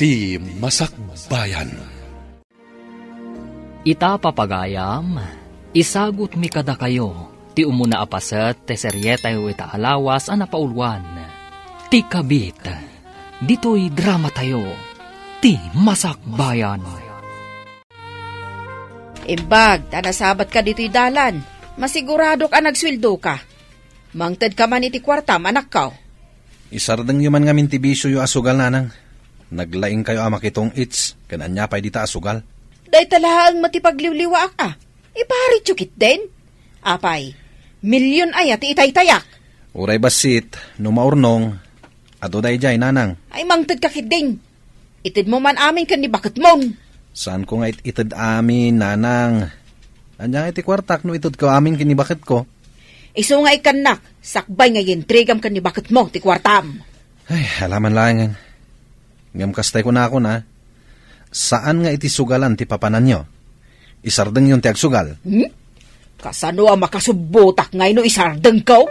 Ti Masakbayan. Ita papagayam, isagot mi kada kayo, ti umuna apaset, te seryeta yu ita alawas a napaulwan. Ti kabit, dito'y drama tayo, ti Masakbayan. Imbag, tanasabat ka dito'y dalan. Masigurado ka nagsweldo ka. Mangted ka man iti kwarta, manak ka. Isardeng yuman nga mintibisyo yu asugal nanang. Naglaing kayo amakitong its, kananya pa'y dita asugal. Day talaang matipagliwliwa ka. Iparit yukit din. Apay, milyon ay ati itay-tayak. Uray basit, numaurnong, ado day jay nanang. Ay mangted ka kiding. Itid mo man amin kan ni bakit mong. Saan ko nga itid amin, nanang? Anyang iti kwartak no itid ko amin kinibakit ko. Iso nga ikanak, sakbay nga yintrigam kan ni bakit mo, ti kwartam. Ay, halaman langan. Ngam kastay ko na ako na. Saan nga iti sugalan ti papanan nyo? Isardeng yung ti agsugal. Kasano ang makasubutak ngay no isardeng ko?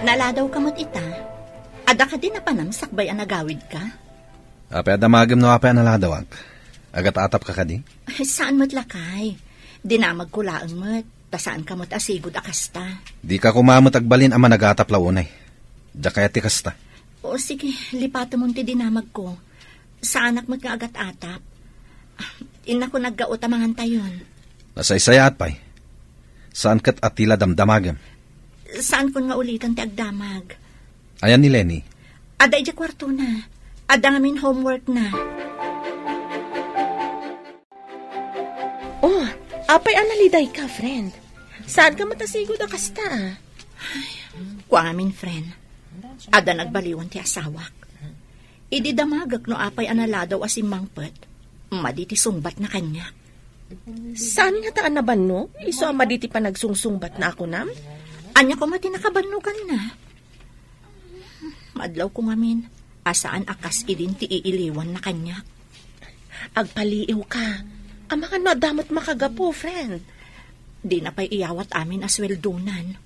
Naladaw ka mo't ita. Ada ka din na panam sakbay ang nagawid ka? Ape adamagam no ape analadawag. Agat atap ka kadi? Saan mo't lakay? Dinamag kulaang mo't. Tasaan ka mo't asigod akasta. Di ka kumamot agbalin ama nagatap launay. Diya kaya ti kasta. O sige, lipato mong ti dinamag ko. Sa anak mo't nga agat atap. Ina ko naggaot amangan tayon. Nasaysaya at pay. Saan kat atila damdamagam? Saan ko nga ulitan ti agdamag? Ayan ni Lenny. Ada ija kwarto na. Ada ngamin homework na. Oh, apay analiday ka, friend. Saan ka matasigod akasta? Kuang amin, friend. Ada nagbaliwan ti asawak. Idi damagak no apay analadaw asimang pet. Maditi sungbat na kanya. Saan nga taan na banno? Iso ang maditi pa nagsungsungbat na ako nam? Anya ko mati nakabanugan na. Madlaw ko ngamin. Asaan akas idin ti iiliwan na kanya. Agpaliiw ka. Amakan no adamot makagapo, friend. Di na pa'y iyawat amin asweldonan.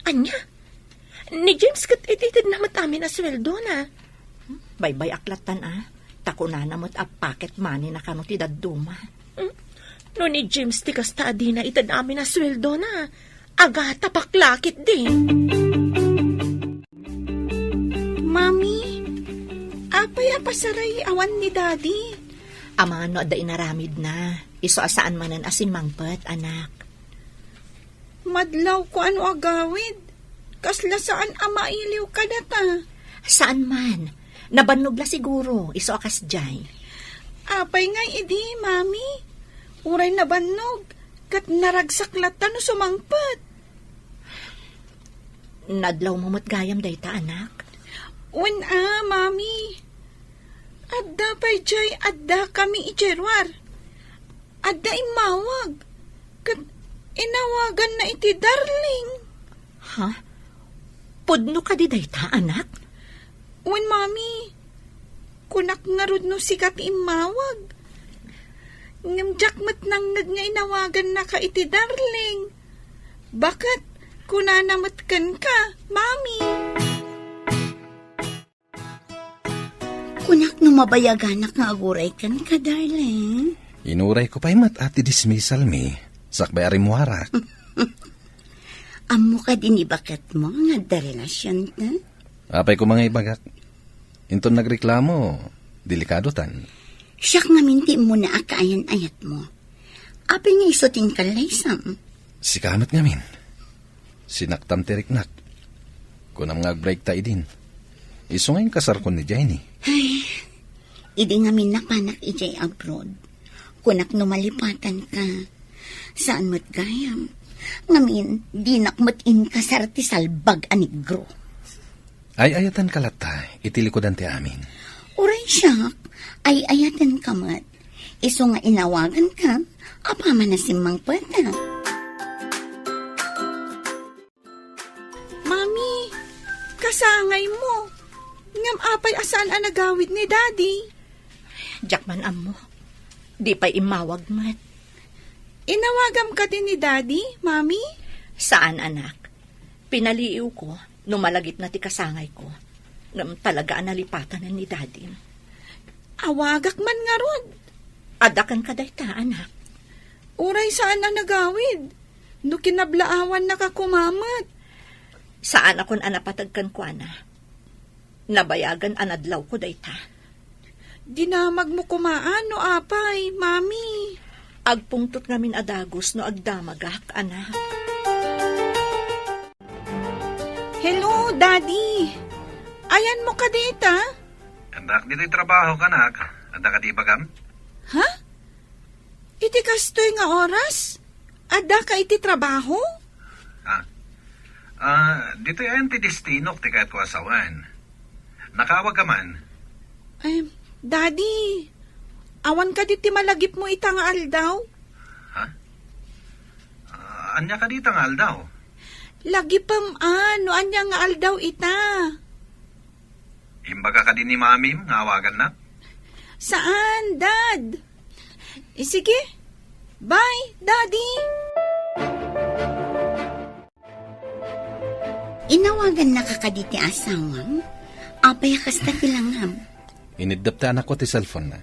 Anya? Ni James kat ititid namat amin asweldo na. Baybay aklatan Tako na namot a pocket money na kano ti dadduma. No ni James ti kasta di na itad amin asweldo na. Aga tapaklakit din. Mami, apay apasaray awan ni Daddy. Ama no da inaramid na. Iso asaan manan asimangpet, anak. Madlaw ko ano agawid. Kasla saan amailiw ka data? Saan man? Nabannog la siguro. Iso akas jay. Apay nga idi, Mami. Uray na bannog. Kat naragsaklatan no sumangpat. Nadlaw mo mo't gayam dayta, anak. Wen Mami. Adda pa'y jay, adda kami ijerwar. Adda imawag. Kat inawagan na iti darling. Ha? Pudno ka di dayta, anak? Wen, Mami. Kunak nga rod no sikat imawag. Ngam jakmat nangag nga inawagan na ka iti darling. Bakat kunanamatkan ka, Mami? Kunak no mabayaganak nga aguray kan ka, darling. Inuray ko pa'y mat ati dismissal mi. Sakbay arimuharak. Amo ka din ibakat mo nga da relasyon ka? Apay ko mga ibagak. Inton nagreklamo, delikado tan. Siyak nga minti mo na akaayan-ayat mo. Apay nga isuting kalaysam. Si kamot ngamin. Sinaktam tiriknak. Kunam nga break ta idin. Iso ngayon kasar ko ni Jenny. Ay, idi nga minapanak ijay abroad. Kunak no malipatan ka. Saan mo't gayam? Ngamin, di nakmatin ka sa salbag anigro. Ay ayatan kalata, itilikodan ti amin. Uray siyak, ay ayatan ka mat. Iso nga inawagan ka, apa man na simang pweta. Mami, kasangay mo. Ngam apay asaan ang nagawid ni Daddy. Jakman amo. Di pa'y imawag mat. Inawagam ka din ni Daddy, Mami? Saan, anak? Pinaliiw ko, nung malagip na ti kasangay ko. Ngam talaga nalipatan na ni Daddy. Awagak man nga rod. Adakan ka day ta, anak. Uray saan na nagawid? No kinablaawan nakakumamat. Saan akon anapatagkan ko, ana? Nabayagan anadlaw ko day ta. Dinamag mo kumaan no apay, mami. Agpungtot ngamin adagos no agdamagak, anak. Hello, Daddy. Ayan mo ka dita? Andak dito'y trabaho ka, anak. Anda ka di bagam? Ha? Iti kastoy nga oras? Ada ka iti trabaho? Dito'y ayan ti destinok ti kahit ko asawan. Nakawag ka man. Ay, Daddy. Awan ka diti malagip mo ita nga aldaw? Anya ka dito nga aldaw? Lagipam no anya nga aldaw ita. Imbaga ka din ni mamim, nga awagan na? Saan, Dad? Sige. Bye, Daddy. Inawagan na kakaditi asawang, apay kasta kilangam. Inidap ta anak ko ti cellphone na.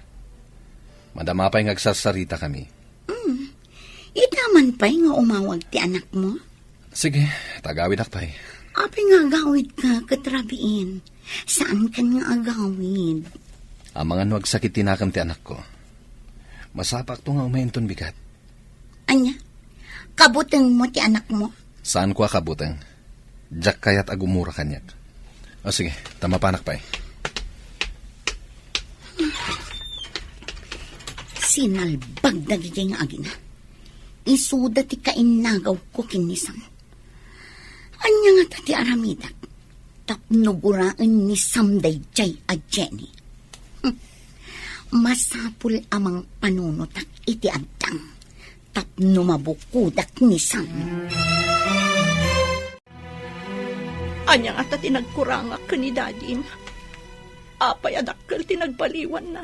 Madama pa'y ngagsasarita kami. Itaman pa'y nga umawag ti anak mo. Sige, tagawid akpay. Apay nga agawid ka katrabiin. Saan ka nga agawid? Ang mga nuwag sakit tinakam ti anak ko. Masapak to nga umainton bigat. Anya, kabuteng mo ti anak mo? Saan ko akabutang? Diyak kaya't agumura kanyak. O sige, tamapanak pa'y. Sinalbag na gigay nga agina. Isuda ti kainagaw ko kinisang. Anya nga tati aramidak. Tapnuguraan ni Samday Jay a Jenny. Masapul amang panunutak iti adtang. Tapno mabukudak ni Sam. Anya nga ta tinagkurangak ka ni Daddy. Apay adakkel tinagpaliwan na.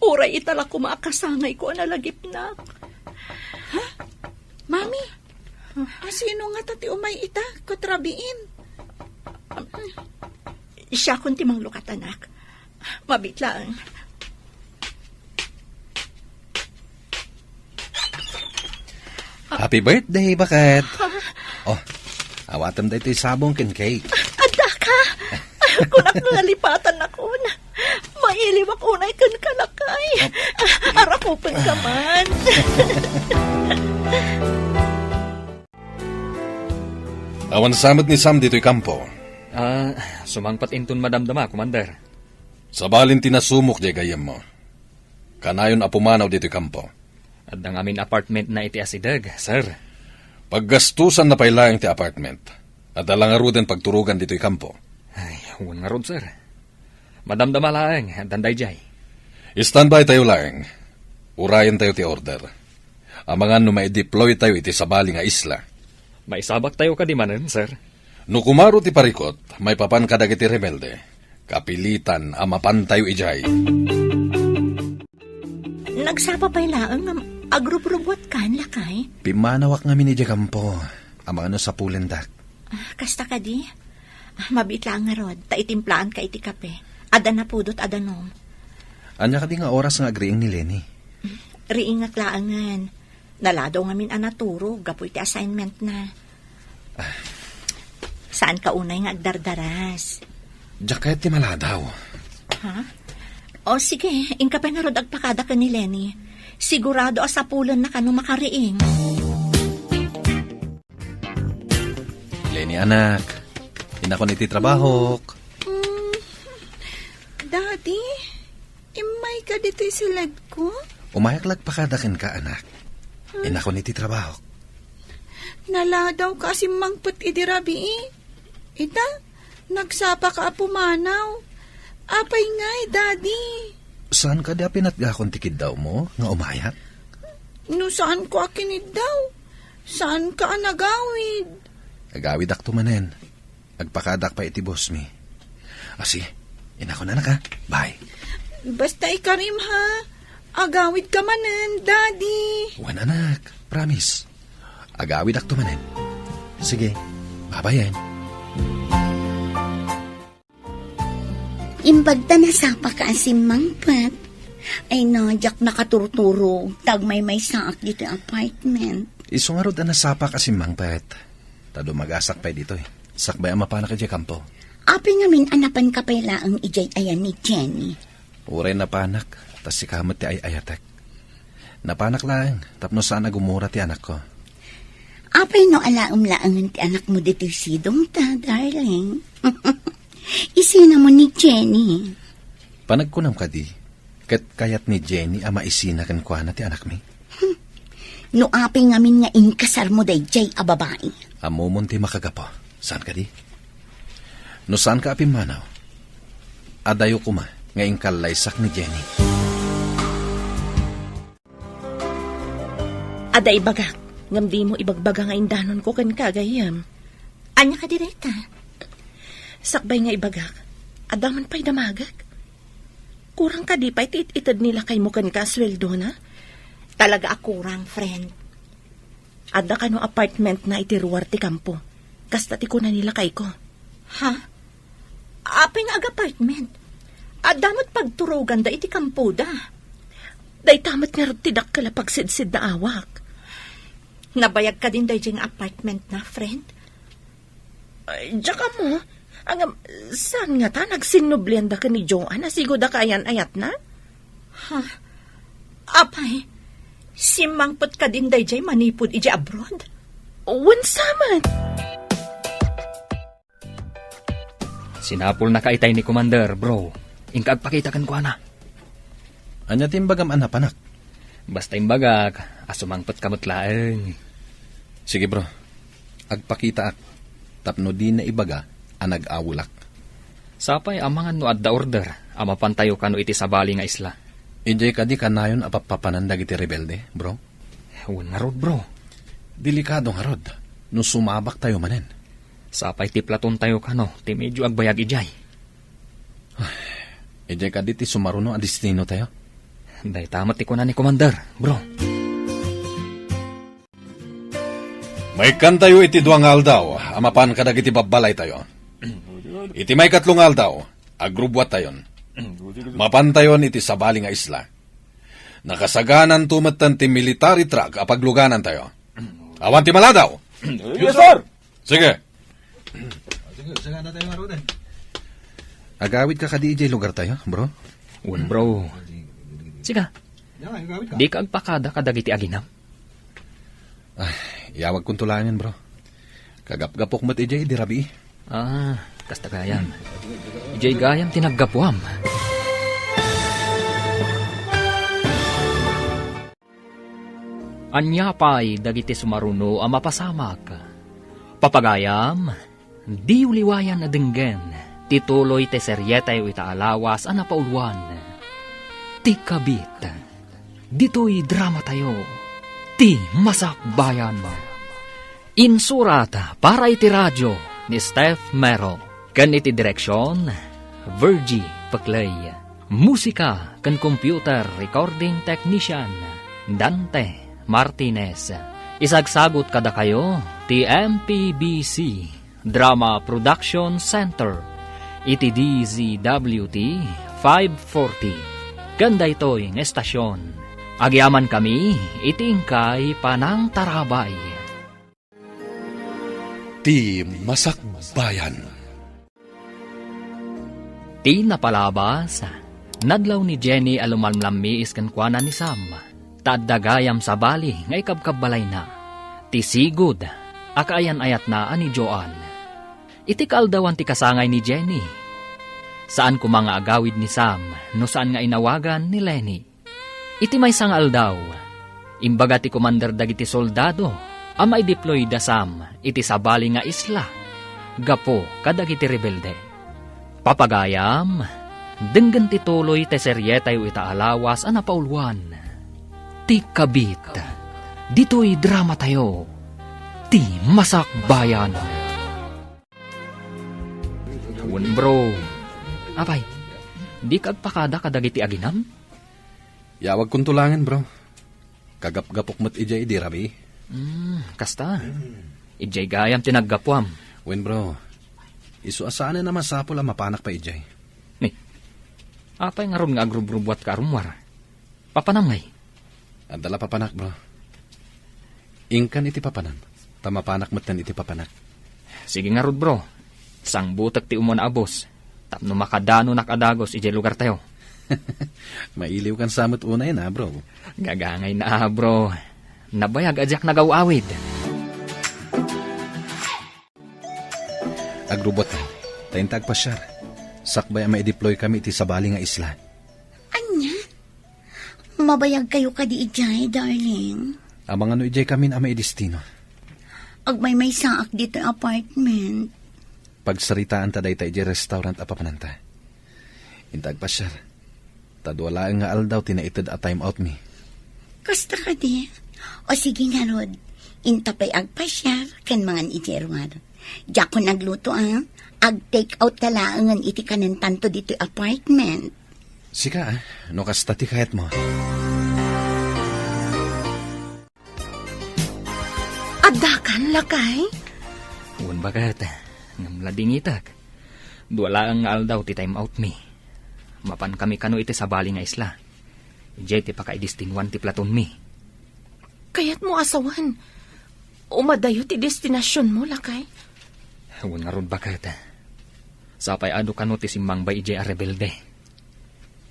Uray itala kumakasangay ko analagip na. Mami, sino nga tati umay ita katrabiin? Siya kun timang lukat, anak. Mabitlaan. Happy birthday, bakit? Oh, awatam da ito'y sabong kin cake. Ada ka! Kunak nalipatan ako na. Mailiwak unay kan kalakay. Arakupan ka man. Awan samad ni Sam dito'y kampo. Sumangpat inton madamdama, Commander. Sa balin tinasumok di gayam mo. Kanayon apumanaw dito'y kampo. At ang amin apartment na iti asidag, sir. Paggastusan na pailayang ti apartment. At alang aruden pagturugan dito'y kampo. Ay, huwag nga ron, sir. Madamdama lang, danday jay. Standby tayo lang. Urayan tayo ti order. Ang mga may-deploy tayo iti sabali nga isla. Maisabak tayo kadimanan, sir. No kumaro ti parikot, may papan kadag iti rebelde. Kapilitan amapan tayo ijay. Nagsapa pa'y laang agrubrubuat kan lakay. Pimanawak nga minidya kampo. Ang mga sa pulendak. Kasta ka di? Mabitla nga rod, taitimplaan ka iti kape. Ada na pudot adanom. Anya ka di nga oras nga agriing ni Lenny. Riingat laangan. Naladaw nga min anaturo, gapoy ti assignment na. Saan ka unay nga agdardaras? Diyak kahit ti maladaw. Ha? O sige, ingka pa nga rod agpakada ka ni Lenny. Sigurado asapulan na ka nung makariing. Lenny anak, inako niti trabahok. Daddy, imay ka dito silad ko? Umayaklag pakadakin ka anak. Inako niti trabahok. Naladaw ka si mangput idirabi Ita, nagsapa ka apumanaw. Apay ngay, Daddy. Saan ka di pinatgakon tikid daw mo nga umayak? No saan ko akinid daw? Saan ka nagawid? Agawid ak tumanen. Agpakadak pa iti boss mi. Asi, inako na naka. Bye. Basta ikarim ha. Agawid ka manen, Daddy. Wan anak, promise. Agawid ak tumanen. Sige, babayan. Imbagta na sapa ka asimang pat. Ay nadyak nakaturturo. Tagmay may saak dito yung apartment. Iso nga rod na nasapa kasi mang pet. Tado magasak pa dito eh. Sakbay ang mapana ka kampo. Api ngamin anapan ka pala ang ijay ayan ni Jenny. Uray na panak, tas si kamot ti ay ayatek. Napanak lang, tapno sana gumura ti anak ko. Apay no alaang-laangan ti anak mo dito sidong ta, darling. Isina mo ni Jenny. Panagkunam ka di, kat kayat ni Jenny ama isina kan kwa na ti anak mi. No apay ngamin nga inkasar mo day jay a babae. Amumon ti makagapo, saan ka di? No saan ka apimanaw? Adayo kuma, ngayong kalaysak ni Jenny. Aday bagak, ngam di mo ibagbaga nga indanon ko kan kagayam. Anya ka direta? Sakbay nga ibagak, adaman pa'y damagak. Kurang ka di pa'y ititad nila kay mo kan kasweldo na? Talaga akurang, friend. Ada ka no apartment na itiruwar ti kampo. Kasta ti ko na nila kay ko. Ha? Apay nga ag-apartment. Adamot pagturugan da iti kampuda. Day tamat nga rin tidak kala pagsidsid na awak. Nabayag ka din da yung apartment na, friend? Ay, tsaka mo, saan nga ta nagsinublian da ka ni Joanna? Sigo da kayan ayat na? Ha? Apay, simangpot ka din da yung manipod iji abroad? Wansaman! Sinapol na kaitay ni Commander, bro. Ingkag pakitakan ko na. Anya timbagam anapanak? Basta imbagak, asumangpot kamot laeng. Sige bro, agpakita ak. Tapno di na ibaga, anag-awulak. Sapay amangan no adda order, amapantayo ka no iti sabali nga isla. Ijay ka di kanayon apapapanandag iti rebelde, bro? Ewan nga rod, bro. Delikado nga rod, no sumabak tayo manen. Sapay ti platon tayo ka no, ti medyo agbayag ijay. Ijay ka di ti sumaruno a destino tayo. Day tamat ti ko na ni Commander, bro. May kan tayo iti duang aldaw, amapan kadag iti babalay tayo. Iti may katlong aldaw, agrubwat tayon. Mapantayon iti sabali nga isla. Nakasaganan tumatan ti military truck apagluganan tayo. Awan ti maladaw. Yes, sir! Sige. Agawid ka kadi ijay lugar tayo, bro? Un, bro. Siga, di ka agpakada kadag iti aginam. Ay, yawag kong tulangin, bro. Kagap-gapok mat ijay, di rabi. Ah, kasta gayam. Ijay gayam tinaggapuam. Anya pa'y dagiti sumaruno ang mapasamak. Papagayam, di uliwayan na dinggen, tituloy te seryetay o itaalawas ang napauluan. Ti kabit, dito'y drama tayo, ti masakbayan mo. Insurat para iti radyo ni Steph Mero, kan iti direksyon, Virgie Paclay. Musika kan computer recording technician, Dante Martinez. Isagsagot kada kayo, ti MPBC Drama Production Center, iti DZWT 540. Ganda ito'y ng estasyon. Agyaman kami, itingkay panang tarabay. Ti Masakbayan. Ti napalabas, nadlaw ni Jenny alumalmlami iskan kuana ni Sam. Tadagayam sa bali nga ikabkabalay na. Ti sigud, akayan ayat na ani Joan. Iti kaaldawan ti kasangay ni Jenny. Saan ko mga agawid ni Sam, no saan nga inawagan ni Lenny. Iti may sangal daw, imbaga ti commander dagiti soldado, ama i-deploy da Sam, iti sabali nga isla, gapo kadagiti rebelde. Papagayam, denggan ti tuloy te seryetay o itaalawas ang napauluan. Ti kabit, dito'y drama tayo, ti masakbayan. Ewan, bro. Apay, di kagpakada kadagiti aginam? Yawag kong tulangin, bro. Kagap-gapok mat ijay, di rabi. Kasta. Ijay gayam tinaggapuam. Wen, bro. Isu asaan na masapol ang mapanak pa ijay. Apay nga ron nga agrub-rubwat ka arumwar. Papanam ngay. Adala papanak, bro. Ingkan iti papanan. Tamapanak matan iti papanak. Sige nga rod bro. Sang butak ti umon abos. Tapno makadano nakadagos ije lugar tayo. Mailiw kan samot unay na, bro. Gagangay na bro. Nabayag adyak nagawawid. Agrubot na. Tayintag pa siya. Sakbay ang ma-deploy kami iti sabali nga isla. Anya? Mabayag kayo kadi ijay, darling. Amang ano ijay kami na may destino. Agmay saak dito yung apartment. Pagsaritaan ta day ijay restaurant apapananta. Intag pa siya. Tadwala nga aldaw tinaited a time out mi. Kasta ka di. O sige nga, Rod. Intapay agpasyar kan mangan ijerwar. Diyak ko nagluto ag-take out talaangan iti kanan tanto dito apartment. Sika no kastati kahit mo. Adakan lakay? Un bagat. Ngam lading itak. Duwala ang aldaw ti time out mi. Mapan kami kano iti sabali nga isla. Ije ti pakaidistinwan ti platon mi. Kaya't mo asawan. Umadayo ti destinasyon mo lakay? Un nga ron bagat. Sapay ado kano ti simbang bay ije a rebelde.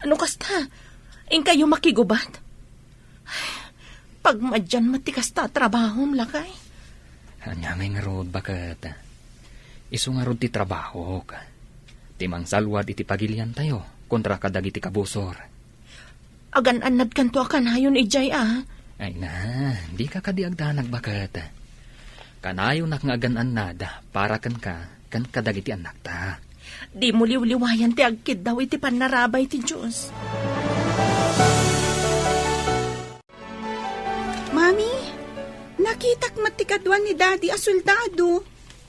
Ano kasta? In kayo makigubat? Pag madyan matikas ta trabahom lakay? Anya may nga rod bagat. Isu nga rod ti trabaho ka. Timang salwad iti pagilian tayo kontra kadag iti kabusor. Agan-anad kanto akanayon ijay Ay na, di ka kadiagdanag bagat. Kanayon nak nga agan-anad para kan kadag iti anak ta. Di mo liwliwayan ti agkid daw iti panarabay ti Diyos. Mami, nakitak matikadwan ni Daddy a soldado.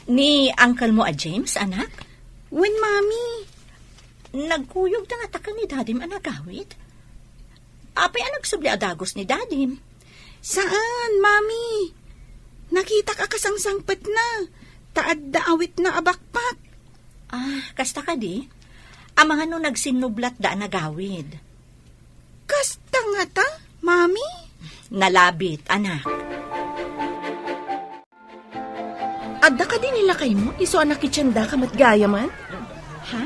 Ni uncle mo a James, anak? When, Mami? Nagkuyog na nga taka ni Dadim anagawid. Apay nagsubli adagos ni Dadim. Saan, Mami? Nakita ka kasangsangpet na. Taad daawit na abakpak. Kasta ka di? Ang mga no nagsinublat da nagawid. Kasta nga ta, Mami? Nalabit, anak. Adda ka din nila kay mo? Iso anak itsanda ka matgaya man? Ha?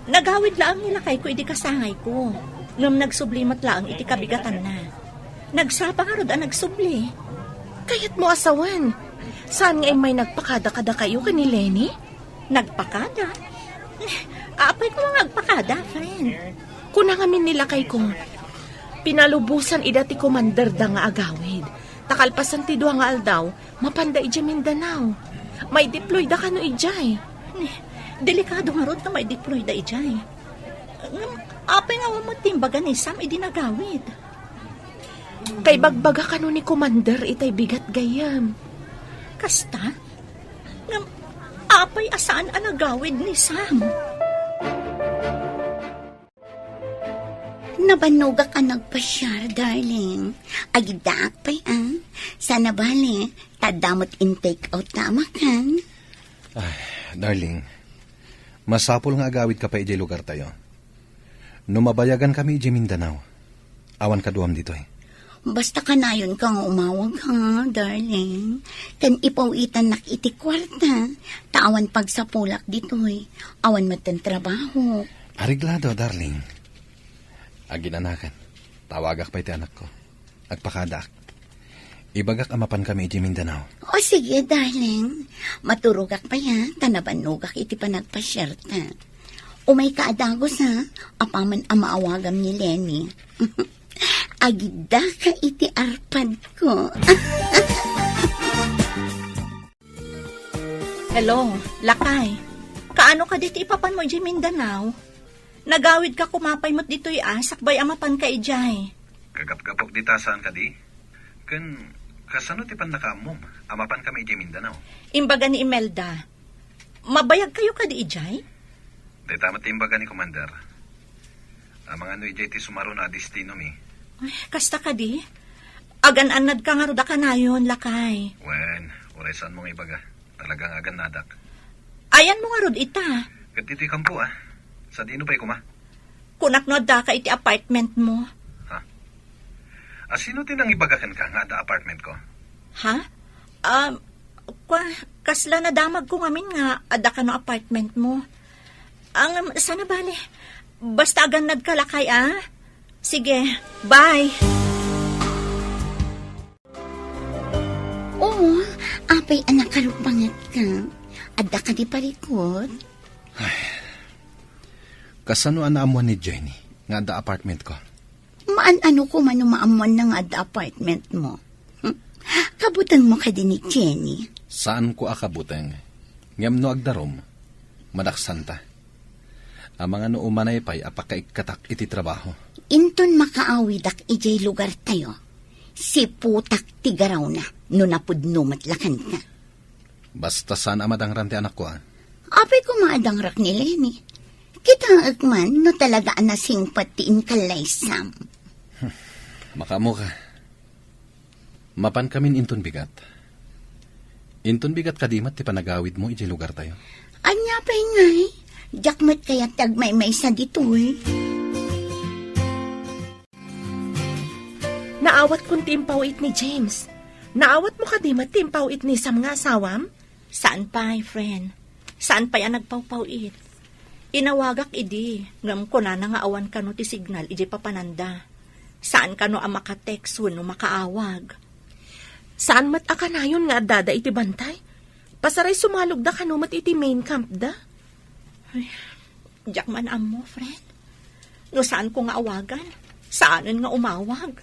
Nagawid laang nila kay ko iti kasangay ko. Ngam nagsublimat laang iti kabigatan na. Nagsapa nga rod ang nagsubli. Kaya't mo asawan. Saan nga may nagpakada-kada kayo ka ni Lenny? Nagpakada? Apay ko nga nagpakada, friend. Kunangamin nila kay kong pinalubusan ida ti commander da nga agawid. Takalpasan ti duwa nga aldaw, mapanda ija Mindanao. May deploy da kano ijay. Delikado nga rod na may deploy da ijay. Apay nga matimbagan ni Sam idinagawid. Kay bagbaga kano ni commander itay bigat gayam. Kasta? Apay asaan ang nagawid ni Sam? Nabanuga ka nagpasyar, darling. Agidaak pa'y Sana bali, tadamot in take out tama kan? Darling, masapol nga agawid ka pa ijay lugar tayo. Numabayagan kami ijay Mindanao. Awan ka duwam dito Basta kanayon ka nga umawag ha, darling. Kan ipawitan nak iti kwarta. Taawan pagsapulak dito'y. Awan matan trabaho. Ariglado, darling. Aginanakan. Tawagak pa iti anak ko. Agpakadak. Ibagak amapan kami iti Mindanao. O sige, darling. Maturugak pa ya. Tanabanugak iti panagpasyerta. Umay kaadagos ha. Apaman amaawagam ni Lenny. Agida ka iti arpad ko. Hello, Lakay. Kaano ka dito ipapan mo ijay Mindanao? Nagawid ka kumapay mo't dito'y sakbay amapan ka ijay. Kagap-gapok dita saan ka di? Kasano ti pan nakamom? Amapan kami ijay Mindanao. Imbaga ni Imelda. Mabayag kayo ka di ijay? Dahil tamat imbaga ni Commander. Amang ano ijay ti sumaro na destino mi. Ay, kasta ka di? Agan-anad ka nga roda ka na yun, Lakay. Wen, oresan mong ibaga. Talagang agan nadak. Ayan mo nga rod ita. Kat dito'y kampo Sa dino pa'y kuma? kunak no da ka iti apartment mo. Sino tinang ibagakan ka nga da apartment ko? Ha? Kasla na damag ko ngamin nga ada ka no apartment mo. Ang sana bale. Basta agan nagkalakay Sige, bye. Oo, apay anak karupangat ka. Adda ka di parikot. Kasano anaamuan ni Jenny nga da apartment ko? Maan-ano ko man umaamuan na nga da apartment mo. Kabutan mo ka din ni Jenny. Saan ko akabuteng? Ngam no agdarom, madaksanta. Ang mga no umanay pa'y apakaikatak iti trabaho. Inton makaawidak ijay lugar tayo. Si putak tigaraw na, no napudno matlakan ka. Basta saan amadang ranti anak ko Apay ko maadang rak ni Lenny. Kita agman, no talaga anasing patiin kalay Sam. Makamu ka. Mapan kamin inton bigat. Inton bigat kadimat ti panagawid mo ijay lugar tayo. Anya pa'y ngay, jakmat kaya tagmay-may sa ditoy. Naawat kong timpawit ni James. Naawat mo kadimat timpawit ni Sam nga asawam? Saan pa, friend? Saan pa yan nagpawpawit? Inawagak idi, ngam ko na nga awan ka no ti signal, iji papananda. Saan ka no ang makatext no makaawag? Saan mat akanayon nga dada iti bantay? Pasaray sumalog da kanumat iti main camp da? Diyak man mo, friend. No saan ko nga awagan? Saanan nga umawag?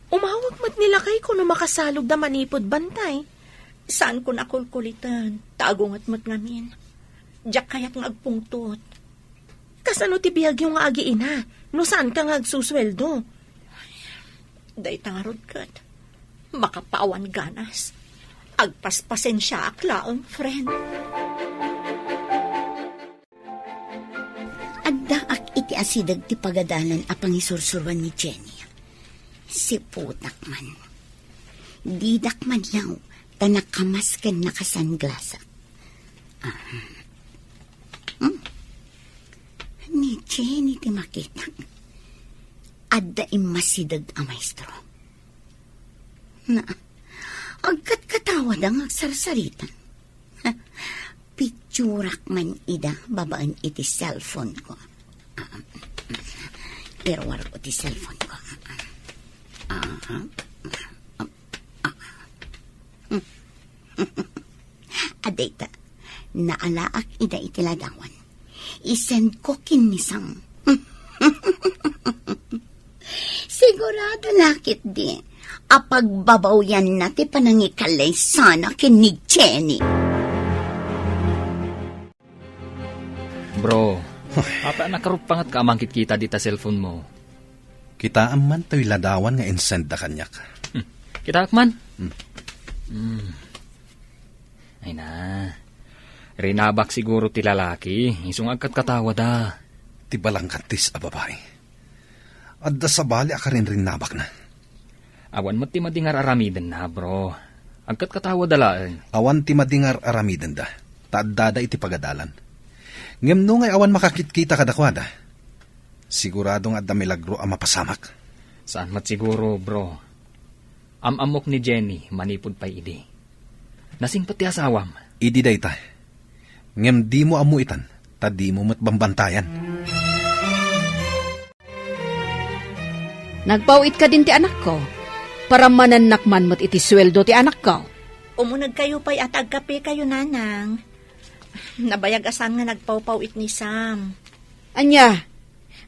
Umawag mat nila kay kuno makasalog da manipod bantay. Saan ko nakulkulitan? Tagungat mat ngamin. Diyak kaya't nga agpungtot. Kasano ti biyag yung nga agiina? No saan ka nga agsusweldo? Day tangarod kat. Makapaawan ganas. Agpaspasen siya aklaang, friend. Adda ak iti asidag ti pagadalan apang isursurwan ni Jenny. Si putak man. Didak man yaw, tanakamas ka nakasanglasa. Ni Jenny ti makita. Adda imasidag a maestro. Na, agkat katawad ang agsarsaritan. Picturak man ida babaan iti cellphone ko. Irwar ko ti cellphone ko. Adeta, naalaak ida iti ladawan. Isend ko kinisang. Sigurado lakit di. Apagbabaw yan natin panangikalay sana kinig Jenny. Bro, apa nakarupangat ka amangkit kita dita cellphone mo? Kita man tayo ladawan nga insend da kanyak. Kita akman? Ay na. Rinabak siguro ti lalaki. Isung agkat katawa da. Ti balangkatis a babae. Adda sa bali akarin rin nabak na. Awan mo ti madingar aramiden na, bro. Agkat katawa dalaan. Awan ti madingar aramiden da. Taadada iti pagadalan. Ngem no ngay awan makakitkita kadakwada. Siguradong adda milagro ang mapasamak. Saan mat siguro, bro? Amok ni Jenny, manipod pa'y idi. Nasing pati asawam. Idi dayta. Ngem di mo amuitan, ta di mo matbambantayan. Nagpawit ka din ti anak ko. Para mananakman mo't iti sweldo ti anak ko. Umunag kayo pa'y at agkape kayo, nanang. Nabayag asan nga nagpawpawit ni Sam. Anya,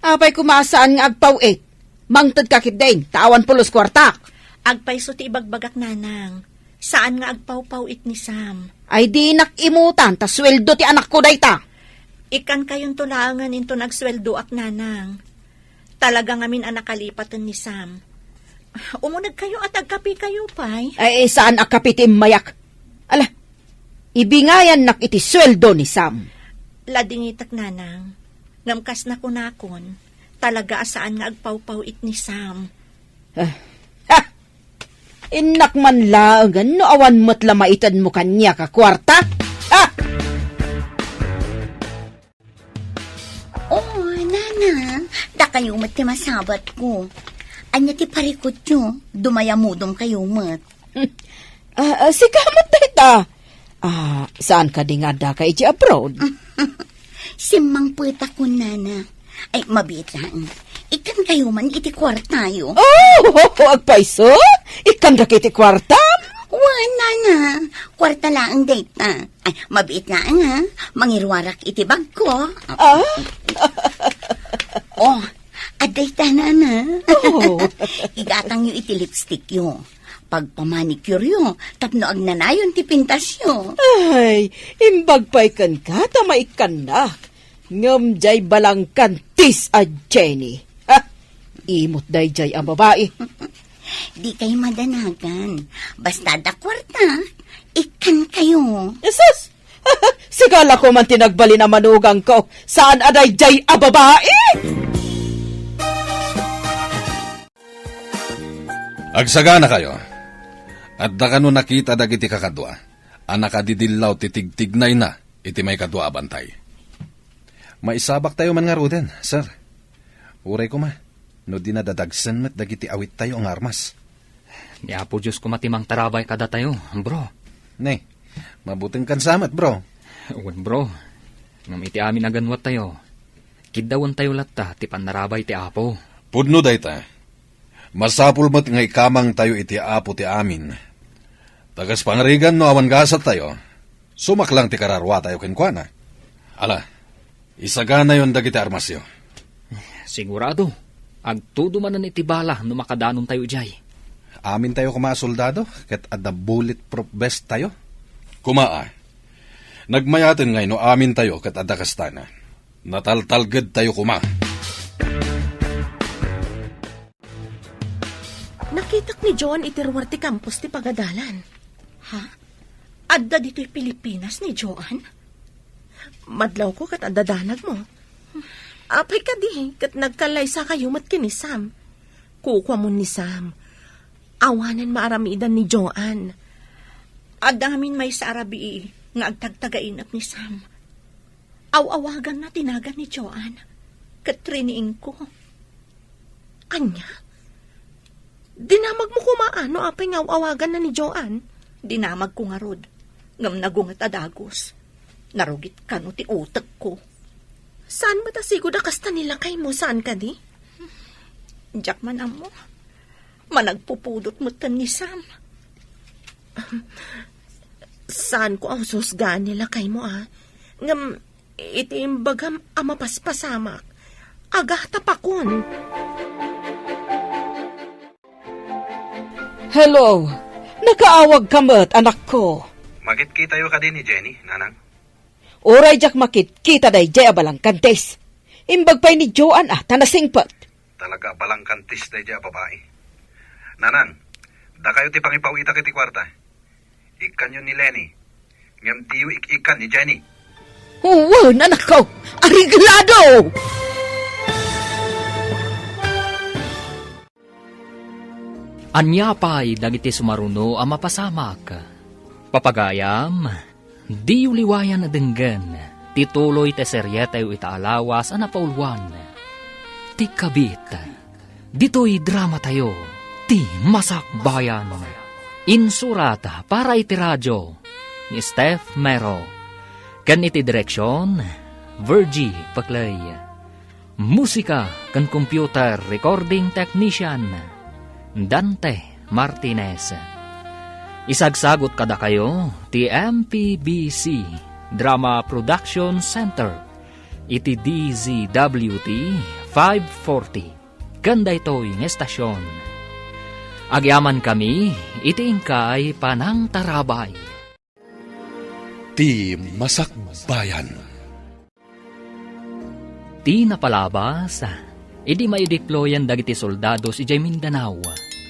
apay kumasaan nga agpawit. Mangtad kakit din, tawan pulos kwartak. Agpayso ti ibagbagak, nanang. Saan nga agpawpawit ni Sam? Ay di nakimutan, ta sweldo ti anak ko dayta. Ikan kayong tulangan into nagsweldo ak, nanang. Talaga ngamin ang nakalipatan ni Sam. Umunag kayo at agkape kayo, pay. Ay saan akapitim mayak? Ala, ibingayan nak iti sweldo ni Sam. Ladingitak, nanang. Ngamkas na kunakon. Talaga asaan nga agpawpawit ni Sam. Inak man laangan, no awan mo't lamaitan mo kanya ka kwarta. Oh, nanay. Na, da kayo mat ti masabat ko. Anya ti parikot nyo, dumayamudong kayo mat. Sigamat dita. Saan ka di nga da ka iti abroad? Simang puta ko, nana. Ay, mabit lang. Ikan kayo man iti kwartayo. Agpaiso? Ikan da kiti kwarta? Wala na. Kwarta lang ang data. Ay, mabit lang ha. Mangirwarak iti bag ko. Oh, aday na na. Igatang yung iti lipstick yo. Pag pamanicure yo, tapno agnanayon ti pintas yo. Ay, imbag pa ikan ka, tamaikan na. Ngam jay balang kantis a Jenny. Imot day jay ang babae. Di kayo madanagan. Basta da kwarta, ikan kayo. Yesus! Sigala ko man tinagbali na manugang ko. Saan aday jay a babae? Agsagana kayo. At da kano nakita dagiti kakadwa. Anak adidillaw titigtignay na iti may kadwa abantay. Maisabak tayo man nga ruden, sir. Uray ko ma. No dinadadagsan met dagiti awit tayo ang armas. Ni Apo Diyos kumatimang tarabay kada tayo, bro. Ne, mabuting kansamat, bro. Uwan, bro. Ngam iti amin aganwat tayo. Kidawan tayo latta, ti panarabay ti Apo. Pudno dayta. Masapul mo't nga ikamang tayo iti Apo ti amin. Tagas pangarigan no awan gasat tayo. Sumaklang ti kararwa tayo kenkwana. Ala, isagana yon dagiti armasyo. Sigurado. Agtudo manan iti bala no makadanon tayo jay. Amin tayo kuma soldado, ket adda bulletproof vest tayo. Kumaa. Nagmayaten ngay no amin tayo ket adda kastana. Nataltalged tayo kuma. Nakitak ni John itiruar ti campus ti pagadalan. Ha? Adda dito'y Pilipinas ni Joan? Madlaw ko kat adadanag mo. Apay ka di, kat nagkalay sa kayo mat kinisam. Kukwa mo ni Sam. Awanan maaramidan ni Joan. Adamin may sa Arabi nga agtagtagainap ni Sam. Awawagan na tinagan ni Joan. Katriniing ko. Anya? Dinamag mo kumaano apay nga awawagan na ni Joan? Dinamag ko nga rod. Ngam nagungat adagos. Narugit ka no ti utak ko. Saan ba tasigo da kasta nila kay mo? Saan ka di? Jack man mo. Managpupudot mo tan ni Sam. Saan ko ang susgaan nila kay mo Ngam itiimbagam amapaspasamak. Agah tapakon. Hello. Nakaawag ka mat, anak ko. Magit tayo ka din ni Jenny, nanang. Oray jak makit, kita day jay abalang kantes. Imbag pa'y ni Joan tanasingpat. Talaga balang kantis na dya babae. Nanang, da kayo ti pangipawita kiti kwarta. Ikan yun ni Lenny. Ngam tiyo ikan ni Jenny. Oo, anak ko. Ariglado! Anya pa'y dagiti sumaruno ang mapasamak. Papagayam, di uliwayan na denggan, tituloy te seryeta yu itaalawas ang napaulwan. Ti kabit, dito'y drama tayo, ti masakbayan. Insurata para iti radyo, ni Steph Mero. Kan iti direksyon, Virgie Paclay. Musika kan computer recording technician, Dante Martinez. Isagsagot kada kayo, ti MPBC Drama Production Center, iti DZWT 540, ganda ito'y ng estasyon. Agyaman kami, iti ingkay panang tarabay. Ti Masakbayan. Ti napalabas, idi may deployan dagiti soldados ijay Mindanao.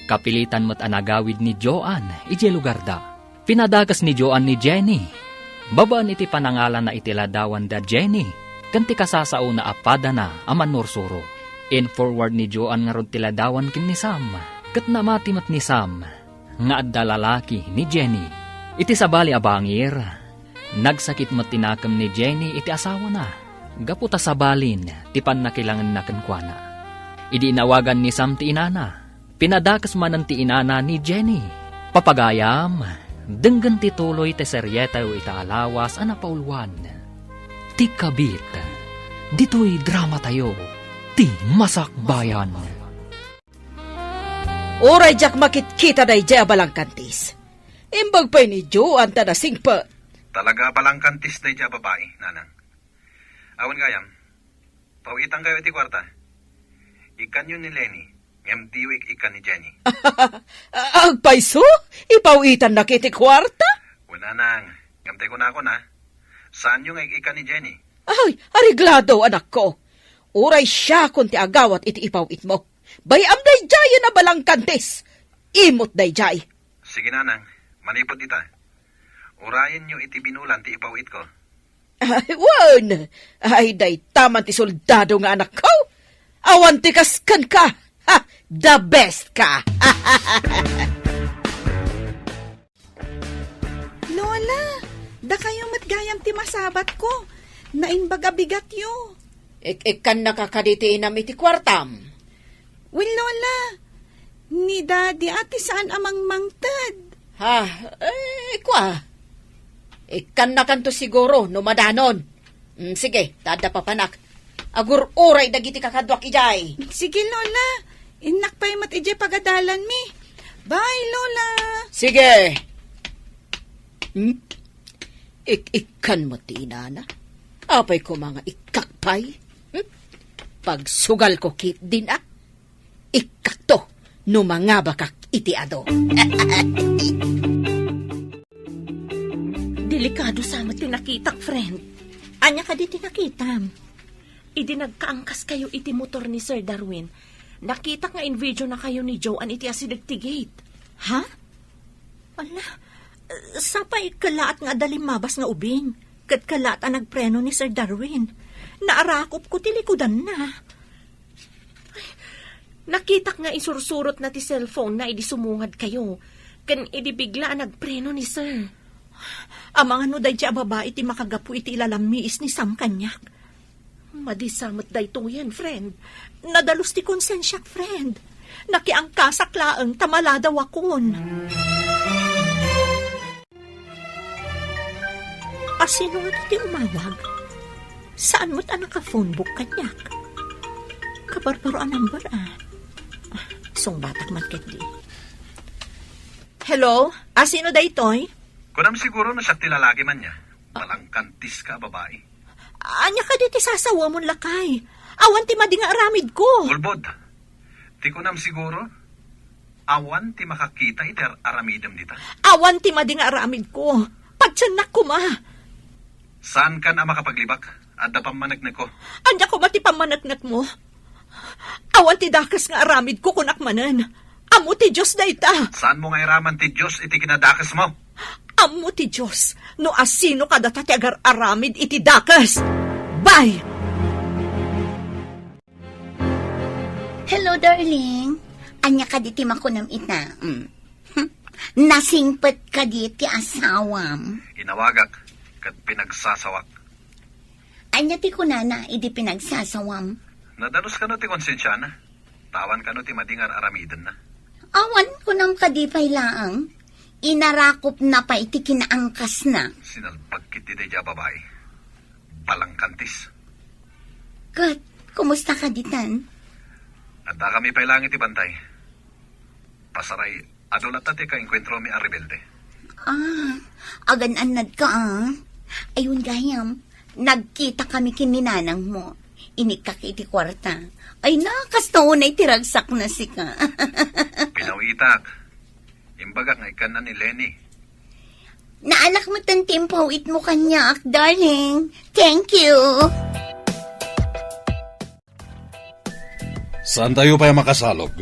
Kapilitan mo't anagawid ni Joan, iti lugar da. Pinadagas ni Joan ni Jenny. Babaan iti panangalan na itiladawan da Jenny. Kanti kasasao na apada na aman norsuro. In forward ni Joan nga ron tiladawan kin ni Sam. Kat namati mat ni Sam. Nga adda lalaki ni Jenny. Iti sabali abangir. Nagsakit mat tinakam ni Jenny iti asawa na. Gaputa sa balin, tipan na kailangan na kenkwana. Idi inawagan ni Sam ti inana. Pinadakas manan ti inana ni Jenny. Papagayam, denggan ti tuloy ti seryeta o itaalawas ana paulwan. Ti kabit, dito'y drama tayo, ti masakbayan. Oray jak makit-kita day jay abalangkantis. Imbag pa'y ni Joan ta na singpa. Talaga palang kantis na dya babae, nanang. Awan gayam, pauitang kayo iti kwarta. Ikan yun ni Lenny, ngem diwik ikan ni Jenny. Agpaiso? Ipawitan na kiti kwarta? Wala nang, ngamtay ko na ako na. Saan yung ikan ni Jenny? Ay, ariglado anak ko. Oray siya kung ti agawat iti ipawit mo. Bayam day jay na balangkantis. Imot day jay. Sige nanang, manipot ita. Urayan nyo iti binulan ti ipawit ko. Ay, wan. Ay, day taman ti soldado nga anak ko. Awan ti kaskan ka. Ha, the best ka. Lola, da kayo matgayam ti masabat ko. Nainbaga bigat yo. Ikan nakakaditi inam iti kwartam. Well, Lola, ni Daddy ati saan amang mangtad? Ha, kwa. Ikan na kanto siguro, no madanon. Sige, tada papanak. Agur uray dagiti kakadwak ijay. Sige, Lola. Inak pa'y mat ije pagadalan mi. Bye, Lola. Sige. Ikan mo ti inana. Apay ko mga ikakpay. Pagsugal ko kit din Ikak to, no mga bakak iti ado. Delikado sama tinakitak, friend. Anya ka di tinakitam. Idi nagkaangkas kayo iti motor ni Sir Darwin. Nakita nga in video na kayo ni Joan iti asidagtigate. Ha? Wala. Sapay kalaat nga dalimabas nga ubing. Kat kalaat ang nagpreno ni Sir Darwin. Naarakop ko tilikudan na. Nakita nga isursurot na ti cellphone na idi sumungad kayo. Kan idi bigla nagpreno ni Sir. Amang ano day dya babae ti makagapu iti ilalamiis ni Sam kanyak. Madisamot day to yan, friend. Nadalus ti konsensyak, friend. Nakiangkasak laeng tamaladaw akon. Asino nga ti umawag? Saan mo't anak ka phone book kanyak? Kabarbaro ang number Song batak man ket di. Hello? Asino day toy? Kunam siguro na siya tilalagi man niya. Palang kantis ka, babae. Anya ka di ti sasawa mon lakay. Awan ti madi nga aramid ko. Ulbod, ti kunam siguro, awan ti makakita iti aramidem dita. Awan ti madi nga aramid ko. Pagtsanak ko ma. Saan ka na makapaglibak? Adda pamanagnak ko. Anya ko mati pamanagnak mo. Awan ti dakas nga aramid ko kunak manan. Amo ti Diyos da ita. Saan mo nga iraman ti Diyos iti kinadakas mo? Amo ti Diyos. No asino kada ti agar aramid iti dakas. Bye! Hello, darling. Anya ka diti makunam ita. Nasingpet ka diti asawam. Inawagak, kat pinagsasawak. Anya ti kunana, idi pinagsasawam. Nadanos ka no ti konsensya na. Tawan ka no ti madingar aramiden na. Awan kunam ka di pay laang. Inarakop na pa iti kinaangkas na. Sinalpag kiti day dya babae. Palang kantis. Kat, kumusta ka ditan? Adda kami pay lang iti bantay. Pasaray, adulat ati ka enkwentro mi a rebelde. Agan-anad ka Ayun gayam, nagkita kami kininanang mo. Inikak iti kwarta. Ay nakastaon na itiragsak na si ka. Pinawitak. Imbaga nga ikan na ni Lenny. Naanak mo tan timpawit mo kanyak, darling. Thank you. Saan tayo pa makasalog?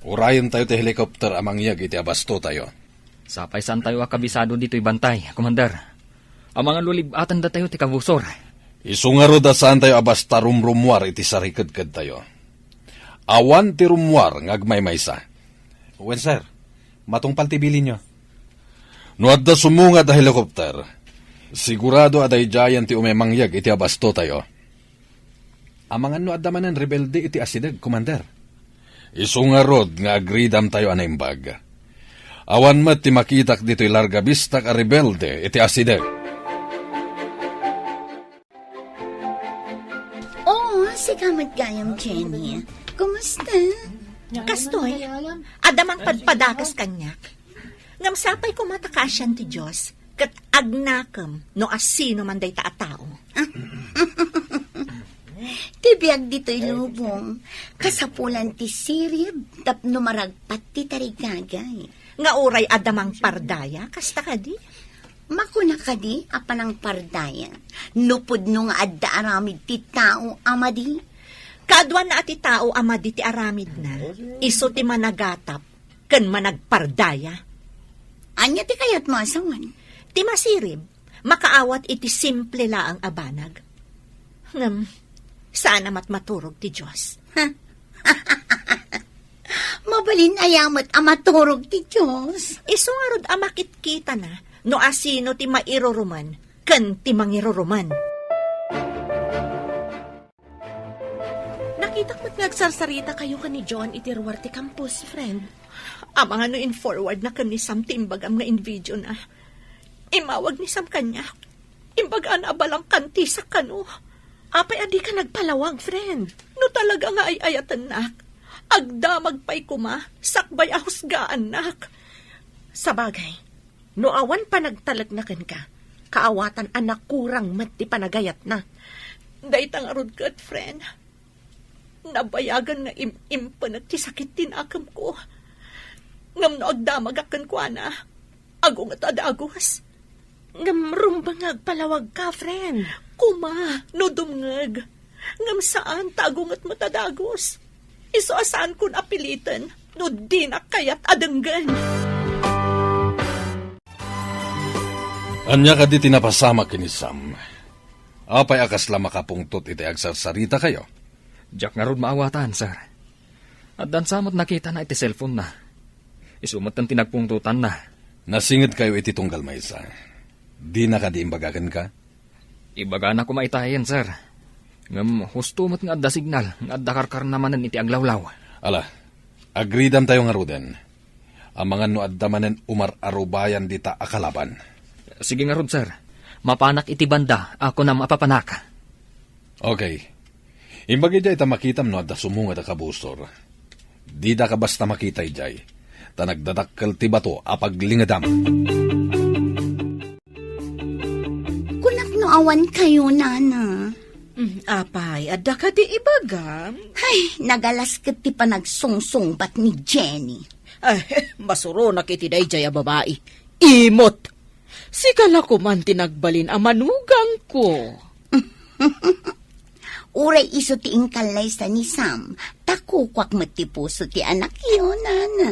Urayan tayo ti helicopter amang yag iti abasto tayo. Sapay saan tayo akabisado dito'y bantay, Commander. Ang mga lulibatan da tayo ti kabusor. Isungaro da saan tayo abasta rumrumwar iti sarikad-kad tayo. Awan ti rumwar ngagmaymaysa. Wen sir, matungpal ti bilin nyo. No adda sumunga da helicopter, sigurado aday jayan ti umemangyag iti abasto tayo. Amangan no adamanan rebelde iti asideg, Commander. Isu nga rod nga agridam tayo anaimbag. Awan mat ti makitak dito'y larga bistak a rebelde iti asideg. Oo, sigamat gayam, Jenny. Kumusta? Kastoy, adamang padpadakas kanyak. Ngam sapay kumatakasyan ti Diyos, kat agnakam no asino man day taatao. Tibiyag dito'y lubong. Kasapulan ti sirib, tapno maragpat ti tarigagay. Nga uray adamang pardaya, kasta ka di? Makuna ka di, apanang pardaya. Nupod no nga adda aramid ti tao, amadi. Kadwa na ati tao amadi ti aramid na, iso ti managatap, ken managpardaya. Anya ti kayat mo asawan? Ti masirib, makaawat iti simple laang abanag. Ngam, sana maturog ti Diyos. Mabalin ayamat amaturog ti Diyos. Iso nga rod amakit-kita na, no asino ti mairuruman, ken ti mangiruruman. Nakitak mo't nagsarsarita kayo ka ni John itiruar ti campus, friend. Amang ano in forward na kan ni Sam timbagam nga in video na. Imawag ni Sam kanya. Imbagaan abalang kanti sa kano. Apay adi ka nagpalawag, friend. No talaga nga ay ayatan nak. Agdamag pa'y kuma, sakbay ahusgaan nak. Sabagay, no awan pa nagtalagnakan ka, kaawatan anak kurang mat ti panagayat na. Daytang arod kat, friend. Nabayagan nga impanag ti sakit tinakam ko. Ngam no agdamag akan ko ana. Agong at adagos. Ngam rumbang agpalawag ka, friend. Kuma, no dumngag. Ngam saan tagong at matadagos. Iso asaan kun apilitan, no di na kayat adanggan. Anya ka di tinapasama kini Sam. Apay akas la makapungtot iti agsarsarita kayo. Jack nga rod maawatan, sir. At dan samot nakita na iti cellphone na. Isumot ang tinagpungtutan na. Nasingit kayo iti tunggal maysa. Di na ka di imbagagan ka? Ibaga na kumaitayan, sir. Ngam, husto mo't nga adda signal, nga adda karkar namanan iti aglawlaw. Ala, agridam tayo nga ruden. Ang mga no adda manen umar-arubayan dita akalaban. Sige nga rod, sir. Mapanak iti banda, ako na mapapanak. Okay. Imbagi jay ta makitam no adda sumunga da kabusor. Di da ka basta makita jay. Ta nagdadakkel ti bato apaglingadam. Kunak no awan kayo, nana. Apay, adda ka di ibagam. Ay, nagalas kat ti panagsungsungbat ni Jenny. Ay, masuro na kiti dayjay a babae. Imot! Sigala ko man tinagbalin a manugang ko. Uray iso ti ingkalay sa ni Sam, takukwak ti puso ti anak yun, nana.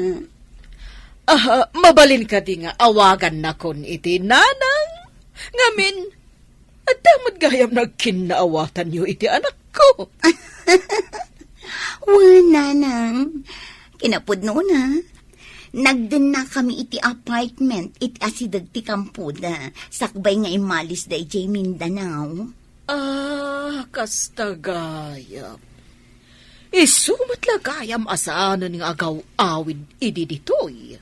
Mabalin ka di nga awagan na kon iti nanang. Ngamin, at damad gayam nagkinaawatan niyo iti anak ko. Nanang, kinapod noon ha. Nagdun na kami iti apartment, iti asidag ti kampuda, sakbay nga imalis da iti Mindanao. Kastagayam. Isumat lagayam asaanan ng agaw-awid idi ditoy.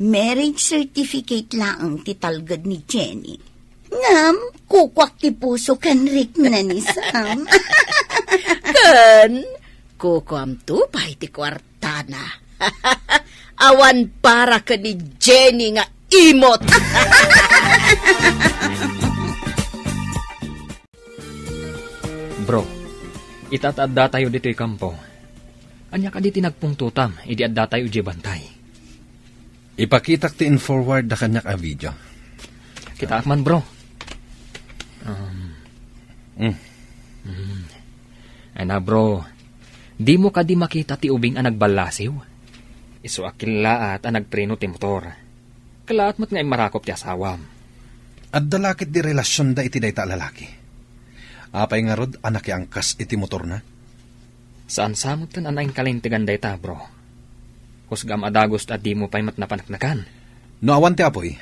Marriage certificate lang ti talgad ni Jenny. Ngam, kukwak ti puso kanrik na ni Sam. Kan, kukwam tupay ti kwartana. Awan para ka ni Jenny nga imot. Bro, itatadda tayo dito'y kampo. Anya ka di tinagpungtutam, idi adda tayo di bantay. Ipakitak ti in-forward da kanyak a video. Kita man, bro. Ay na, bro. Di mo ka di makita ti ubing ang nagbalasiw. Iso akila at ang nagpreno ti motor. Kalaat mo't nga marakop ti asawam. At dalakit di relasyon da iti dayta lalaki. Apay nga rod anak angkas iti motor na. Saan samot kan anayin kalintigan dayta, bro? Husgam adagos at di mo pa'y matnapanaknakan. No awan ti apoy.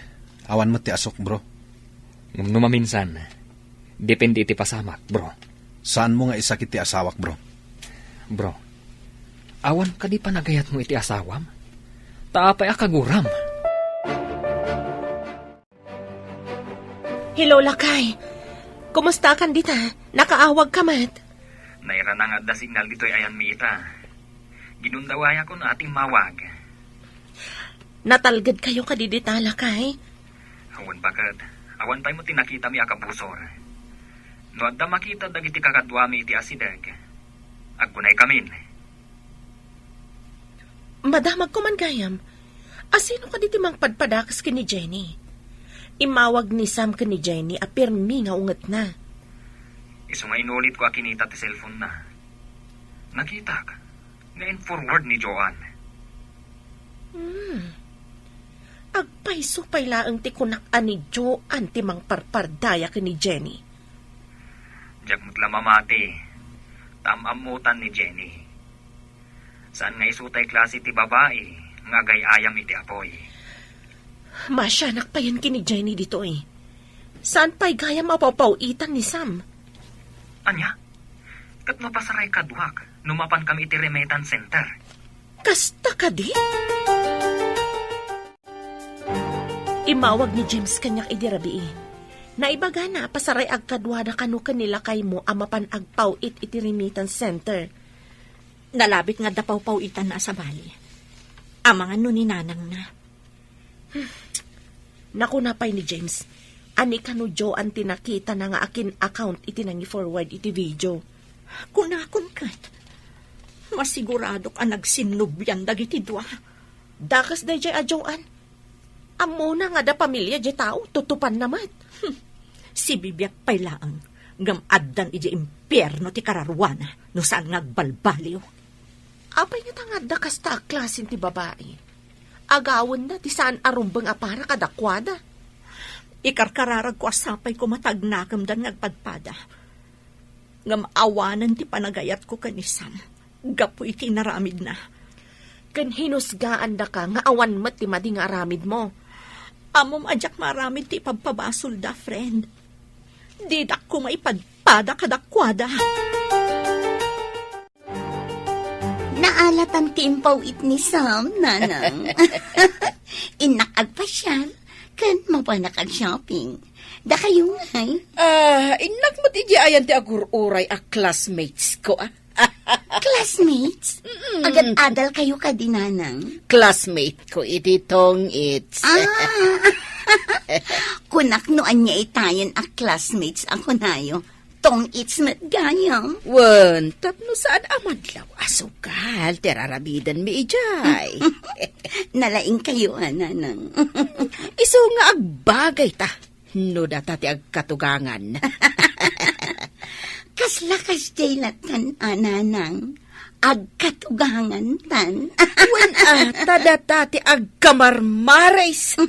Awan mo ti asok, bro. Ngum numaminsan, depende iti pasamak, bro. Saan mo nga isakit ti asawak, bro? Bro, awan ka di pa nagayat mo iti asawam? Taapay akaguram. Hello, Lakay. Kumusta kan dita? Nakaawag ka mat? Naira na nga da signal dito'y ayan mi ita. Ginundawaya ko na ating mawag. Natalgad kayo kadidita, Lakay? Awan bakad. Awan tayo mo tinakita mi akabusor. No adda makita dagiti kakadwa mi iti asideg. Aggunay kamin. Madamag ko man gayam. Asino ka diti mang padpadakas ki ni Jenny? Imawag ni Sam ka ni Jenny apirmi nga unget na. Iso nga inulit ko akinita ti cellphone na. Nakita ka. Ngayon forward ni Joan. Agpaiso pay laang ti kunak-an ni Joan ti mang parpardaya ki ni Jenny. Diyak mo't lamamati. Tamamutan ni Jenny. Saan nga isutay klase ti babae nga gayayam iti apoy. Masyanak pa yan ki ni Jenny dito eh. Saan pa'y gaya mapapawitan ni Sam? Anya? Kat mapasaray kadwak. Numapan kami iti remittance center. Kasta ka di? Imawag ni James kanyak idirabi. Naibaga na pasaray agkadwada kanu kanila kay mo amapan agpawit iti remittance center. Nalabit nga dapaw-pawitan na sa bali. Amangan nun ni nanang na. Naku na pa'y ni James. Ani kanu Joan tinakita na nga akin account iti nangi forward iti video. Kunakon kat. Masigurado ka nagsinubyan dagiti dua. Dakas day jay a Joan. Amo na nga da pamilya jay tao tutupan naman. Si Bibiak pay laang. Ngam addan iti impyerno ti kararwana no saan nagbalbaliw. Apay nga tangad da kasta klasin ti babae. Agawon na ti saan arumbang apara kadakwada. Ikarkararag ko asapay ko matagnakam dan nagpadpada. Ngam awanan ti panagayat ko kanisam. Gapo iti naramid na. Kan hinusgaan da ka nga awan mat ti madi nga aramid mo. Amom adyak maramid ti pagpabasol da, friend. Didak ko maipadpada kadakwada. Naalatan ti impawit ni Sam, nanang. Inak agpasyal, kan mapanak ag-shopping. Da kayo ngay. Inak mo ti ayan ti agururay a classmates ko, ah. Classmates? Agad adal kayo ka dinanang. Classmate ko, iti tong it's. Kunak noan niya itayan a classmates ako nayo. Tong it's matgayang. Wan, tapno saan amadlaw asukal, terarabidan mi ijay. Nalaing kayo, nanang. Iso nga agbagay ta. No data ti agkatugangan. Kaslakas jay latan, nanang. Agkatugangan tan. Wan tadata ti agkamarmares.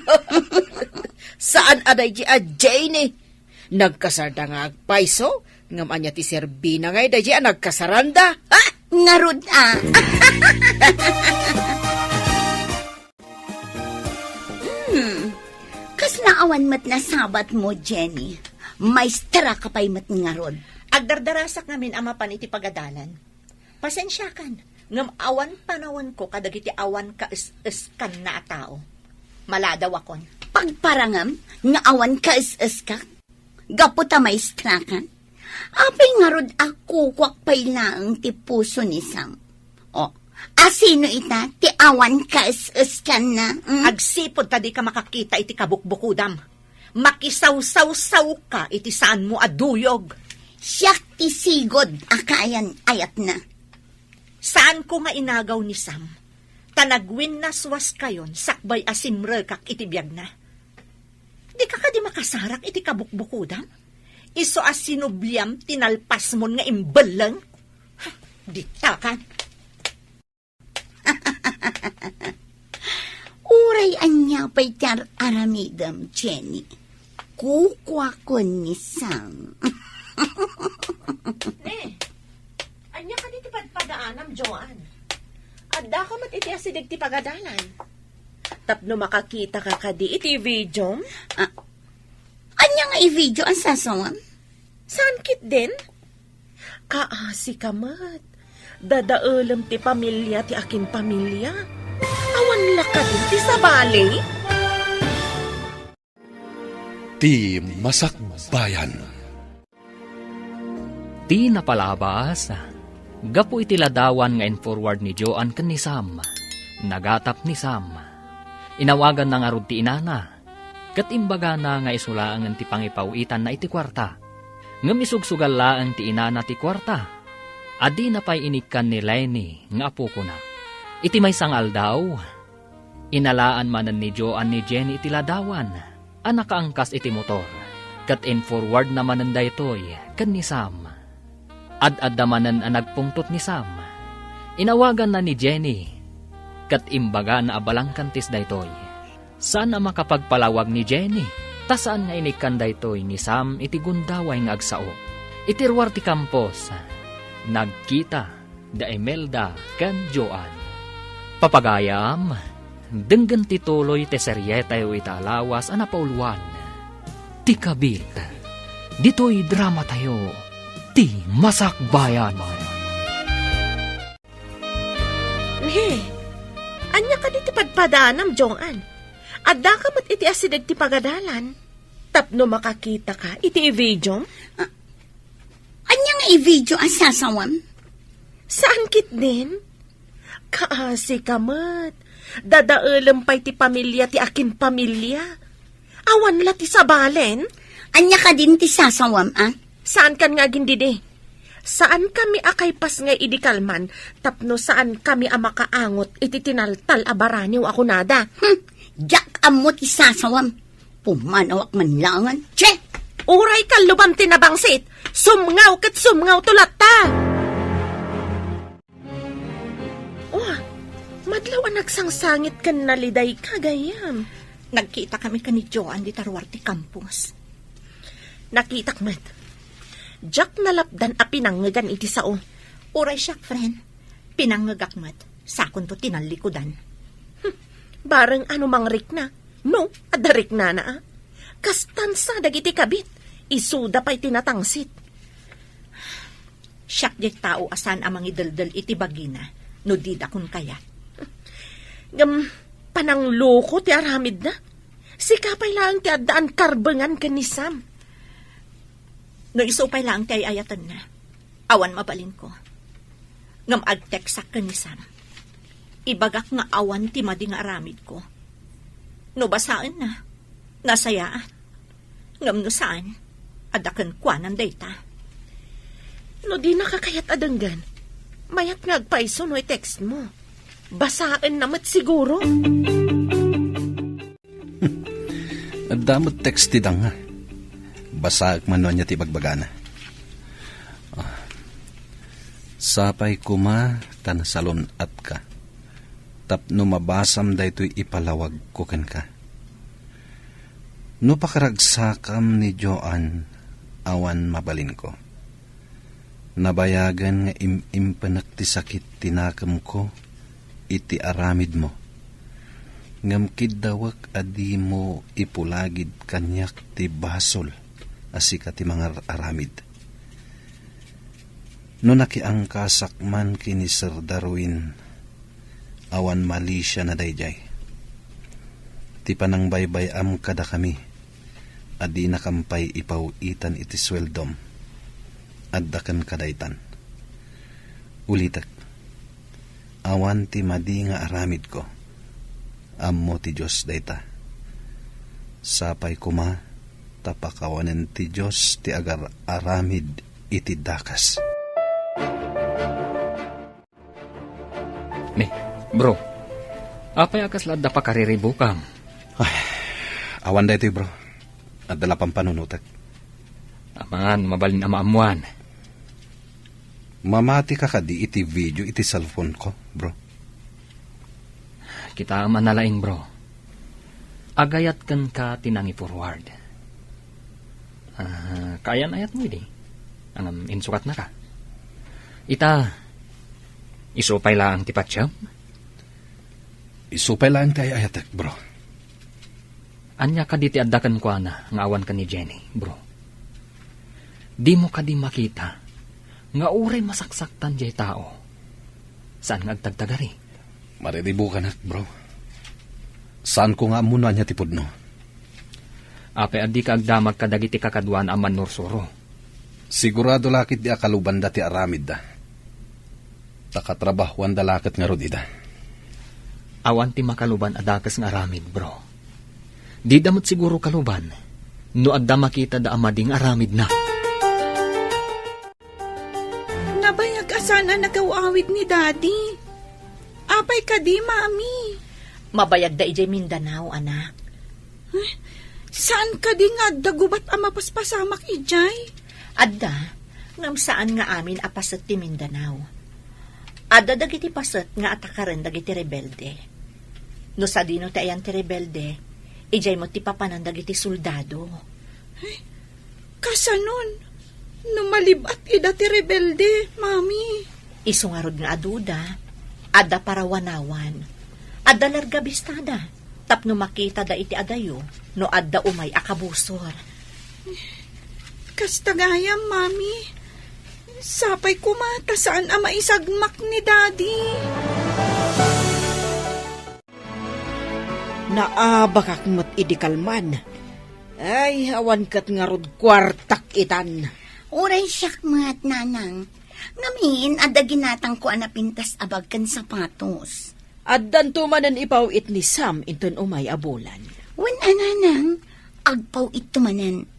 Saan aday ji a Jane? Nagkasarda nga agpaiso, ngam anya ti Serbina ngay dahi a nagkasaranda. Ha? Ngarud Kaslaawan mat na sabat mo, Jenny. Maestra ka pa'y mat ngarod. Agdardarasak ngamin amapan iti pagadalan. Pasensyakan, ngam awan panawan ko kadagiti awan ka is-iskan na tao. Maladaw akon. Pagparangam, nga awan ka is ka. Gaputa maestra ka. Apay ngarod ako kwak pa'y laang ti puso ni Sam. O, asino ita ti awan ka is ka na? Agsipod tadi ka makakita iti kabukbukudam. Makisaw-saw-saw ka iti saan mo aduyog. Siyak ti sigod akayan ayat na. Saan ko nga inagaw ni Sam? Tanagwin na swas kayon, sakbay asimre kak iti biyag na. Di ka di makasarak iti kabukbukudam? Iso as sinubyam, tinalpas mo nga imbalang? Di takan. Uray anya pa'y tar aramidam, Jenny. Kukwa ko ni Sam. Anya ka diti padpadaanam, Joan. Adda ka mat iti asidig ti pagadalan. Tapno makakita ka kadi iti video. Anya nga i-video ang sasawam? Saan kit din? Kaasi kamat. Dadaalam ti pamilya ti akin pamilya. Awan laka din ti sabali. Ti Masakbayan. Ti napalabas, gapo iti ladawan nga forward ni Joan ken ni Sam. Nagatap ni Sam. Inawagan na nga rod ti inana. Kat imbaga na nga isulaangan ti pangipawitan na iti kwarta. Ngam isugsugal laang ti inana ti kwarta. Adi na pa'y inikan ni Lenny nga apo ko na. Iti may sangal daw. Inalaan manan ni Joan ni Jenny iti ladawan. Anak kaangkas iti motor. Kat forward naman ang daytoy kan ni Sam. Ad-adamanan ang nagpungtot ni Sam. Inawagan na ni Jenny. Kat imbaga na abalang kantis daytoy. Saan na makapagpalawag ni Jenny? Tasaan nga inikan daytoy ni Sam iti gundaway nga agsao. Iti ruwar ti kampos. Nagkita da Imelda kan Joan. Papagayam, denggan tituloy te seryeta yu italawas ana pauluan. Ti Kabit, dito'y drama tayo, ti Masakbayan. Anya ka di ti padpadanam, Joan. Adda ka mat iti asidag ti pagadalan. Tapno makakita ka, iti i-video? Anya nga i-video ang sasawam? Saan kit din? Kaasi ka mat. Dadaalam pa'y ti pamilya ti akin pamilya. Awan la ti sabalen? Anya ka din ti sasawam, ah? Saan kan nga gindide? Saan kami akaypas nga idikalman, tapno saan kami amakaangot iti tinaltal abaraniw ako nada? Jack amot isasawam. Pumanawak man langan. Che! Uray ka lubam tinabangsit. Sumngaw kat sumngaw tulat ta. Oh, madlaw ang nagsangsangit kan naliday kagayam. Nagkita kami ka ni Joan di tarwar ti campus. Nakitak met. Jack nalapdan a pinangagan iti sao. Uray siya, friend. Pinangagak mat. Sakon to tinalikudan. Barang ano mang rik na. No, adarik na na. Kastansa dagiti kabit. Isuda pa'y tinatangsit. Siyak di tao asan amang idaldal iti bagina. No di dakon kaya. Panangloko ti aramid na. Sikapay lang ti addaan karbengan ka ni Sam. No isupay lang ti ayatan na. Awan mabalin ko. Ngam agteksak ka ni Sam. Ibagak nga awan ti madi nga aramid ko. No basaan na. Nasayaan. Ngam no saan. Adakan kwanan dayta. No di nakakayat adanggan. Mayat nga agpaiso no i-text mo. Basaan namat siguro. At damot text ti nga. Basaak man niya ti bagbagana. Sapay kuma tan salon at ka. Tapno mabasam daytoy ipalawag ko ken ka. No pakaragsakam ni Joan, awan mabalin ko. Nabayagan nga impanak ti sakit tinakam ko, iti aramid mo. Ngam kidawak adi mo ipulagid kanyak ti basol, asika ti mga aramid. No nakiangkasak man kini Sir Darwin, awan mali siya na dayjay. Ti panang baybay am kada kami, adi nakampay ipawitan iti sweldom, addakan kadaytan. Ulitak, awan ti madi nga aramid ko, ammo ti Diyos dayta. Sapay kuma, tapakawanen ti Diyos ti agar aramid iti dakas. Bro, apay akas lada pa kariribukam. Ay, awan da ito bro. At dala pang panunutak. Aman, mabalin amaamuan. Mamati ka kadi iti video iti cellphone ko, bro. Kita manalaing bro. Agayat kan ka tinangi forward. Kayan ayat mo hindi. Ang insukat na ka. Ita, isupay lang tipatsam? Isupay lang tayo ayatek, bro. Anya ka di ti addakan ko na, nga awan ka ni Jenny, bro. Di mo ka di makita, Nga uray masaksaktan jay tao. Saan nga agtagtagari? Mariribo ka na, bro. Saan ko nga muna niya tipod no? Ape adi ka agdamag kadagiti kakadwan aman nursuro. Sigurado lakit di akaluban dati aramid da. Takatrabahuan da lakit nga rodida. Awan ti makaluban adakas nga aramid, bro. Di damot siguro kaluban. No adda makita da amading aramid na. Nabayag asana nagawawid ni Daddy. Apay ka di, Mami. Mabayag da ijay Mindanao, anak. Saan ka di nga dagubat ang mapaspasamak ijay? Adda, ngam saan nga amin apasat ti Mindanao. Adda dagiti pasat nga atakaran dagiti rebelde. No sa dino ti ayan ti rebelde, ijay mo ti papanan dagiti soldado. Kasanon, numalibat ida ti rebelde, Mami. Isungarod nga aduda, adda parawanawan, adda larga bistada, tapno makita da iti adayo, no adda umay akabusor. Kastagayam, Mami. Sapay kumata saan ang maisagmak ni Daddy. Naabakak mo't idikalman. Ay, awan kat nga rod kwartak itan. Uray syakmat, nanang. Ngamin, ada ginatang ko anapintas abag kan sapatos. Addan tumanan ipaw it ni Sam inton umay abulan. Wan ananang, agpaw itumanan.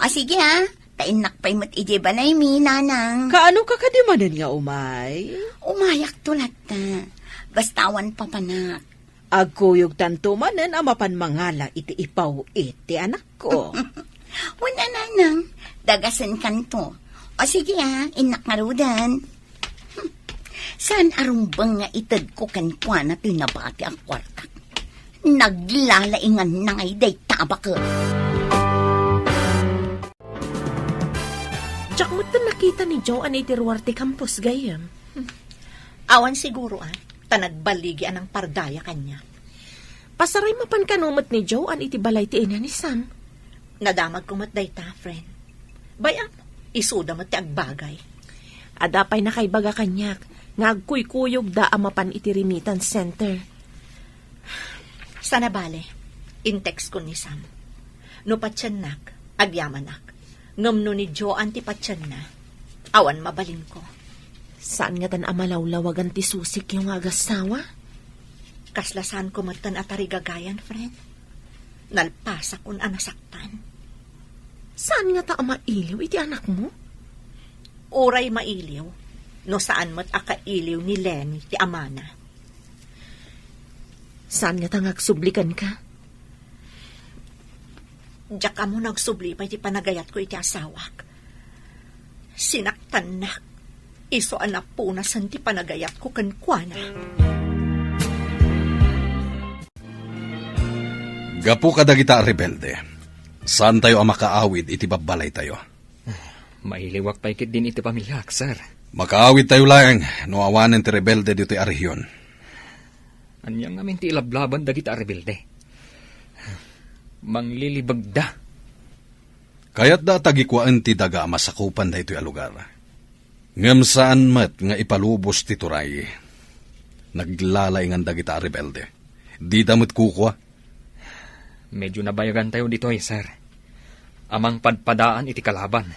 O sige ha, tainak pa'y mat ije balay mi, nanang. Kaano ka kadimanan nga umay? Umayak tulat na. Bastawan papanak. Agkuyog tantumanan ang mapanmangala iti ipaw iti anak ko. Wan ananang, dagasan kanto. O sige ha, inak ngarudan. Saan arumbang nga itad ko kanpuan na tinabati ang kwartak? Naglalaingan na ngay day tabak. Tsak mo't na nakita ni Joan iti Ruarte Campus gayam. Awan siguro tanagbaligi anang pardaya kanya. Pasaray mapan kanumot ni Joan iti balay ti ina ni Sam. Nadamag kumat dayta, friend. Bayam, isuda mo ti agbagay. Adapay na kay baga kanyak, ngagkuy-kuyog da amapan iti remittance center. Sana bale, in-text ko ni Sam. No patyanak, agyamanak. Ngamno ni Joan ti patyan na. Awan mabalin ko. Saan nga tan amalawlawagan ti susik yung agasawa? Kaslasan ko matan atarigagayan, friend. Nalpasa kun anasaktan. Saan nga ta mailiw iti anak mo? Uray mailiw, no saan mat akailiw ni Lenny ti amana. Saan nga ta ngagsublikan ka? Diyak ka mo nagsubli pa iti panagayat ko iti asawak. Sinaktan nak. Iso anak po na san ti panagayat ko kankwana. Gapu ka dagita rebelde. Saan tayo ang makaawid iti babalay tayo? Mailiwak pa ikit din iti pamilyak, sir. Makaawid tayo lang, no awanan ti rebelde dito ay rehiyon. Anyang ngamin ti ilablaban dagita rebelde. Manglilibag da. Kaya't da tagikwaan ti daga masakupan da ito'y alugar. Ngam saan mat nga ipalubos ti turay. Naglalaingan dagita rebelde. Di damot kukwa. Medyo nabayagan tayo dito sir. Amang padpadaan iti kalaban.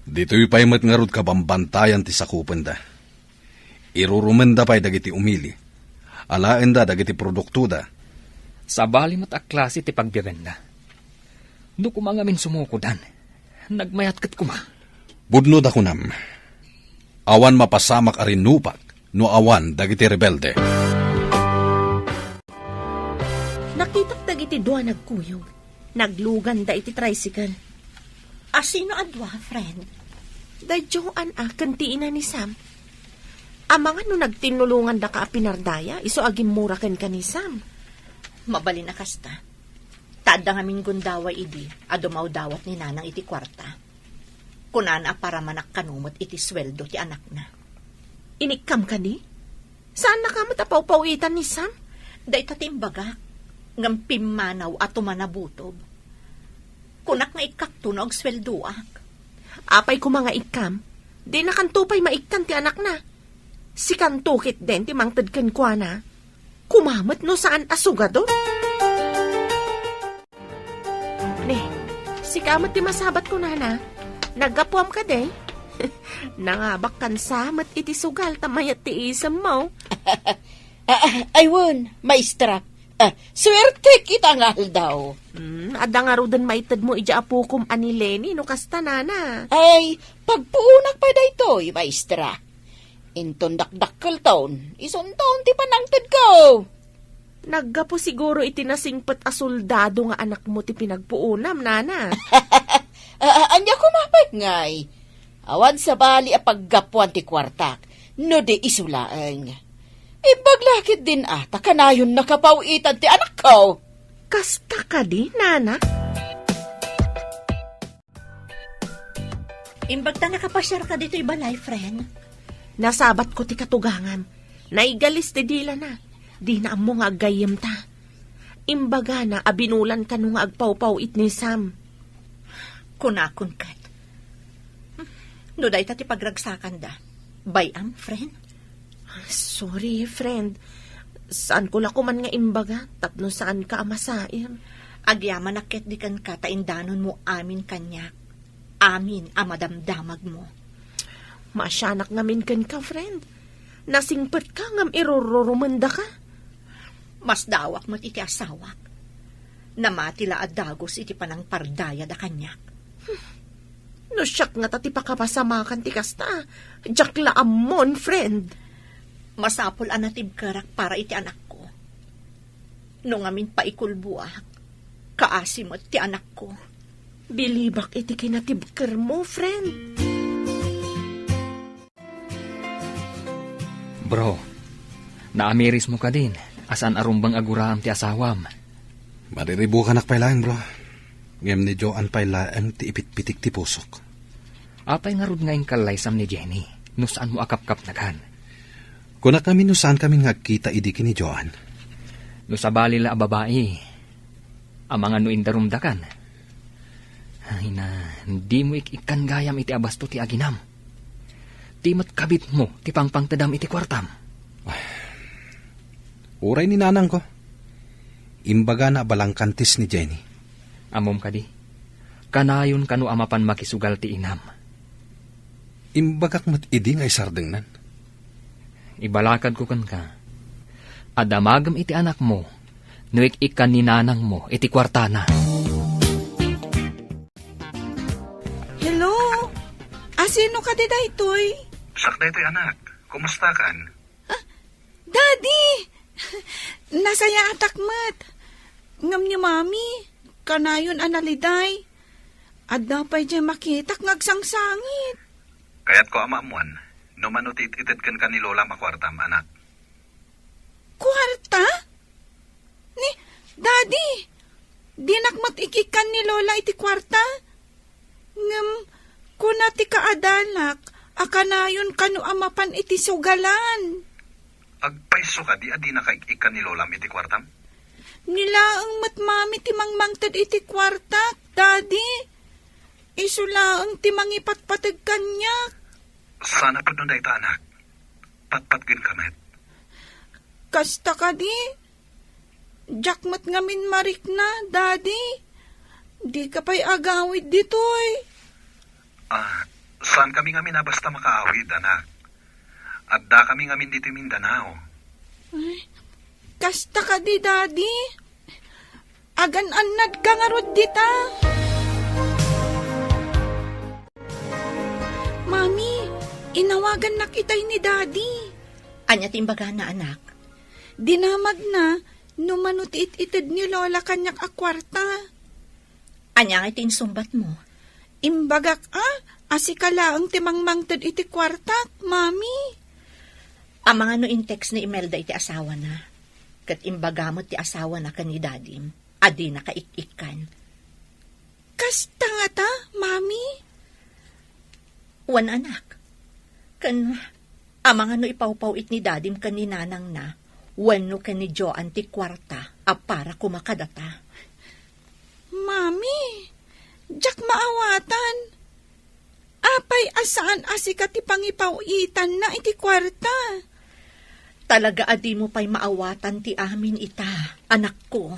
Dito'y pa'y mat nga rod kabambantayan ti sakupan da. Irurumenda pa'y dagiti umili. Alaen da dagiti produkto da. Sa bali mat aklase ti pagbibenda. Do kumangamin sumukudan. Nagmayat kat kuma. Budno da kunam. Awan mapasamak arin nupak, no awan dagiti rebelde. Nakitak dagiti dua nagkuyog. Naglugan da iti tricycle. Asino adwa, friend? Da Joan kantiin na ni Sam. Amanga no nagtinulungan da ka pinardaya, iso agim mura ken ka ni Sam. Mabalin na kasta. Tada nga min gundaway idi, adumaw dawat ni nanang iti kwarta. Kunana para manak kanumot iti sweldo ti anak na. Inikam ka di? Saan nakamot apaw-pawitan ni Sam? Da itatimbaga, ngam pimanaw at tumanabutob. Kunak nga ikaktunog sweldoak. Apay ko mga ikam, Di na kantupay maikkan ti anak na. Si kantukit din ti mangtad kan kwa na. Kumamat no saan asugado? Ne, si kamat ti masabat ko na. Naggapuam ka de. Nangabak kan samat iti sugal tamayat ti isam mo. Aywan, maestra. Swerte kita nga daw. Ada nga rudan maitad mo ija apukom ani Lenny no kasta nana. Ay, pagpuunak pa daytoy, maestra. Inton dakdakkel taon, ison taon ti panangtad ko. Naggapo siguro iti nasingpet a soldado nga anak mo ti pinagpuunam, nana. Anya kumapag ngay. Awan sa bali a paggapuan ti kwartak, no de isulaang. Ibaglakit din ata kanayon nakapawitan ti anak ko. Kasta ka di, nana? Imbag ta nakapasyar ka dito ibalay, friend. Nasabat ko ti katugangan. Naigalis ti dila na. Di na mo nga agayem ta. Imbaga na abinulan ka nung agpaw-paw it ni Sam. Kunakon kat. No day ta ti pagragsakan da. Bayam, friend? Sorry, friend. Saan ko la kuman nga imbaga? Tapno saan ka amasair? Agyaman nakit di kan kataindanon mo amin kanyak. Amin amadamdamag mo. Masyanak ngamin kan ka, friend. Nasingpet ka ngam irororomanda ka. Mas dawak mo't iti asawak. Namatila at dagos iti panang pardaya da kanyak. No siyak nga tati pakapasamakan ti kasta. Diyak laamon, friend. Masapol anatib karak para iti anak ko. Nung amin paikulbuak, kaasimot ti anak ko. Bilibak iti kinatibker mo, friend. Bro, naamiris mo ka din. Asan arumbang aguraam ti asawam. Mariribu ka nakpailaang, bro. Ngem ni Joan pailaang ti ipitpitik ti pusok. Apay nga rod ngayon kalaysam ni Jenny. No saan mo akap-kap nagan. Kuna kami no saan kami ngagkita idiki ni Joan. No sa balila a babae. Ang mga no indarumdakan. Ay na, hindi mo ikan gayam iti abasto ti aginam. Timat kabit mo ti pangpangtadam iti kwartam. Uray ni nanang ko. Imbaga na balangkantis ni Jenny. Amom ka di. Kanayon kanu amapan makisugal ti inam. Imbagak mat idi nga isardeng nan. Ibalakad ko kan ka. Adamagam iti anak mo. Nuik ikan ni nanang mo iti kwartana. Hello? Asino ka di daytoy? Sakda ito'y anak. Kumusta kan? Daddy! Nasaya atakmat. Ngam ni mami, kanayon analiday. Adda pa'y dyan makitak ngagsangsangit. Kaya't ko amamuan, no manutit-itit kan ni Lola makwartam, anak. Kwarta? Ni, Daddy, dinakmat ikikan ni Lola iti kwarta? Ngam, kunati kaadalak, akanayon kanu amapan iti sugalan. Agpaiso ka di adi nakaikikan ni Lola iti kwartam? Nila ang matmami timangmangtad iti kwarta, Daddy. Isula ang timangipatpatag kanyak. Sana pa nun dayta, anak. Patpatgin kamet. Kasta ka di? Jakmat ngamin marik na, Daddy. Di ka pa'y agawid ditoy. Saan kami ngamin na basta makaawid, anak? Adda kami ngamin dito Mindanao. Ay, kasta ka di, Daddy. Agan-anad ka nga rod dita. Mami, inawagan na kitay ni Daddy. Anya timbaga na anak. Dinamag na, numanutit-itid ni Lola kanyak akwarta. Anya nga itinsumbat mo. Imbagak asikala ang timangmangtad iti kwarta, Mami. Ang mga no in-text ni Imelda iti asawa na. Kat imbagamot ti asawa na kan ni Dadim. Adi na kaikikan. Kasta nga ta, Mami? Wan anak. Kan, ang mga no ipawpaw it ni Dadim kan ni nanang na. Wan no kan ni Joan ti kwarta. Para kumakadata. Mami, jak maawatan. Apa Apay asaan asika ti pangipawitan na iti kwarta. Talaga adi mo pa'y maawatan ti amin ita, anak ko.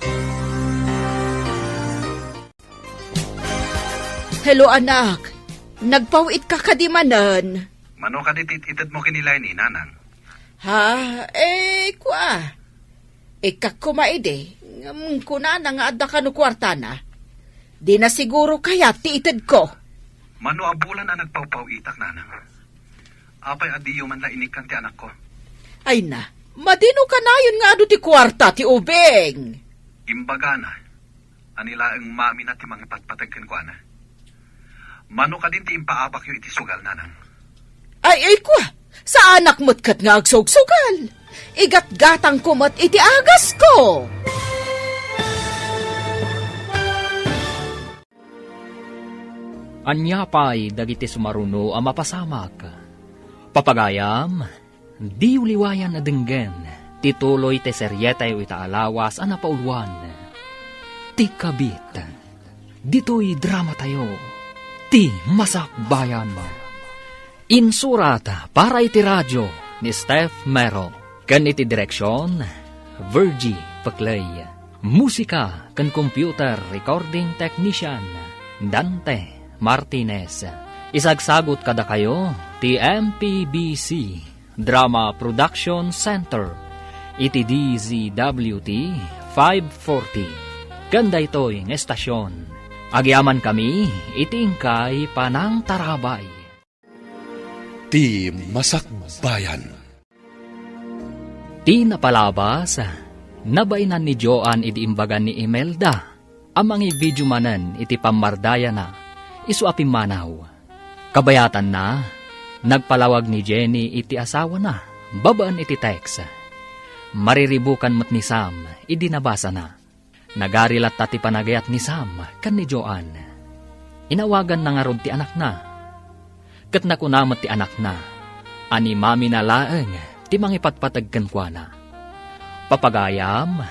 Hello anak, nagpawit ka kadimanan. Mano ka ditititad mo kinilay ni nanang? Ha? Kwa? Kakumaide. Kunana nga adda ka no kwarta na. Di na siguro kaya ti itid ko. Mano abulan na nagpawpawitak nanang? Apay adiyo man la inikan ti anak ko. Ay na, madino ka na yun nga ado ti kwarta ti ubeng. Imbaga na, anila ang mami na ti mga patpatagkan ko na. Mano ka din ti impaapak yung iti sugal nanang? Ay kwa, sa anak mo't kat nga agsugsugal. Igat-gatang kumot iti agas ko. Anya pa'y dagiti sumaruno ang mapasamak. Papagayam, di uliwayan na denggen, tituloy te seryeta yu itaalawas ang napauluan. Ti kabit, dito'y drama tayo, ti masakbayan. Insurat para iti radyo ni Steph Mero, kan iti direksyon, Virgie Paclay. Musika kan computer recording technician, Dante Martinez. Isagsagot kada kayo, ti MPBC Drama Production Center, iti DZWT 540. Ganda ito'y ng estasyon. Agyaman kami, itingkay panang tarabay. Ti Masakbayan. Ti napalabas, nabainan ni Joan iti imbagan ni Imelda, amang i-video manen iti pamardaya na, isu apimanaw. Kabayatan na, nagpalawag ni Jenny iti asawa na, babaan iti text. Mariribukan mo't ni Sam, idinabasa na. Nagarilat tati panagayat ni Sam, kan ni Joan. Inawagan na nga rod ti anak na. Kat nakunamot ti anak na, ani mami na laeng, ti mangipatpatagkan kwa na. Papagayam,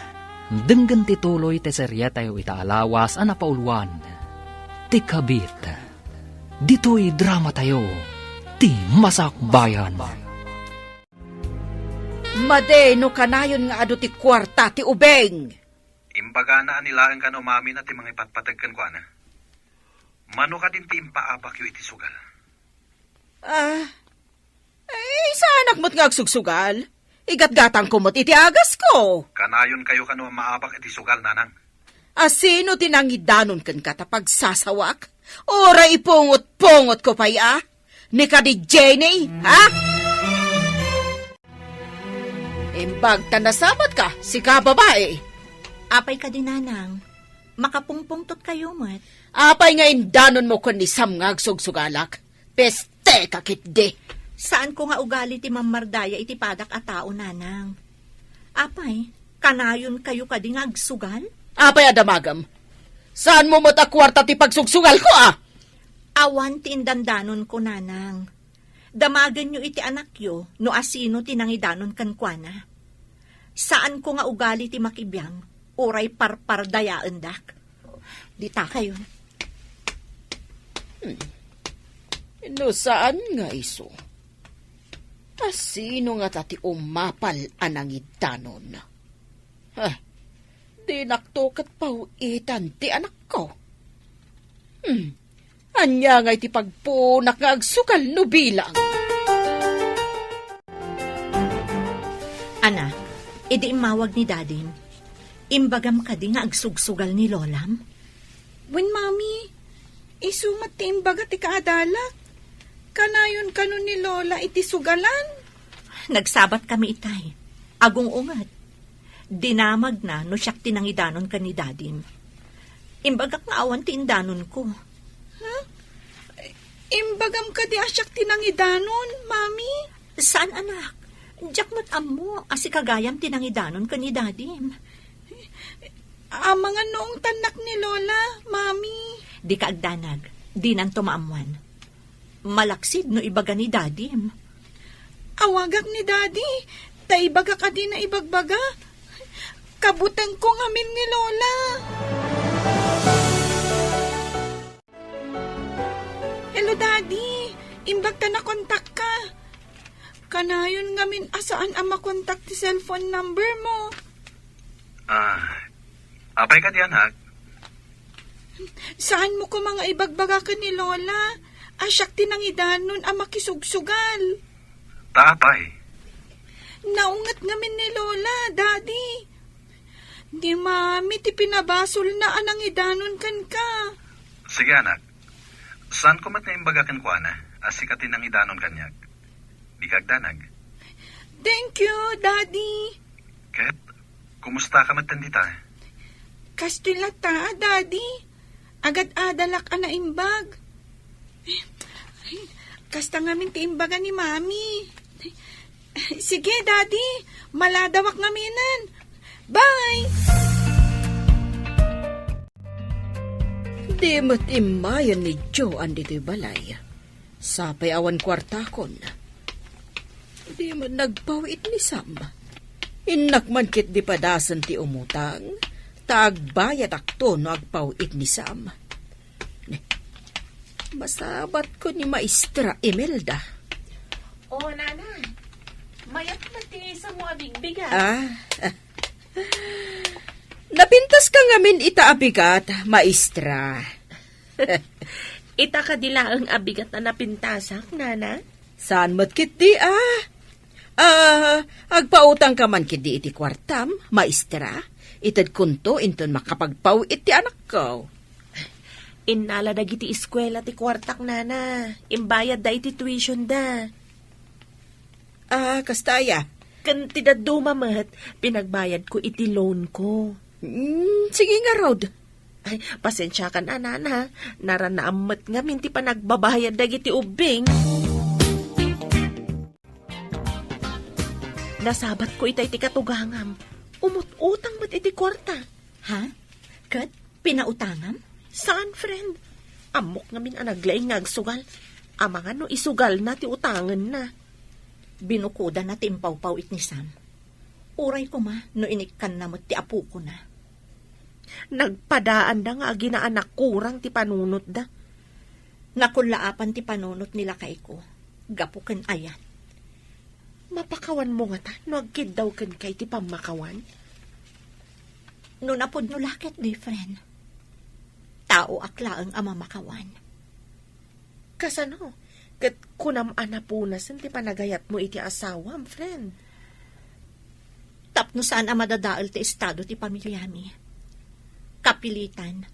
denggan ti tuloy ti seryeta yu itaalawas ang napauluan. Ti kabit, dito'y drama tayo, ti masakbayan. Madeno kanayon nga ado ti kwarta ti ubeng. Imbaga na anilaan ka no mami na ti mga ipatpatagkan ko na. Mano ka din ti impaapak yung iti sugal. Sa anak mo't nga agsugsugal. Igat-gatang kumot iti agas ko. Kanayon kayo ka no maapak iti sugal nanang. Sino tinangidanon kan katapag sasawak? Ora ipungot-pungot ko pa ya? Ni ka di Jenny, ha? Imbag tanasabat ka, si ka babae. Apay ka dinanang, makapungpungtot kayo mat. Apay nga indanon mo kun ni Sam nga agsugsugalak. Peste kakitde. Saan ko nga ugali ti mamardaya iti padak a tao nanang? Apay, kanayon kayo kading agsugal? Apay adamagam. Saan mo mata kwarta ti pagsugsugal ko Awan ti indandanon ko nanang. Damagan nyo iti anak yo, no asino tinangidanon kan kuana. Saan ko nga ugali ti makibiyang, uray parpardayaan dak. Dita kayo. No saan nga iso? Sino nga tati umapal anangidanon? Di naktokat pawitan ti anak ko. Anya nga iti pagpunak nga agsukal no bilang. Anak, idi imawag ni dadim. Imbagam ka di nga agsugsugal ni Lolam. Wen mami, isumat ti imbaga ti kaadalak. Kanayon kano ni Lola iti sugalan. Nagsabat kami itay. Agong ungat. Dinamag na no siyak tinangidanon ka ni dadim. Imbagak nga awan ti indanon ko. Imbagam ka di asyak tinangidanon, mami. Saan anak? Diyak mo't amo, asi kagayam tinangidanon ka ni dadim. Mga noong tanak ni Lola, mami. Di ka agdanag, di nan tumaamuan. Malaksid no ibaga ni dadim. Awagak ni daddy, taibaga ka din na ibagbaga. Kabutang ko ngamin ni Lola. Hello, Daddy. imbag ta na kontak ka. Kanayon ngamin asaan ang makontak ti cellphone number mo. Apay ka diyan, ha? Saan mo ko mga ibagbaga ka ni Lola? Asyak tinangidan nun ang makisugsugal. Taapay. Naungat ngamin ni Lola, Daddy. Di mami, ti pinabasol na anang idanon kan ka. Sige, anak. Saan ko mat na imbagakan ko, ana? Asikatin ang idanon kanyag. Di kagdanag. Thank you, Daddy. Ket, kumusta ka matandita? Kastilata, Daddy. Agad adalak ana imbag. Kasta ngamin ti imbaga ni Mami. Sige, Daddy. Maladawak ngaminan. Bye! Di mo't imayan ni Joan dito'y balay. Sapay awan kwartakon. Di man nagpawit ni Sam. Inak man kit di padasan ti umutang. Taagbayat akto no agpawit ni Sam. Masabat ko ni Maestra Imelda. Oh, Nana. Mayat mati sa mo abigbigan. Napintas ka ngamin itaabigat, Maestra. Ita ka dila ang abigat na napintasak, Nana? Saan mo't kit di agpautang ka man kit di iti kwartam, Maestra. Itad kunto inton makapagpawit ti anak ko. Inala dagiti eskwela ti kwartak, Nana. Imbayad da iti tuition da. Kastaya. Kanti da dumamat, pinagbayad ko iti loan ko. Sige nga, Rod. Ay, pasensya ka na, Nana. Naranaamat nga minti pa nagbabayad dagiti ubing. Nasabat ko itay ti katugangam. Umut-utang mat iti kwarta. Ha? Kat, pinautangam? Saan, friend? Amok nga min anaglaing ngagsugal. Amang ano isugal na ti utangan na. Binukuda na ti impaw-pawit ni Sam. Uray ko ma, no inikan na mo ti apo ko na. Nagpadaan da nga ginaanak kurang ti panunot da. Nakulaapan ti panunot nila kay ko. Gapuken ayat. Mapakawan mo nga ta, no agkid daw kan kay ti pamakawan. No napod no lakit, different. Tao aklaang amamakawan. Kasano? Kat kunam anapunasan ti panagayat mo iti asawam, friend. Tapno saan ang madadaal ti estado ti pamilyami. Kapilitan,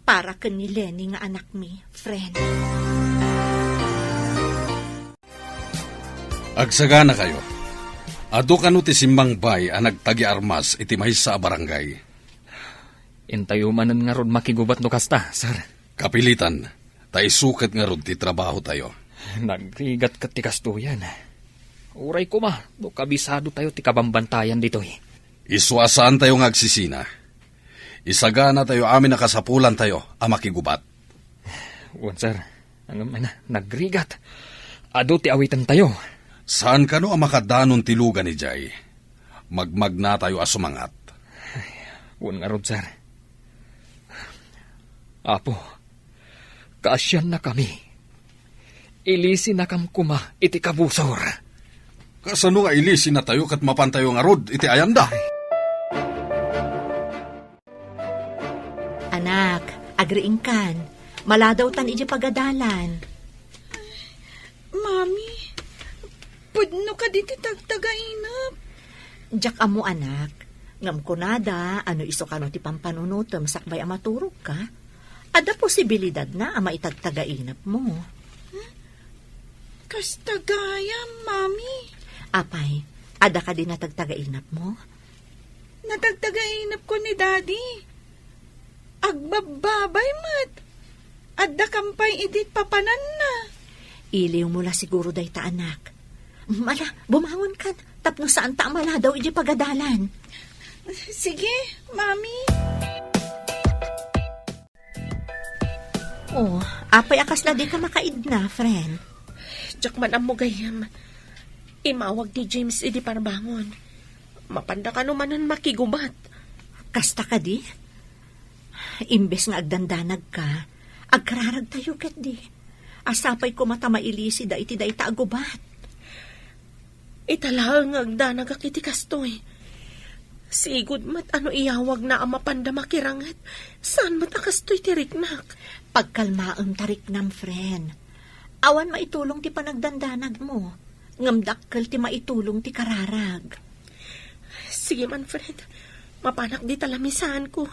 para ken ni Lenny nga anak mi, friend. Agsagana kayo. Ado kanu ti simbang bay ang nagtagi armas iti mahisa a barangay. Intayo manan nga rod makigubat no kasta, sir. Kapilitan, tayo sukat nga rod ti trabaho tayo. Nagrigat ka ti kastuyan. Uray ko ma, do kabisado tayo ti kabambantayan dito eh. Iswasaan tayo nga agsisina. Isagana tayo amin na kasapulan tayo a makigubat. Wan sir, nagrigat. Ado ti awitan tayo. Saan kano ang makadanon ti lugan ni Jay? Magmag na tayo asumangat. Wan nga rod sir. Apo, kaasyan na kami. Ilisi na kam kuma iti kabusor. Kasano nga ilisi na tayo kat mapantayo nga rod iti ayanda? Anak, agriing kan. Maladaw tan iti pagadalan. Mami, pudno ka diti tagtagainap. Diyak amo anak. Ngam kunada, ano iso kano ti pampanunutom sakbay amaturog ka. Ada posibilidad na ama itagtagainap mo. Kastagaya, Mami. Apay, ada ka din natagtagainap mo? Natagtagainap ko ni Daddy. Agbababay mat. Adda kampay idit papanan na. Iliw mo la siguro day ta anak. Mala, bumangon ka. Tapno saan ta mala daw iji pagadalan. Sige, Mami. Oh, apay akas na di ka makaid na, friend. Diyak man ang mugayam. Imawag ni James idi parbangon. Mapanda ka naman makigubat. Kasta ka di? Imbes nga agdandanag ka, agkararag tayo ket di. Asapay ko mata mailisi da iti da itagubat. Italaang agdanag akiti kastoy. Sigud mat ano iyawag na ang mapanda makirangat. Saan mat akastoy tiriknak? Pagkalmaam tariknam, friend. Awan maitulong ti panagdandanag mo. Ngamdakkel ti maitulong ti kararag. Sige man, friend. Mapanak di talamisan ko.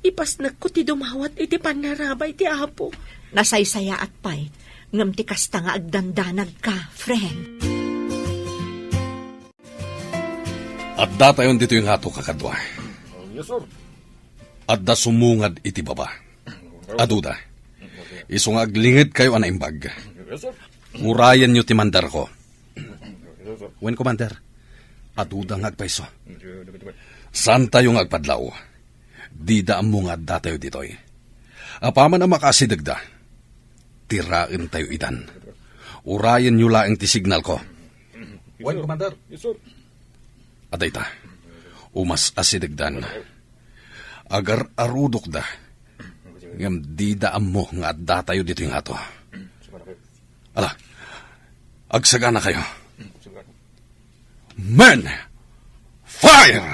Ipasnak ko ti dumawat iti panarabay ti apo. Nasaysaya at pay. Ngam ti kasta nga agdandanag ka, friend. At datayon dito yung hato kakadwa. Yes, sir. At da sumungad iti baba. Aduda. Isong aglingid kayo anaimbag. Yes, sir. Murayan nyo ti mandar ko. Yes, sir. Wen commander. Aduda nga agpaiso. Saan tayong agpadlaw? Di da amungad datayo ditoy. Apaman ang makasidagda. Tirain tayo idan. Urayan nyo laeng ti signal ko. Wen commander. Yes, sir. Aday ta, umas asidagdan. Agar arudok da, ngam di daan mo nga adda tayo dito yung ato. Ala, agsaga na kayo. Men, fire!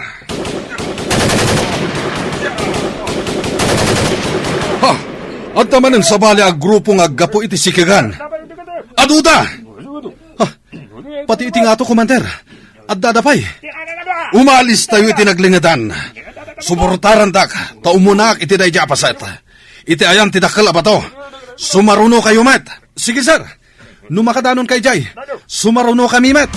Ha, at naman sa bali ag grupong aggapo iti sikigan. Aduda! Ha, pati iti nga to, commander. At dadapay. Umalis tayo iti naglingatan. Suportaran dak, taumunak iti day japaset. Iti ayan ti dakal abato. Sumaruno kayo, met. Sige, sir. Numakadanon kay Jay. Sumaruno kami, met.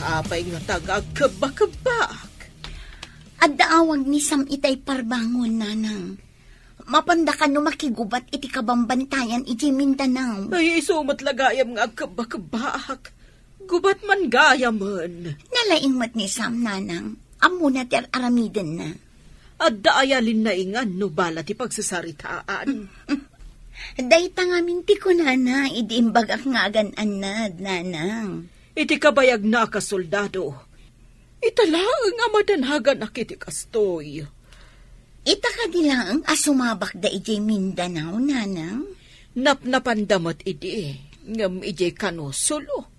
Apay nga tagagkabakabak. At daawag ni Sam itay parbangon, nanang. Mapanda ka no makigubat iti kabambantayan iti Mindanao. Ay, isumat lagayam nga agkabakabak. Gubat man gayaman. Nalaing mat ni Sam, nanang. Amo na ti aramiden na. At daayalin na ingan no bala ti pagsasaritaan. Dayta nga minti ko, nana. Idiimbag ak nga agan-anad, nanang. Iti kabayag na kasoldado. Italaang amadanhagan akiti kastoy. Ita ka dilang asumabak da iti Mindanao, nanang. Napnapandamat idi. Ngam iti kanosulo.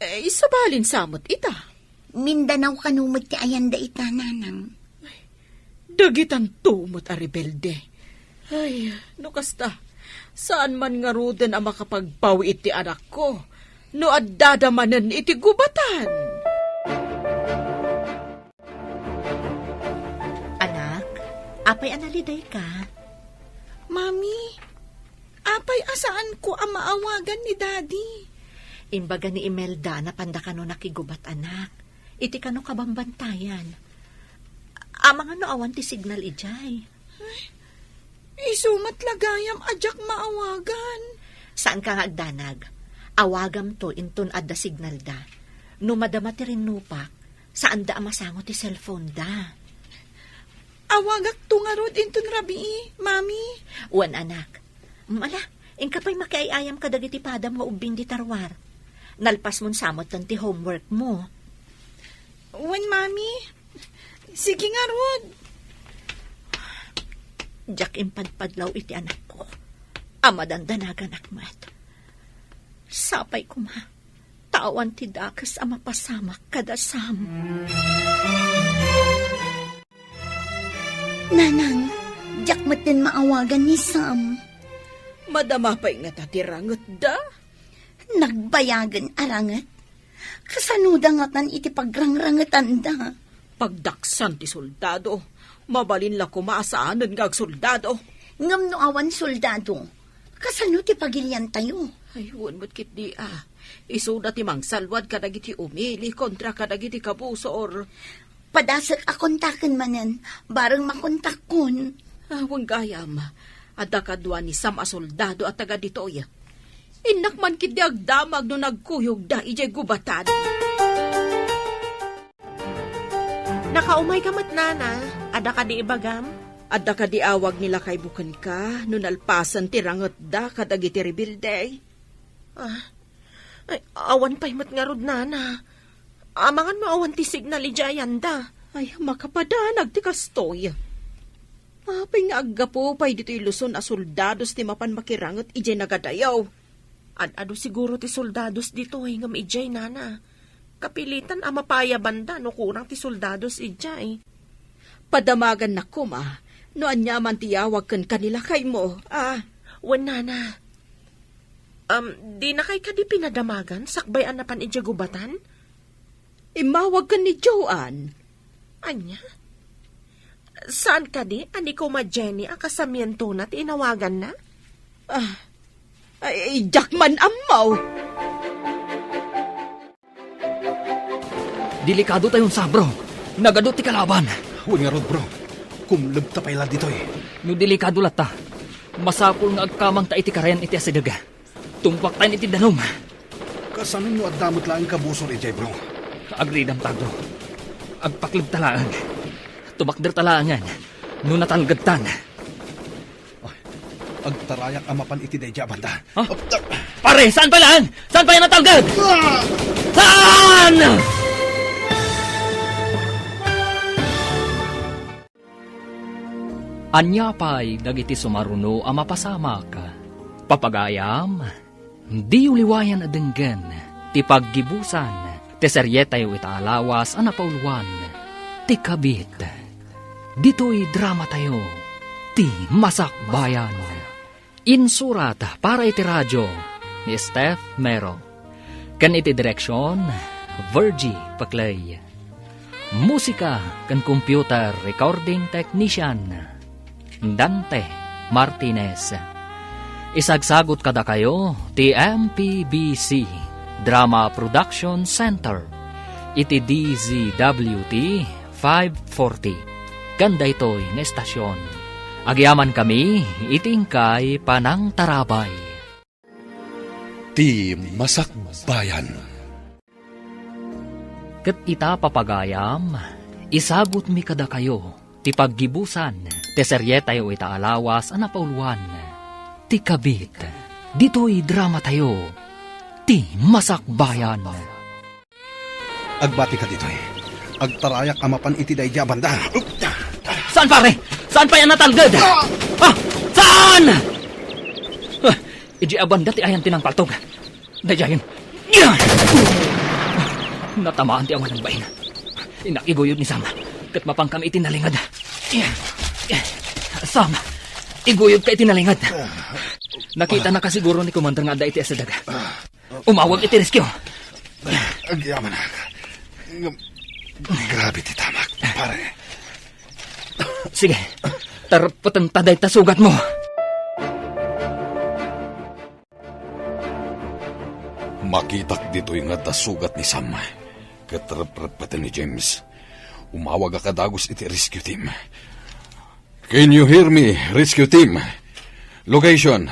Isabalin samot ita. Mindanao kanumot ti ayan da ita, nanang. Dagitan tumot a rebelde. Ay, no kasta. Saan man nga ruden ang makapagpawi iti anak ko? No addadamanan iti gubatan. Anak, apay analiday ka? Mami, apay asaan ko ang maawagan ni Daddy? Imbaga ni Imelda na panda ka no nakigubat, anak. Iti ka no kabambantayan. Amang ano awan ti signal ijay. Isumat lagayam ajak maawagan. Saan ka nga agdanag? Awagam to inton adda signal da. No madama ti rinupak, saan da amasango ti cellphone da. Awagak tungarod inton rabi, Mami. Wan anak. Mala, ingkapay makiayayam ka dagiti padam nga ubing di tarwar. Nalpas mon samot tan ti homework mo. Wan, Mami. Sige nga, Rod. Jack impadpadlaw iti anak ko. Amadandanagan akmat. Sapay ko ma. Tawan ti dakas ama pasamak kadasam. Nanang, Jack mat din maawagan ni Sam. Madama pa'y nga tatirangot da. Nagbayagan arangat. Kasanuda nga tan iti pagrangrangatan da. Pagdaksan ti soldado. Mabalin la kumasaanan nga soldado. Ngam no awan soldado. Kasano ti pagilyan tayo? Ay, huwag mo't kit di Isuda ti mang salwad kadagiti umili kontra kadagiti kabusor. Padasak akontaken manen, bareng makontak kun. Huwag gayam. Adda kadwa ni Sam a soldado at taga ditoy. Inak man kit di agdamag no nagkuyog da ijay gubatan. Nakaumay ka mat, nana. Ada ka di ibagam? Adda ka di awag nila kay bukan ka no nalpasan ti rangot da kadagiti rebilday. Ay, awan pa'y mat nga rod, nana. Amangan mo awan ti signal ijayanda. Ay, makapadanag ti kastoy. Apay nga aggapo pay dito iluson a soldados ti mapan makirangot ije nagadayaw. Ado siguro ti soldados dito ngam ijay nana. Kapilitan ang mapaya banda no kurang ti soldados ijay. Padamagan na kuma, no anya man tiyawag kan kanila kay mo. Wan nana. Di na kay kadi pinadamagan sakbay anapan ijay gubatan? Imawag kan ni Joanne. Anya? Saan ka di? Ani ko ma Jenny ang kasamiento na tinawagan na? Ay, Jackman amaw. Delikado tayong sabro. Nagadot ti kalaban. Huwag nga rod, bro. Kumlab ta pala dito eh. No delikado lata. Masapul nga agkamang ta iti karayan iti asidaga. Tumpak tayo iti danom. Kasanon mo at damot lang kabusor ijay, bro. Agridam tagdo. Agpaklib talaan. Tumakder talaangan. No natalgagtan. Agtarayak amapan iti dayja banda. Huh? Pare, saan pa lang? Saan pa yan natalgad? Saan? Anya pa'y dagiti sumaruno ang mapasamak. Papagayam, di uliwayan adenggan, ti paggibusan, ti seryetayo itaalawas ang napauluan, ti kabit. Dito'y drama tayo, ti masakbayan. Insurat para iti radyo ni Steph Mero. Kan iti direksyon, Virgie Paclay. Musika kan computer recording technician, Dante Martinez. Isagsagot kada kayo ti MPBC Drama Production Center. Iti DZWT 540. Ganda ito'y na estasyon. Agyaman kami, itingkay panang tarabay. Ti Masakbayan. Ket ita papagayam, isagot mi kada kayo, ti paggibusan, ti seryetayo itaalawas ang napauluan, ti kabit, dito'y drama tayo, ti Masakbayan. Agbati ka dito eh. Agtarayak amapan iti dayja banda. Saan pare? Saan pa yan natalgad? Saan? Iji abanda ti ayan tinang paltog. Dayayin. Natamaan ti awan ng bahin. Inakiguyod ni Sam. Kat mapang kami itinalingad. Sam, iguyod ka itinalingad. Nakita na kasiguro ni Commander nga da iti asadaga. Umawag iti rescue. Agyaman na. Grabe ti tamak, pare. Sige, tarapatan taday tasugat mo. Makitak dito yung tasugat ni Sam. Katarapatan ni James. Umawag ka dagos iti rescue team. Can you hear me, rescue team? Location,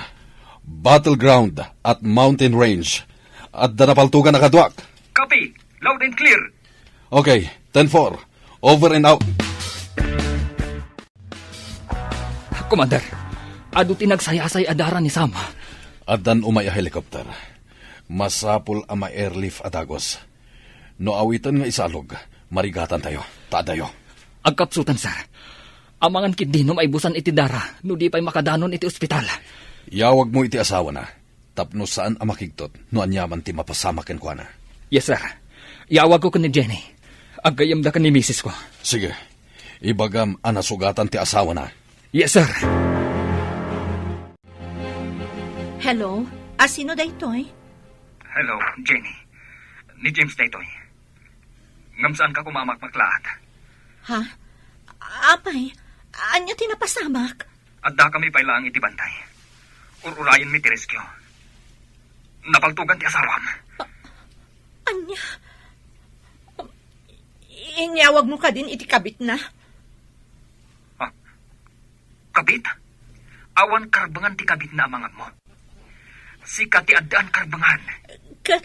battleground at mountain range. At danapaltugan na kadwak. Copy. Loud and clear. Okay, 10-4. Over and out. Commander, adu tinagsayasay adara ni Sam. Adan umay a helicopter. Masapul ama airlift adagos. No awitan nga isalog, marigatan tayo. Tadayo. Agkapsutan, sir. Amangan kindinom ay busan iti dara, no di pa'y makadanon iti ospital. Yawag mo iti asawa na. Tapno saan ang makigtot, no anyaman ti mapasamakin ko na. Yes, sir. Yawag ko ka ni Jenny. Agayam da ka ni misis ko. Sige. Ibagam anasugatan ti asawa na. Yes, sir. Hello? Sino da ito'y? Hello, Jenny. Ni James na ito'y. Ngam saan ka kumamakmaklaat? Ha? Apay, anya tinapasamak? Adda kami pailang iti bantay. Ururayan mi ti rescue. Napaltugan ti asawam. Anya? Inyawag mo ka din iti kabit na? Kabit? Awan karbangan ti kabit na amangam mo. Sika ti addaan karbangan. Kat,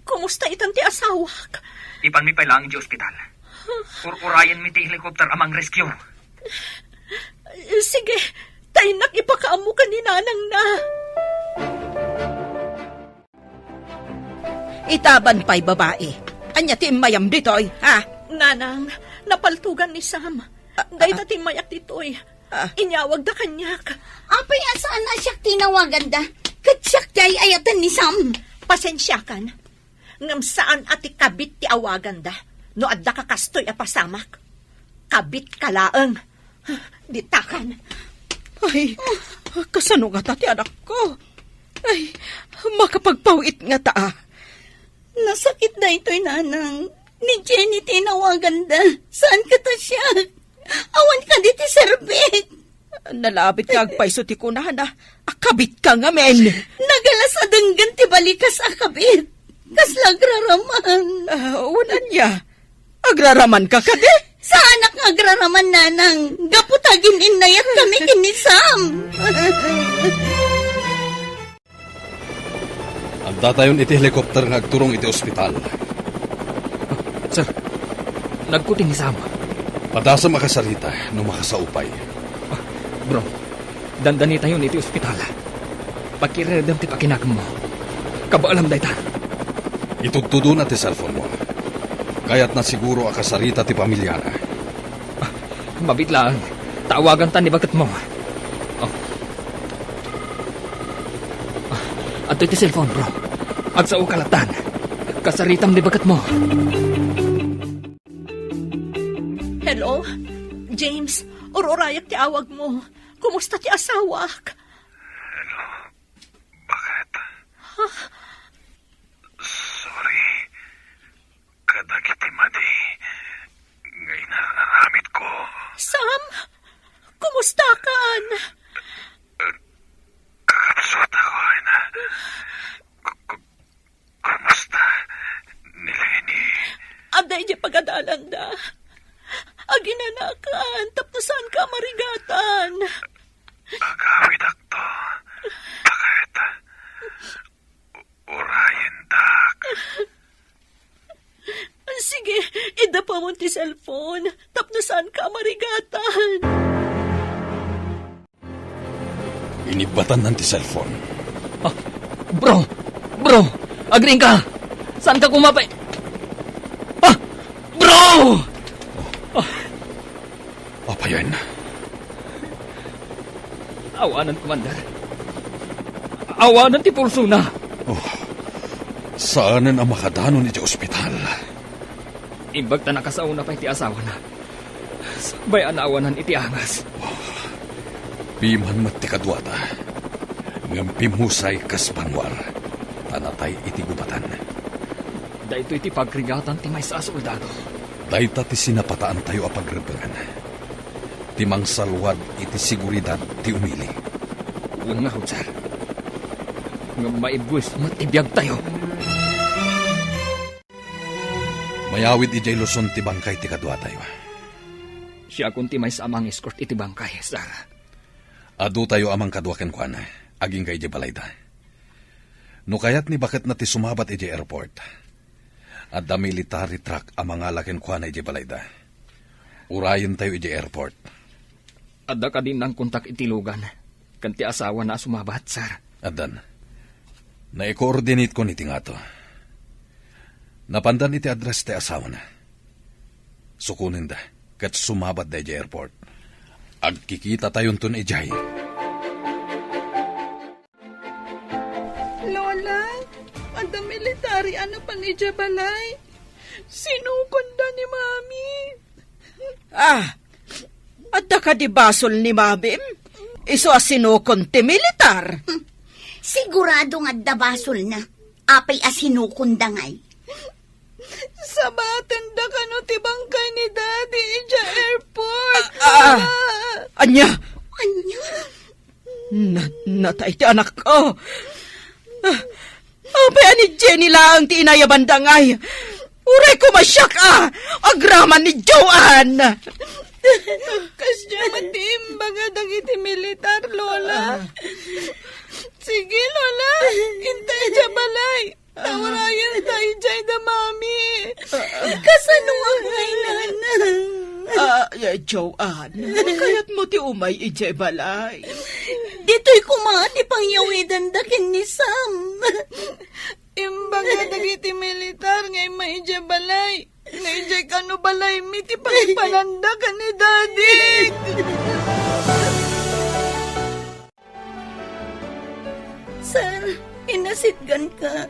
kumusta itan ti asawak? Ipan mi pailang di ospital. Ururayan mi ti helicopter amang rescue. Sige, tayo nakipakaamu ka ni nanang na. Itaban pa'y babae. Anya ti mayam ditoy, ha? Nanang, napaltugan ni Sam. Day ta timayak ditoy. Inyawag da kanyak. Apay asaan na siya tinawagan da? Katsyak jay ayatan ni Sam. Pasensya kan. Ngam saan ati kabit ti awagan da. No adda ka kastoy a pasamak. Kabit kalaeng. Ditakan. Ay, kasano nga ti anak ko? Ay, makapagpawit nga ta. Nasakit na ito'y nanang. Ni Jenny tinawagan da. Saan ka ta siya? Awan ka di ti serbet. Nalabit ka agpaiso ti kunahan na. Akabit ka nga, men. Nagalas adenggan ti balikas akabit. Kaslagraraman. Unan niya. Agraraman ka ka di? Sa anak nga agraraman nanang. Gaputagin inayat kami kinisam. Anda tayon iti helikopter nga agturong iti ospital. Sir, nagkuting ni Sam. Padasa makasarita no makasaupay. Bro, dandani tayo iti ospital. Pakiredam ti pakinakam mo. Kabaalam day ta. Itugtudo na ti cellphone mo. Kaya't na siguro akasarita ti pamilya na. Mabit lang. Tawagan ta ni bagat mo. Ato iti cellphone, bro. Agsao kalatan. Kasaritam ni bagat mo. Hello? James, ororayak ti awag mo. Kumusta ti asawak? Hello? Bakit? Sorry. Kadagiti madi. Ngay nararamit ko. Sam, kumusta kan? Kakapsot ako na. Kumusta ni Lenny? Aday di pagadalan da. Aginanakan, tapnosan ka marigatan. Agawid akto. Bakit? Urayan dak. Sige, ida pa mo ti cellphone. Tapnosan ka marigatan. Inibatan ng ti cellphone. Bro, agring ka. Saan ka kumapay? Bro! Apayan. Awanan, Commander. Awanan ti pulso na. Saanan ang makadanon iti ospital? Imbag ta nakasauna pa iti asawa na. Sabay anawanan iti angas. Piman mat ti kadwata. Ngam pimusay kas banwar. Tanatay iti gubatan. Dahito iti pagrigatan ti may sa soldado. Dayta ti sinapataan tayo a pagrebangan. Timang salwad iti seguridad ti umili. Nga ho, sir. Nga maibwis matibiyag tayo. Mayawid ijay Luzon ti bangkay ti kadwa tayo. Siya kunti may samang escort iti bangkay, sir. Adu tayo amang kadwa ken kuan. Aging kay ijay balayda. No kayat ni bakit na ti sumabat ijay airport. At da military truck amang alaken kuan ijay balayda. Urayin tayo ijay airport. Adda ka din ng kontak itilugan. Kanti asawa na sumabat, sir. Adan, na-coordinate ko niti nga to. Napandan iti address ti asawa na. Sukunin da, kat sumabat da ijay airport. Agkikita tayon ton ijay. Lola, ada military ano pang ijabalay? Sinukunda ni Mami. Adda ka di basol ni Mabim? Iso asinukon ti militar. Sigurado nga dabasol na. Apay asinukundangay. Sabaten da kano ti bangkay ni Daddy ija airport. Anya? Anya? Natay ti anak ko. Apay ani Jenny lang ti inayabandangay. Uray ko masyak agraman ni Joanne. Kasya matimbaga dagiti militar, Lola. Sige, Lola. Intay dya balay. Tawarayan tayo dyan da, Mami. Kasano ang kailangan? Joanne, kaya't mo ti umay ijay balay. Dito'y kumati pang yawidan dakin ni Sam. Imbaga dagiti militar ngay maidya balay. Ngayon ka no balay mi ti pananda ka ni Daddy. Sir, inasitgan ka.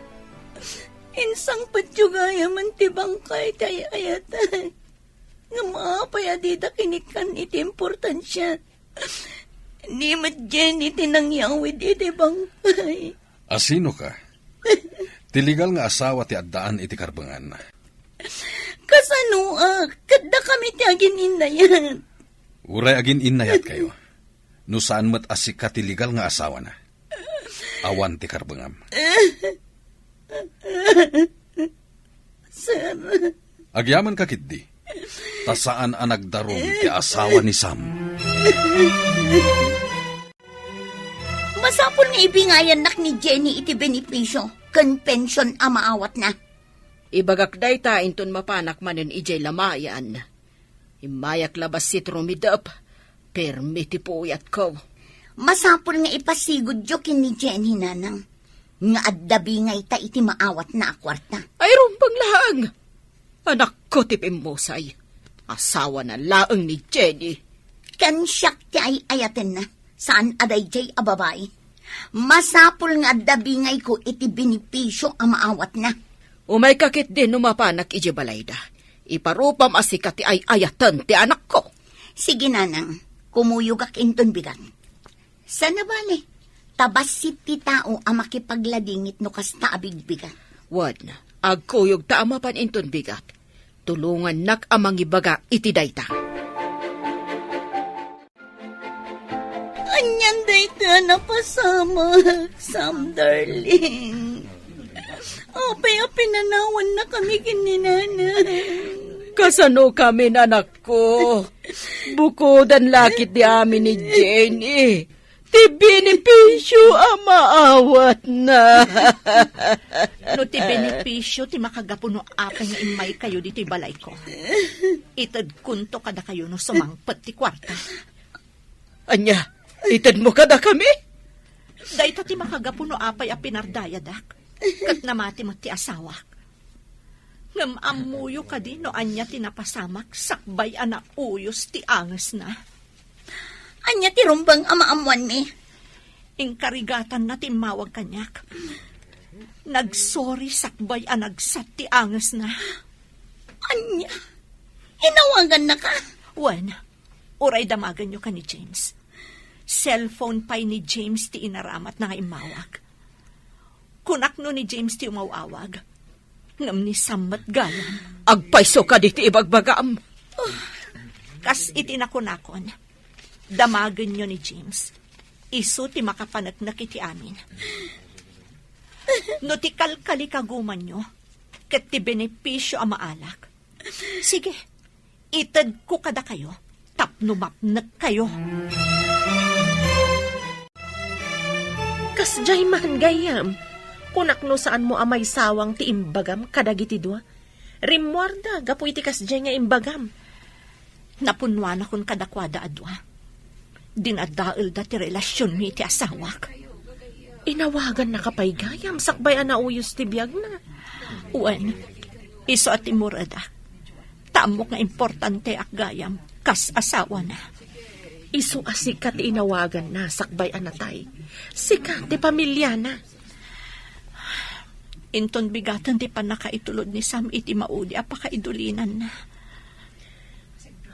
Insang patyugaya man ti bangkay tayo ayatan. Nga maapay adida kinikan iti importansya. Ni Jenny tinangyawid iti bangkay. Asino ka? Tiligal nga asawa ti addaan iti karbangan. Kasano kada kami ti agin inayan. Uray agin inayat kayo. No saan mat asik ka tiligal nga asawa na. Awan ti karbangam. Sir, Agyaman ka kitdi. Ta saan ang nagdarong ti asawa ni Sam. Masapol nga ibingayan nak ni Jenny iti benepisyo. Kan pension amaawat na. Ibagak day ta inton mapanak manen ijay lamayan. Imayak labas si trumidap. Permiti po uyat ko. Masapol nga ipasigod jo kin ni Jenny nanang. Nga addabi nga ita iti maawat na akwarta. Ay rumpang laang. Anak ko tipimosay. Asawa na laang ni Jenny. Kan siyak ti ay ayaten na. Saan aday jay ababay. Masapol nga addabi nga ko iti benepisyo ang maawat na. Umay kakit din numapanak iji balayda. Iparupam asikat ti ay ayatan ti anak ko. Sige nanang, kumuyog ak inton bigat. Sana bale, tabas si ti tao ang makipagladingit no kasta abigbigat. Wan, agkuyog ta amapan inton bigat. Tulungan nak amang ibaga iti dayta. anyan dayta napasama, Sam darling. Apay pinanawan na kami kininanay. Kasano kami anak ko? Bukodan lakit di amin ni Jenny. Ti benepisyo ang maawat na. No ti benepisyo ti makagapuno apay nga imay kayo dito'y balay ko. Itad kunto kada kayo no sumangpet ti kwarta. Anya, itad mo kada kami? Dayta ti makagapuno apay a pinardayadak. Kat namati mo ti asawa. Ngam amuyo ka di no anya tinapasamak sakbay ana uyos ti anges na. Anya ti rumbang amaamuan mi. Ingkarigatan na timawag kanyak. Nagsorry sakbay anagsat ti anges na. Anya, inawagan na ka. Wen, uray damagan nyo ka ni James. Cellphone pa'y ni James ti inaramat na nga imawag. Kunak no ni James ti umawawag. Ngam ni Sammat Gayam. Agpaiso ka diti ibagbagam. Kas itinakunakon. Damagan nyo ni James. Isu ti makapanagnak iti amin. No ti kalkali kaguman nyo, kat ti benepisyo ang maalak. Sige, itad ko kada kayo, tapnumapnak kayo. Kasjay man gayam. Kunak no saan mo amay sawang ti imbagam kadagiti dua. Rimwarda, gapu iti kasjay nga imbagam. Napunwan akong kadakwada adwa. Dinadail da ti relasyon mi ti asawak. Inawagan na kapay gayam, sakbay anauyos ti biyag na. Uwan, iso at imurada. Tamok nga importante ak gayam, kas asawa na. Isu asikat ti inawagan na, sakbay anatay. Sikat ti pamilya na. Inton bigatan ti panakaitulod ni Sam iti maudi apakaidulinan na.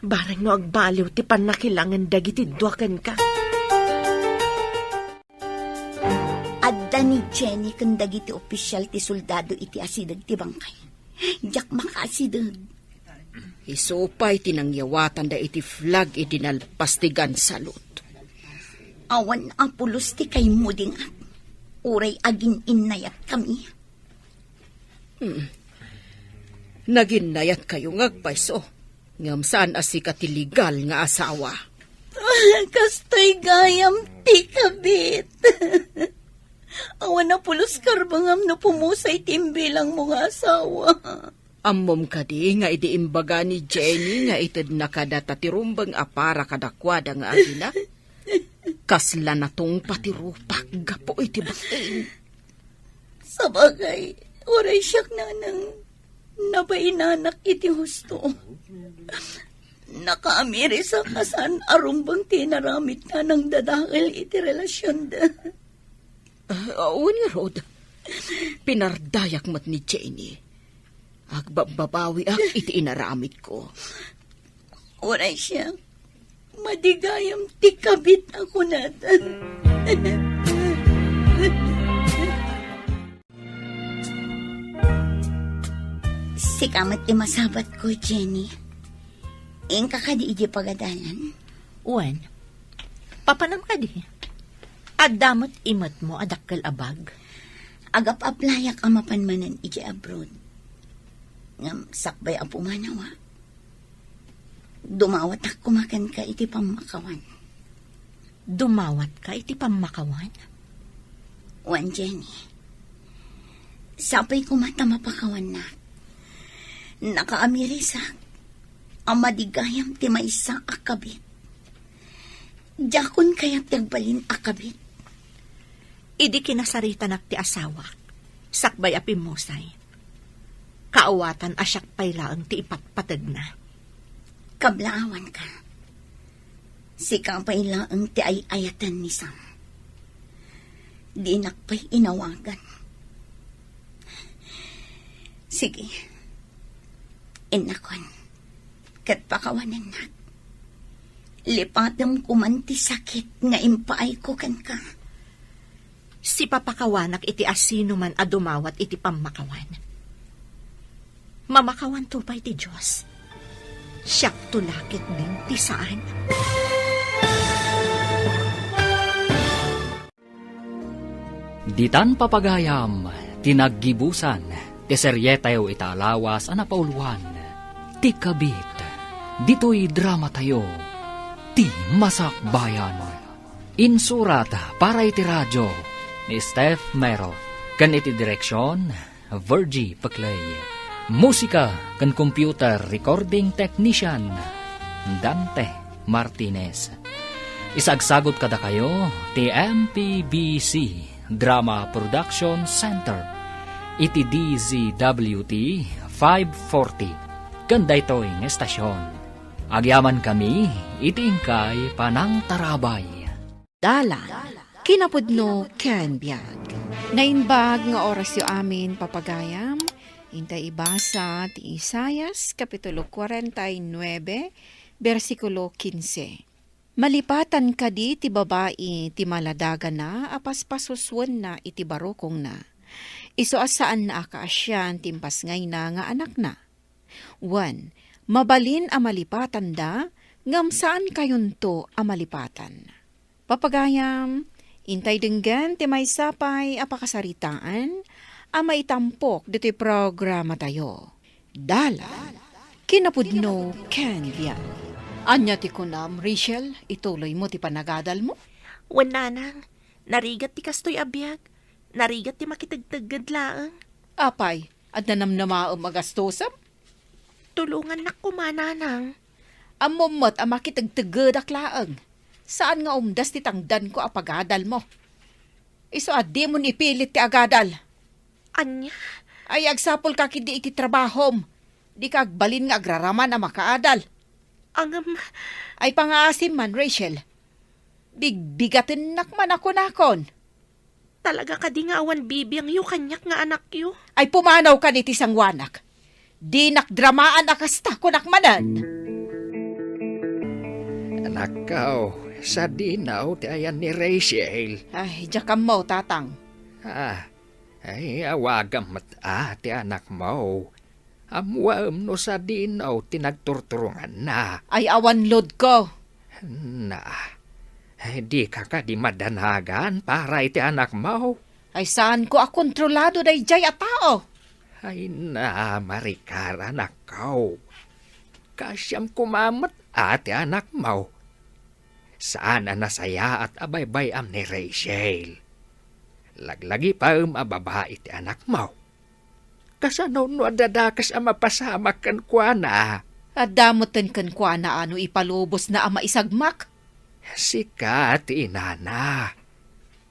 Barang no agbaliw ti panakilangan dagiti duaken ka. Adda ni Jenny kan dagiti opisyal ti soldado iti asidag ti bangkay. Jak makasidag. Isupay tinangyawatan da iti flag iti nalpastigan salot. Awan ang pulos ti kay muding at uray agin inayat kami. Naginayat kayo ngagpaiso. Ngam saan asikat ti legal nga asawa. Kastoy gayam ti kabit. Awan na pulos karbangam na pumusay timbilang mga asawa. Ammom kadi nga idi imbaga ni Jenny nga itid nakadata ti rumbang apara kadakwada nga agina. Kasla na tong patirupak gapo iti batin. Sabagay, oray siyak nanang. Nabainanak iti husto. Nakaamiri sa kasan arumbang tinaramit na ng dadakal iti relasyon da. Ni Rod, pinardayak mat ni Jenny. Agbabawi ak iti inaramit ko. Oray siya, madigayam ti kabit ako natan. Si kamat masabat ko, Jenny. Ingka ka di iji pagadalan. Wen, papanam ka di. Adamot imat mo adakkel abag. Agap aplayak amapanmanan iji abroad. Ngam sakbay ang pumanawa. Dumawat ak kumakan ka iti pamakawan. Dumawat ka iti pamakawan? Wan, Jenny. Sapay kumata mapakawan na. Nakaamirisak. Ang madigayam ti maysa akabit. Jakon kaya't nagbalin akabit. Idi kinasarita nak ti asawak. Sakbay apimusay. Kaawatan asyak paylaang ti ipatpatag na. Kablaawan ka. Si kapaylaang ti ayayatan ni Sam. Di nakpay inawagan. Sige. Inakon. Kat pakawanan na. Lipatam kumanti sakit nga impaay ko kan ka. Si papakawanak iti asino man adumawat iti pamakawan. Mamakawan tupay ti Diyos. Siyak tulakit din ti saan. Ditan papagayam, tinaggibusan, ti seryetayo italawas anapauluan, ti kabit, dito'y drama tayo, ti masakbayan. Insurat para iti radyo ni Steph Mero, kan iti direksyon, Virgie Paclay. Musika kan computer recording technician, Dante Martinez. Isagsagot kada kayo, ti MPBC Drama Production Center, iti DZWT 540, ganda ito yung estasyon. Agyaman kami, iti ingkay panang tarabay. Dala, kinapudno ken biag. Nainbag nga oras yu amin papagayam, intay ibasa ti Isayas, Kapitulo 49, versikulo 15. Malipatan ka di ti babae ti maladaga na, apaspasuswan na iti barokong na. Iso asaan na akaasyan timpas ngay na nga anak na. 1. Mabalin a malipatan da, ngam saan kayon to a malipatan. Papagayam, intay denggan ti may sapay apakasaritaan, a maitampok dito programa tayo. Dala, kinapudno ken biyan. Anya ti kunam, Rachel, ituloy mo ti panagadal mo? Wananang, narigat ti kastoy abiyag. Narigat ti makitagtagad laang. Apay, at nanamnamaam magastusam? Tulungan na kumananang. Amomot ang makitagtagad aklaang. Saan nga umdas ti tangdan ko apagadal mo? Iso adi mo nipilit ti agadal. Anya? Ay agsapol ka kidi iti trabahom. Di ka agbalin nga agraraman a makaadal. Angam, Ay pangaasim man, Rachel. Bigbigatin nakman ako nakon. talaga ka di nga awan bibiyang yu kanyak nga anak yu. Ay pumanaw ka ni tisangwanak. Di nakdramaan akasta ko nakmanan. Nakaw, sa dinaw ti ayan ni Rachel. Ay, jakam mo, tatang. Ay awagam mat ti anak mo. Amwaam no sa dinaw tinagturturungan na. Ay awan load ko. Di ka di madanagan para iti anak mo. Ay saan ko akontrolado day jay a tao? Ay marikar anak ko. Kasyam kumamat ati anak mo. Saan nasaya at abaybay am ni Rachel. Laglagi pa ababae iti anak mo. Kasano no adadakas ang mapasamak kan kwa na. At damotin kan kwa na ano ipalubos na ama isagmak. Sikat inana.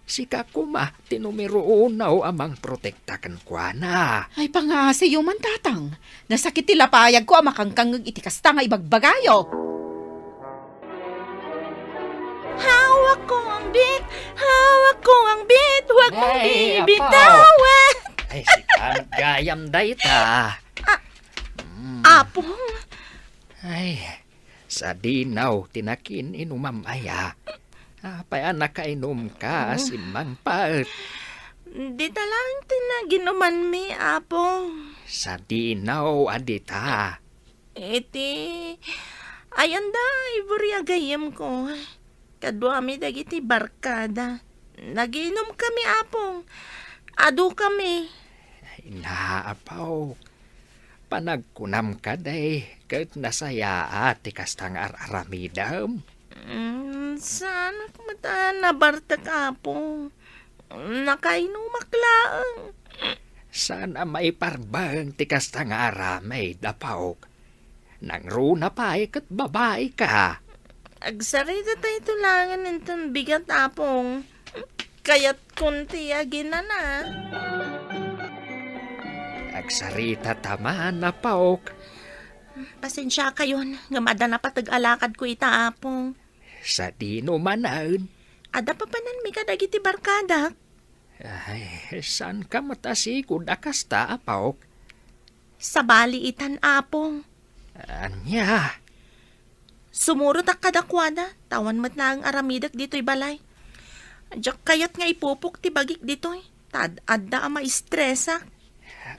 Sika kuma, tinumero unaw amang protektakan kwa na. Ay pangasi yung man tatang. Nasakit tila payag ko amakangkang iti kasta nga ibagbagayo. Hawak ko ang bit! Hawak ko ang bit! Huwag mong Ay, bibitawan! Ay, sikan gayam dayta. Apong, Ay, sa dinaw, tinakin inumamaya. Apay anak kainom ka, simang paet. di talang tinaginuman mi, Apong. Sa dinaw, adita. Iti, ayan da, Ivory agayam ko. Kadwa mi dagiti barkada. Naginom kami, Apong. Ado kami. Ay, naapaw. Panagkunam ka day, kahit nasaya at ikastang aramidam. Sana kumata na bartak, Apong. Nakainumak laang. Sana maiparbang tikastang aramay dapawk. Nang runa pa kat babae ka. Agsarita tayo tulangan nitong bigat, Apong. Kaya't kunti agina na. Agsarita tama na pawk. Pasensya kayon, nga mada na patag-alakad ko ita, Apong. Sa dino manan. Ada pa panan mi kadagiti barkada. Ay, saan ka matasikod akasta apawk? Sa baliitan, Apong. Anya, Sumurot ak kadakwada, tawan mat na ang aramidak dito'y balay. Adyak kayat nga ipupok ti bagik dito'y. Tad-adda ang maistresa.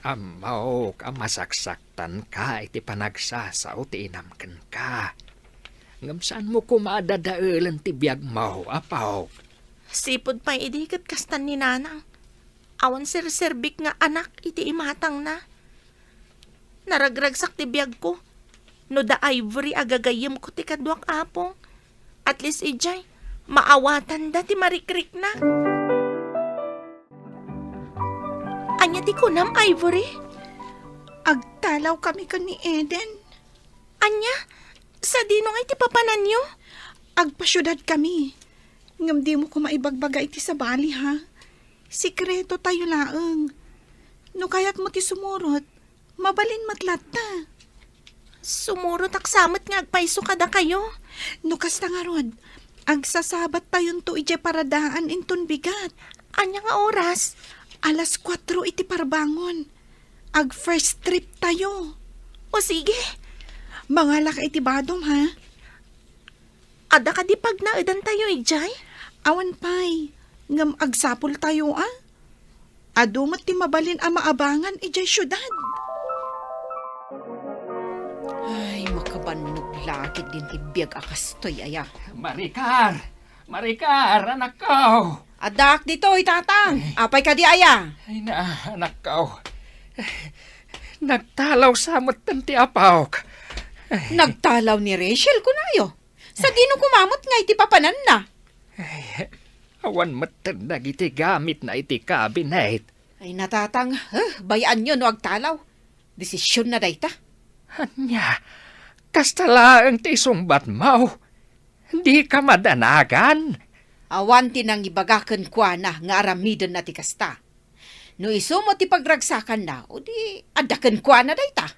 amawk amasaksaktan ka iti panagsasaw ti inamken ka. Ngam saan mo kumadadaalan ti biyag mo, apawk? Sipod pa idikat kastan ni nanang. Awan sir-serbik nga anak iti imatang na. Naragragsak ti biyag ko. No da Ivory agagayam ko ti kadwak, Apong. At least ijay, maawatan da ti marikrik na. Anya ti kunam, Ivory? Agtalaw kami kan ni Eden. Anya? Sa dino nga iti papanan nyo? Agpasyudad kami. Ngam di mo ko maibagbaga iti sa bali, ha? Sikreto tayo laeng. No kayat mo ti sumurot, mabalin matlat ta. Sumurot aksamat nga agpaiso kada kayo. No kasta nga rod, agsasabat tayon to ije paradaan inton bigat. Anya nga oras? Alas 4 iti parbangon. Ag first trip tayo. O sige, Mga laka iti badom, ha? ada ka di pag naedan tayo, ijay? Awan pay, ngam agsapol tayo, ah? Adumat ti mabalin ang maabangan ijay syudad. Ay, makabanog lakit din ti biyag akastoy aya. Marikar! Marikar, anak ko! Adak dito, tatang. Apay ka di aya. Ay na, anak ko. Nagtalaw sa matan ti apawk. Nagtalaw ni Rachel kunayo. Sa dino kumamot nga iti papanan na. Awan matan iti gamit na iti cabinet. Ay natatang, bayaan nyo no agtalaw. Desisyon na dayta. Anya, kastalaang ti sumbat mo. Di ka madanagan. Awan tinang ibagakan kwa na nga aramidan na ti kasta. No isumo ti pagragsakan na, o di adakan kwa na dayta.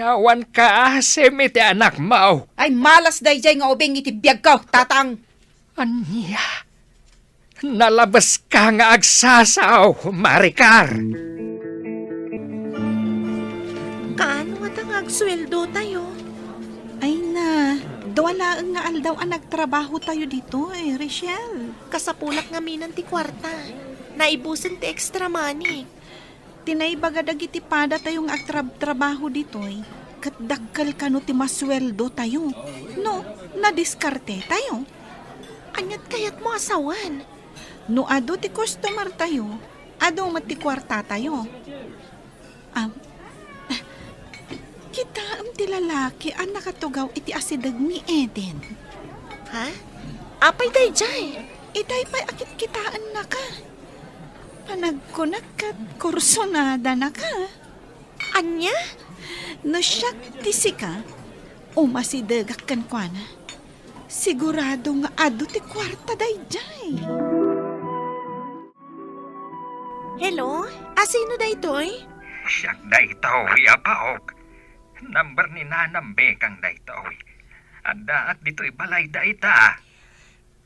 Awan ka asim iti anak mo. Ay malas dayjay nga ubing iti biyag ko, tatang. Anya, nalabas ka nga agsasaw, Marikar. Kaano nga tang agsweldo tayo? Ay na, wala nga aldaw ang nagtrabaho tayo dito, Rachel. Kasapulak nga minan ti kwarta. Naibusin ti extra money. Tinaybaga dagiti pada tayong agtrabaho dito, kat dagkal ka no ti masweldo tayo. No, nadiskarte tayo. Anyat kayat mo asawan. No ado ti customer tayo, ado mati kwarta tayo. Kita am ti lalaki ang nakatugaw iti asidag ni Eden. Ha? Apay day jay. Itay pa akit kitaan na ka. Panagkunak kat kursonada na ka. Anya? No siya tisi ka, umasidagak kan kwa na. Sigurado nga ado ti kwarta day jay. Hello? Sino da itoy? Siyak daytoy, apaok. Number ni Nanang Bekang daytoy. Anda at dito'y balay dayta.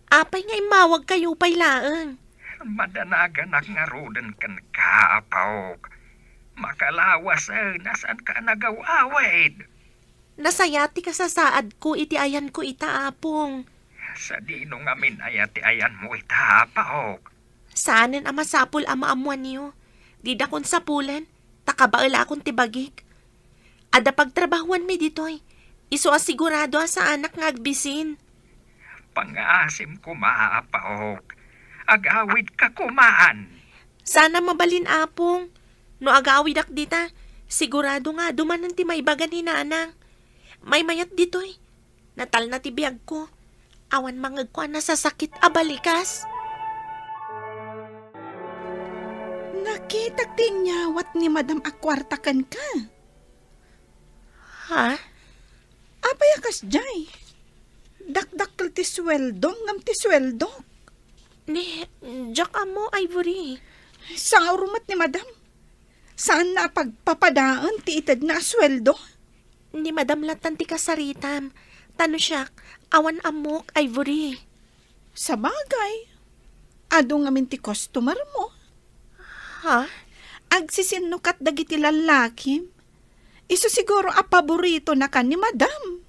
Apay nga imawag kayo pa'y laang. Madanagan nga roden kan ka, apaok. Makalawas nasaan ka nagaw-awid. Nasayati ka sa saad ko, iti ayan ko itaapong. Sa dinong amin ayati ayan mo ita, apaok. Saanen ama sapul ama amuan niyo. Di dakon sapulan, takabaala akong tibagik. Ada pagtrabahuan mi ditoy. Iso asigurado sa anak nga agbisin. Pangaasim kumaapaok. Agawid ka kumaan. Sana mabalin apong. No agawid ak dita, sigurado nga dumanan ti maibagan ni nanang. May mayat ditoy. Natal na ti biyag ko. Awan mangagkuan na sa sakit abalikas. Nakitag tinyawat ni Madam Akwartakan ka. Ha? Apay akas jay. Dakdakkel ti sweldo, ngam ti sweldo. Ni, Jack amo, Ivory. Sa rumat ni Madam. Saan na pagpapadaan ti itad na sweldo? Ni Madam Latan ti kasaritam. Tano siya, awan amok, Ivory. Sa bagay. Ado ngamin ti customer mo. Ha? Agsisinukat dagiti lalaki. Iso siguro a paborito na ka ni Madam.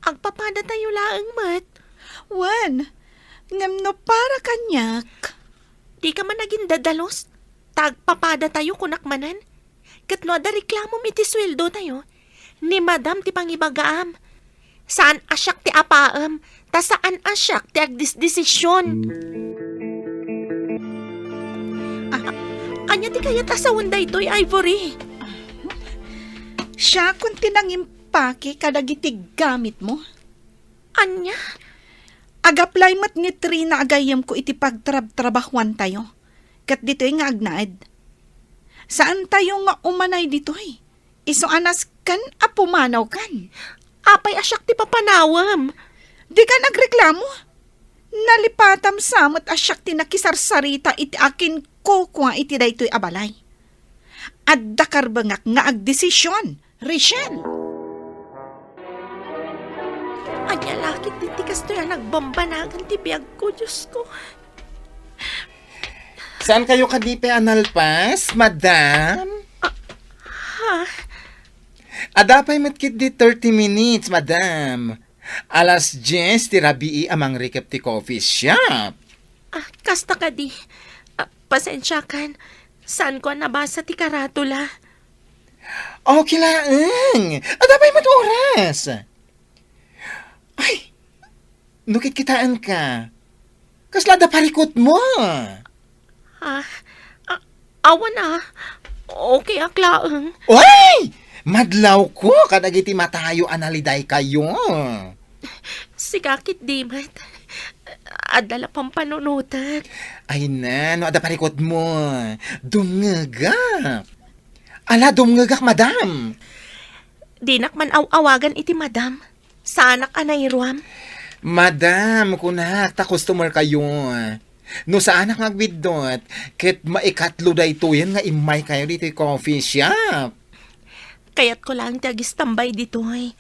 Agpapada tayo laang mat. Wan, ngam no para kanyak. Di ka man naging dadalos. Tagpapada tayo kunakmanan. Kat no ada reklamo mi ti sweldo tayo. Ni Madam ti pangibagaam. Saan asyak ti apaam, ta saan asyak ti agdisdesisyon. Anya ti kaya tasawon da ito'y Ivory. Siya kung tinangimpake kadagiti gamit mo. Anya? Agaplay mat ni Trina agayam ko iti pagtrabahuan tayo. Kat dito'y nga agnaed. Saan tayo nga umanay dito'y? Iso anas kan apumanaw kan. Apay asyak ti papanawam. Di ka nagreklamo? Nalipatam samot asyak ti nakisarsarita iti akin kokwa iti daytoy abalay. At dakar bangak nga agdesisyon, Rachel. Anya lakit ti kasto yan nagbambanagan ti biyag ko, Diyos ko. Saan kayo kadipe analpas, madam? Ha? Adapay matkit di 30 minutes, madam. Alas 10 ti rabii amang rikap ti coffee shop. Kasta ka di. Pasensya kan. Saan ko nabasa ti karatula? Okay laang. Adapay mat oras. Ay, nukit kitaan ka. Kaslada parikot mo. Awan okay aklaang. Uy! Madlaw ko kadagiti matayo analiday kayo. Sigakit di mat. Adala pang panunutan. Ay na, no ada parikot mo. Dumngagak. Ala, dumngagak, madam. Dinak man awagan iti madam. Sanak anayruam. Madam, kunak, ta customer kayo. No sa anak ngagbidot, ket maikatlo da ito yan nga imay kayo dito yung coffee shop. Kaya't ko lang tagis tambay dito ay.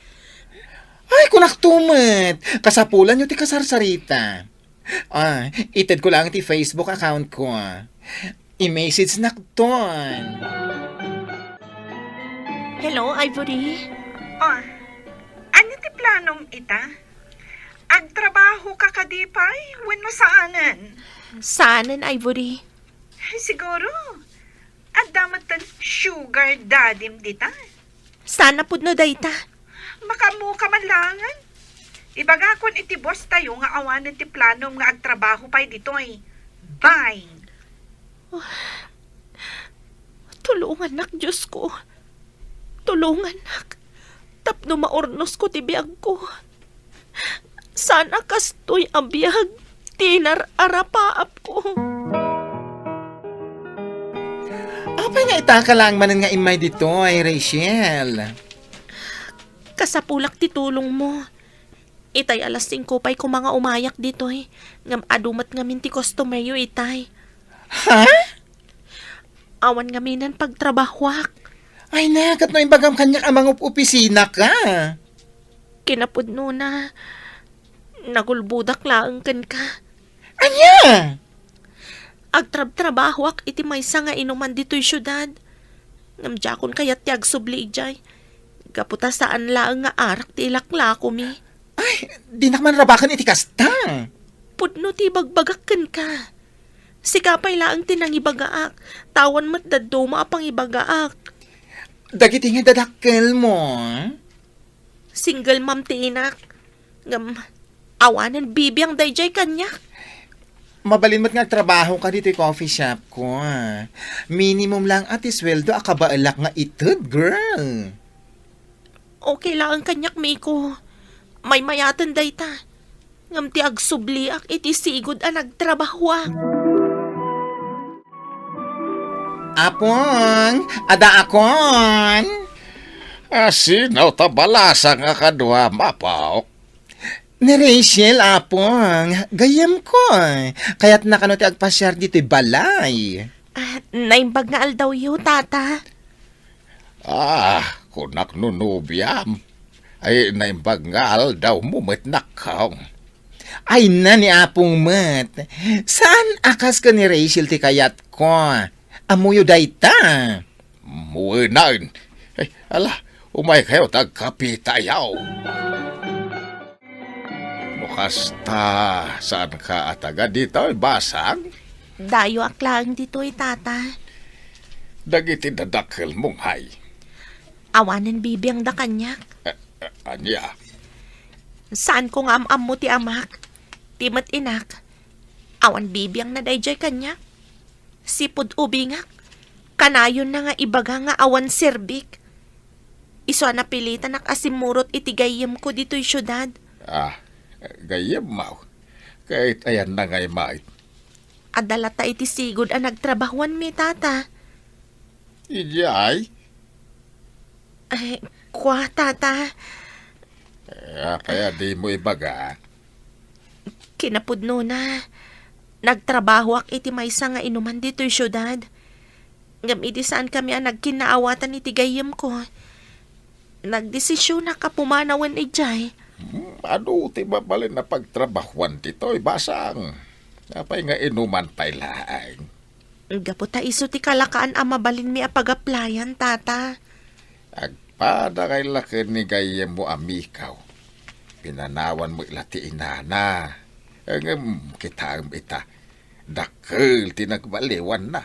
Ay, kunak tumet. Kasapulan nyo ti kasarsarita. Ited ko lang ti Facebook account ko. I-message na ton. Hello, Ivory? Ano ti planong ita? Agtrabaho ka kadipay? When masaanan? Saanan, Ivory? Siguro. At damat tan sugar dadim dita. Sana pud no dayta. Makamu ka man langan. Ibagakon iti boss tayo nga awanan ti planom nga agtrabaho pay ditoy. Bye. Tulungan nak, Diyos ko. Tulungan nak. Tapno maornos ko ti biyag ko. Sana kastoy ang biyag. Tinar arapaap ko. Apay nga itaka lang manan nga imay dito ay Rachel. Kasapulak ti tulong mo. Itay alas 5 pa'y ko mga umayak dito eh. Ngam adumat ngamin ti customer yo itay. Ha? Awan nga minan pagtrabahwak. Ay na, kat no imbagam kanya amang opisina ka. Kinapudno na. Nagulbudak laang kan ka. Anya? Agtrab-trabahwak iti maysa nga inuman dito'y syudad. Ngamjakon kayat ti agsubli ijay. Kaputa saan laang nga arak ti ilaklako mi. Ay, di nakman rabakan iti kasta. Pudno ti bagbagak kan ka. Sikapay laang tinangibagaak. Tawan mat daddo maapang ibagaak. Dagiti nga dadakkel mo. Single mom ti inak. Ngam, awanan bibiyang dayjay kanya. Mabalin mo't nga trabaho ka dito coffee shop ko. Minimum lang at isweldo akabaalak nga itud, girl. Okay lang ang kanyak, Miko. May mayatan dayta. Ngam ti agsubliak iti sigod ang nagtrabaho. Apong, ada akon. Asinaw tabalasa nga kadwa mapaw. Ni Rachel, apong, gayam ko. Kaya't nakano ti agpasyar dito'y balay. Naimbag nga aldaw yu, tata. Kunak nunubiyam. Ay naimbag nga daw mo met nakaw. Ay na ni apong mat. Saan akas ka ni Rachel ti kayat ko? Amuyo dayta. Muwinan. Ay, umay kayo tagkapitayaw. Mukasta, saan ka ataga dito, basang? Dayo aklang dito'y, tata. Dagiti dadakkel mong hay. Awanan bibiyang da kanyak. Anya, Saan ko nga am mo ti amak? Timat inak. Awan bibiyang na dayjay kanyak. Sipod ubingak. Kanayon na nga ibaga nga awan serbik. Iso na pilitan ak asimurot itigayem ko dito'y syudad. gayem mau. Kahit ayan na ngay mait. Adalata iti sigod ang nagtrabahuan mi, tata. Ijay? Ay, kwa, tata. Kaya di mo ibaga. Kinapudno na. Nagtrabaho ak iti maysa nga inuman dito'y syudad. Ngam iti saan kami ang nagkinaawatan iti gayem ko. Nagdesisyon na kapumanawan ijay. Ano ti mabalin na pagtrabahuan dito, basang. Apay nga inuman pa'y laang. Gaputa iso ti kalakaan ang mabalin mi apagaplayan, tata. Agpada kay laki ni gayem mo amikaw. Pinanawan mo ilati inana. Ang kita ang ita. Dakil tinagbaliwan na.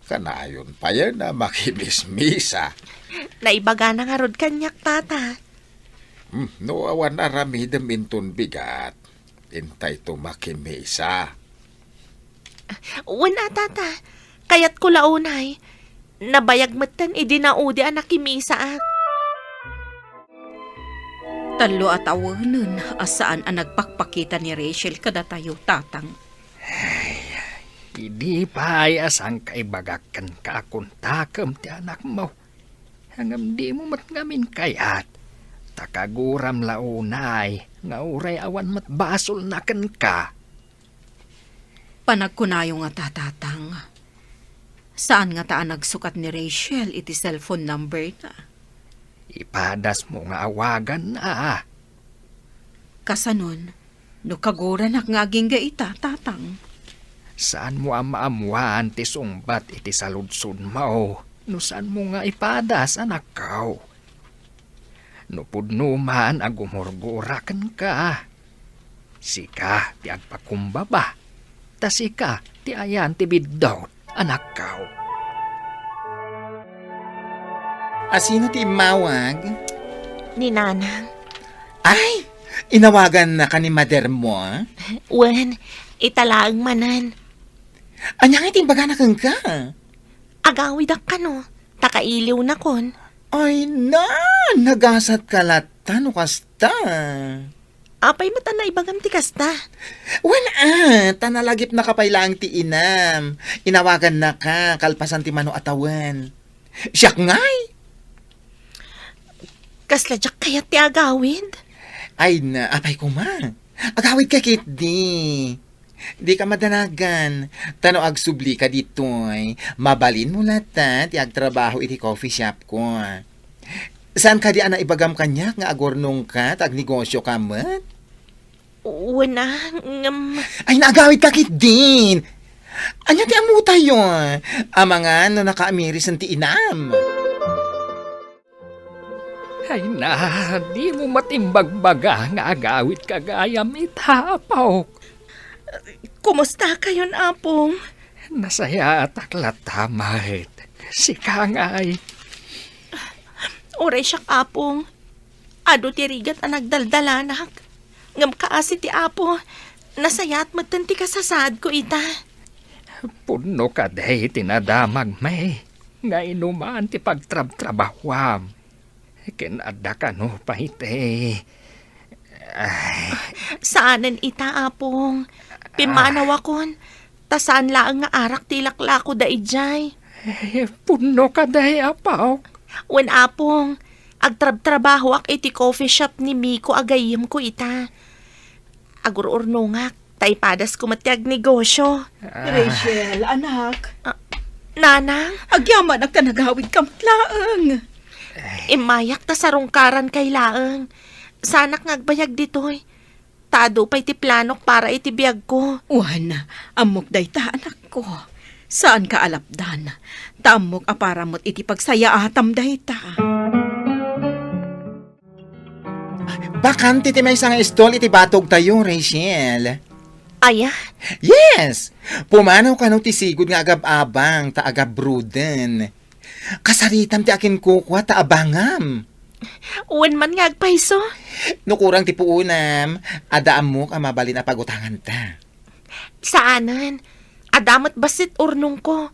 Kanayon pa yan na makimismisa. Naibaga na nga rod kanyak, tata. No awan na ramidam intun bigat. Intay to makimisa. Wala, tata. Kayat ko launay. Nabayag matan idinaudi ang nakimisa at. Talo at awanan asaan ang nagpakpakita ni Rachel kada tayo tatang. Hindi pa ay asang kaibagakan ka akong takam ti anak mo. Hangam di mo matngamin kayat. Takaguram launay, nga uray awan matbasol na kan ka. Panagkunayo nga tatatang. Saan nga taan nagsukat ni Rachel iti cellphone number na? Ipadas mo nga awagan na. Kasanon, no kaguran ak ngaging gaita, tatang. Saan mo amaamuan ti sumbat iti saludsod mo? No saan mo nga ipadas anak kaw? No pudno man agumurgurakan ka. Sika ti agpakumbaba. Tasika ti ayan ti bidot anak kaw. Asino ti mawag? Ni nanang. Ay, inawagan na ka ni mader mo? Wen, italaang manan. Anyang iti baga na kang ka? Agawidak ka no. Takailiw na kon. Ay na, nagasat kalata no kasta. Apay mata na ibagam ti kasta. Wala, tanalagip na kapailang ti inam. Inawagan na ka, kalpasan ti mano atawan. Siyak ngay. Kasladyak kayat ti agawid. Ay na, apay ko ma. Agawid ka kit di. Di ka madanagan. Tano ag subli ka ditoy. Mabalin mo lahat ti agtrabaho iti coffee shop ko. Saan ka di ana ibagam kanya nga agornong ka tag negosyo ka mat? Wala, Ay naagawid ka kit din. Anya ti amu tayo. Amangan no nakaamiris ang ti inam. Ay na, di mo matimbagbaga nga agawit kagayam itapaw. Kumusta kayon, Apong? Nasaya at aklatamahit. Si Kangay. Oray siya, Apong. Ado ti rigat ang nagdaldalanak. Ngam kaasi ti Apo. Nasaya at magtanti ka sa saad ko, ita. Puno ka day tinadamag may. Nga inuman ti pagtrab-trabahwam. Kinada ka no pahite. Ay. Saanan ita, Apong? Pimanaw akon. Tasaan laang nga arak tilaklako da ijay. Puno ka day, apaw. Wen, Apong. Agtrab-trabaho ak iti coffee shop ni Miko agayim ko ita. Agur-urnungak. Taipadas ko matiag negosyo. Rachel, anak. Nanang? Agyaman ang kanagawid kamtlaang. Imayak ta sarungkaran kay laang. Sanak ngagbayag ditoy. Tado pa iti planok para iti biyag ko. Wana, amok day ta anak ko. Saan ka alapdan? Tamok aparamot iti pagsaya atam day ta. Bakante ti may isang stall iti batog tayo, Rachel. Aya? Yes! Pumanaw ka no ti sigod nga agab-abang ta agab-bruden. Kasaritam ti akin kukwa ta abangam. Uwan man nga agpaiso? Nukurang ti puunam, adaam mo ka mabalin na pagutangan ta. Saanan? Adamat basit urnong ko.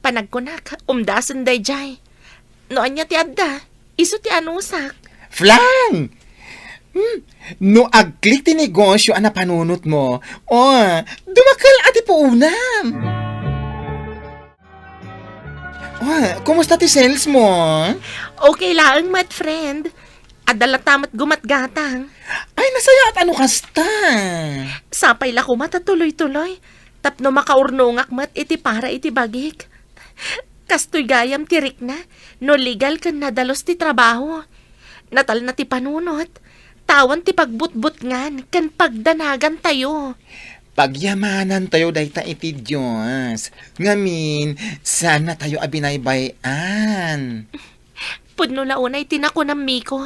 Panagkunak, umdasan day jay. Noan niya ti adda, iso ti anusak. Flang! No agklik ti negosyo ana panunot mo. Dumakal ati puunam. Kumusta ti sales mo? Okay lang, mat friend. Adalatamat gumatgatang. Ay, nasaya at ano kasta? Sapay la kumata tuloy-tuloy. Tapno makaurnongak mat iti para iti bagik. Kastoy gayam tirik na. No legal kan nadalos ti trabaho. Natal na ti panunot. Tawan ti pagbutbut ngan kan pagdanagan tayo. Pagyamanan tayo dayta iti Diyos. Ngamin, sana tayo abinaybayan. Pudno launay tinako ng Miko.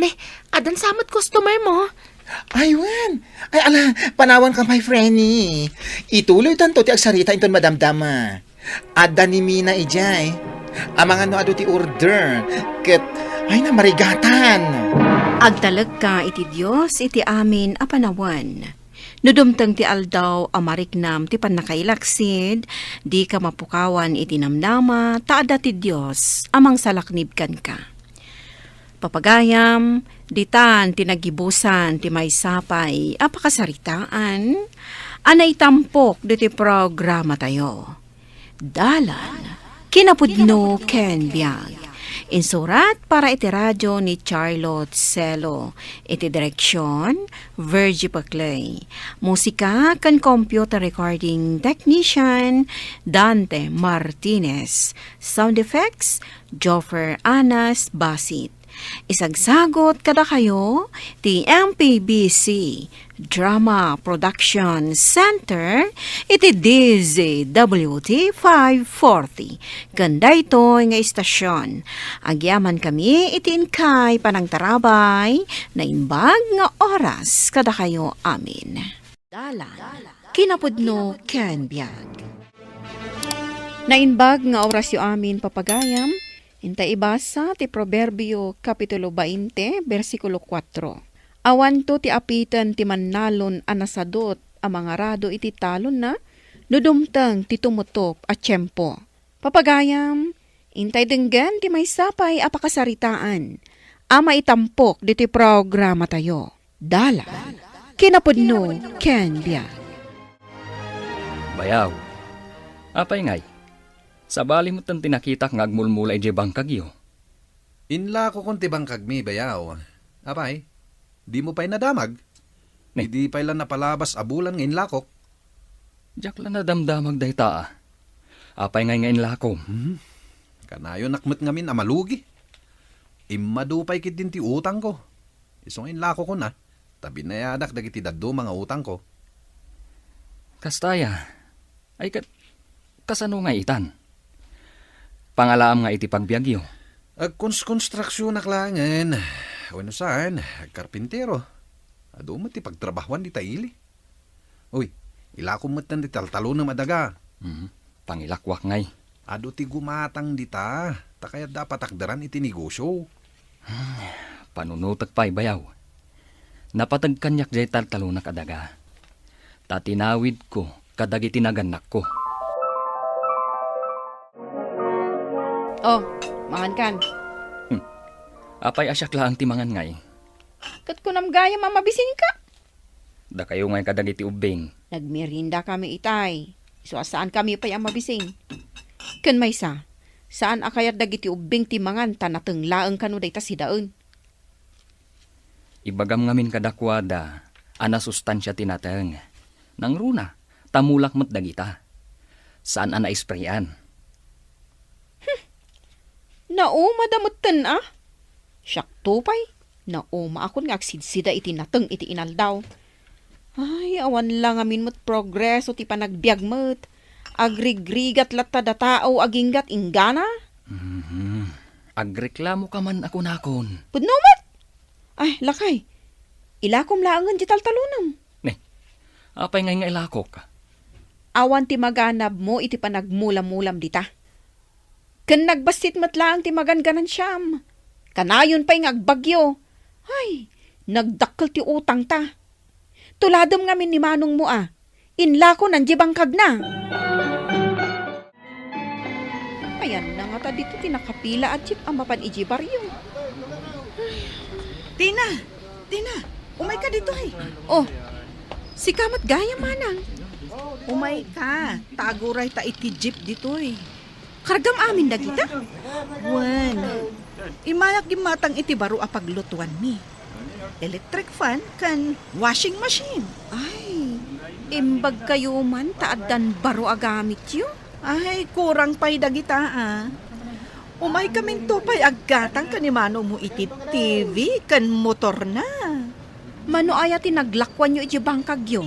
Ne, adan samot customer mo. Aywan. Ay ala, panawan ka my friendly. Ituloy tanto ti agsarita inton madamdama. Ada ni Mina ijay. Amangan no ado ti order. Ket, ay na marigatan. Agtalag ka iti Diyos iti amin a panawan. Nudumtang ti aldaw amariknam ti panakailaksid, di ka mapukawan iti namnama, taada ti Diyos amang salaknibkan ka. Papagayam, ditan tinagibusan ti may sapay apakasaritaan, anay tampok diti programa tayo. Dalan, kinapudno ken biag. Insurat para iti radyo ni Charlotte Celo. Iti direksyon, Virgie Paclay. Musika kan computer recording technician, Dante Martinez. Sound effects, Joffer Anas Basit. Isagsagot kada kayo, ti MPBC Drama Production Center, iti DZWT 540. Ganda ito nga istasyon. Agyaman kami, itin kay panangtarabay, na imbag nga oras kada kayo amin. Dalan, kinapudno ken biag. Nainbag nga oras yu amin papagayam, inta ibasa ti Proverbio Kapitulo 20, versikulo 4. Awan to ti apitan ti mannalon anasadot a mga rado iti talon na, nudumtang ti tumutop at tiyempo. Papagayam, intay denggan ti may sapay apakasaritaan, ama itampok diti programa tayo. Dala, kinapudno, ken biag. Bayaw, apay ngay, sabali mo tan tinakita ng agmulmula ije bangkagyo. Inla ko konti bangkag mi, bayaw. Apay, di mo pa'y nadamag. Di pa'y lang napalabas abulan ng inlakok. Jak lang na damdamag dayta Apay ngay ngayon lakom. Kanayo nakmet ngamin amalugi. Imadupay kit din ti utang ko. Isong inlako ko na. Tabi na yadak dagiti daddo mga utang ko. Kastaya, ay kasano nga itan? Pangalaam nga iti pagbiagyo. Konstruksyon na klangan. Ano saan? Karpintero. Ado mo ti pagtrabahuan di taili. Uy, ilako mo't nan di taltalo na madaga. Pangilakwak ngay. Ado ti gumatang di ta. Takaya dapat akdaran iti negosyo. Panunutag pa'y bayaw. Napatagkanyak jay taltalo na kadaga. Tatinawid ko kadag itinaganak ko. Oh, mangan kan. Apay asyak laang timangan ngay. Kat ko namgaya mamabising ka. Da kayo ngay kadag iti ubing. Nagmerinda kami itay. So saan kami pa'y ang mabising? Kan may saan akayat dagiti ubing timangan tanateng laeng kanu dayta sidaen. Ibagam ngamin kadakwada, ana sustansya tinateng. Nang runa, tamulak mo't dagita. Saan ana isprayan? Nauma damutten Siyak tupay. Nauma akon nga agsidsida iti nateng iti inaldaw. Ay, awan lang amin mo't progress o ti panagbiag mo't. Agrigrigat latta da tao aginggat ingana. Agreklamo ka man ako nakon. Pudnomat! Ay, lakay. Ilakom laangan di taltalunam. Apay ngay nga ilakok ka. Awan ti maganab mo iti panagmulam-mulam dita. Kan nagbasit matlaang ti maganganan siyam. Kanayon pa'y ngagbagyo. Ay, nagdakkel ti utang ta. Tuladom ngamin ni manong mo Inlako nandiya bangkag na. Ayan na nga ta dito tinakapila at chip ang mapan iji baryo. Tina, umay ka dito Oh, si kamat gaya manang. Umay ka, taguray ta iti jeep dito Kargam amin na kita. Wan, imayak gimatang iti baro a paglutuan mi. Electric fan kan washing machine. Ay, imbag kayo man taaddan baro agamit yo. Ay, kurang pa'y dagita Umay kaming tupay aggatang kanimano mo iti TV kan motor na. Mano aya tinaglakwan nyo iti bangkag yo?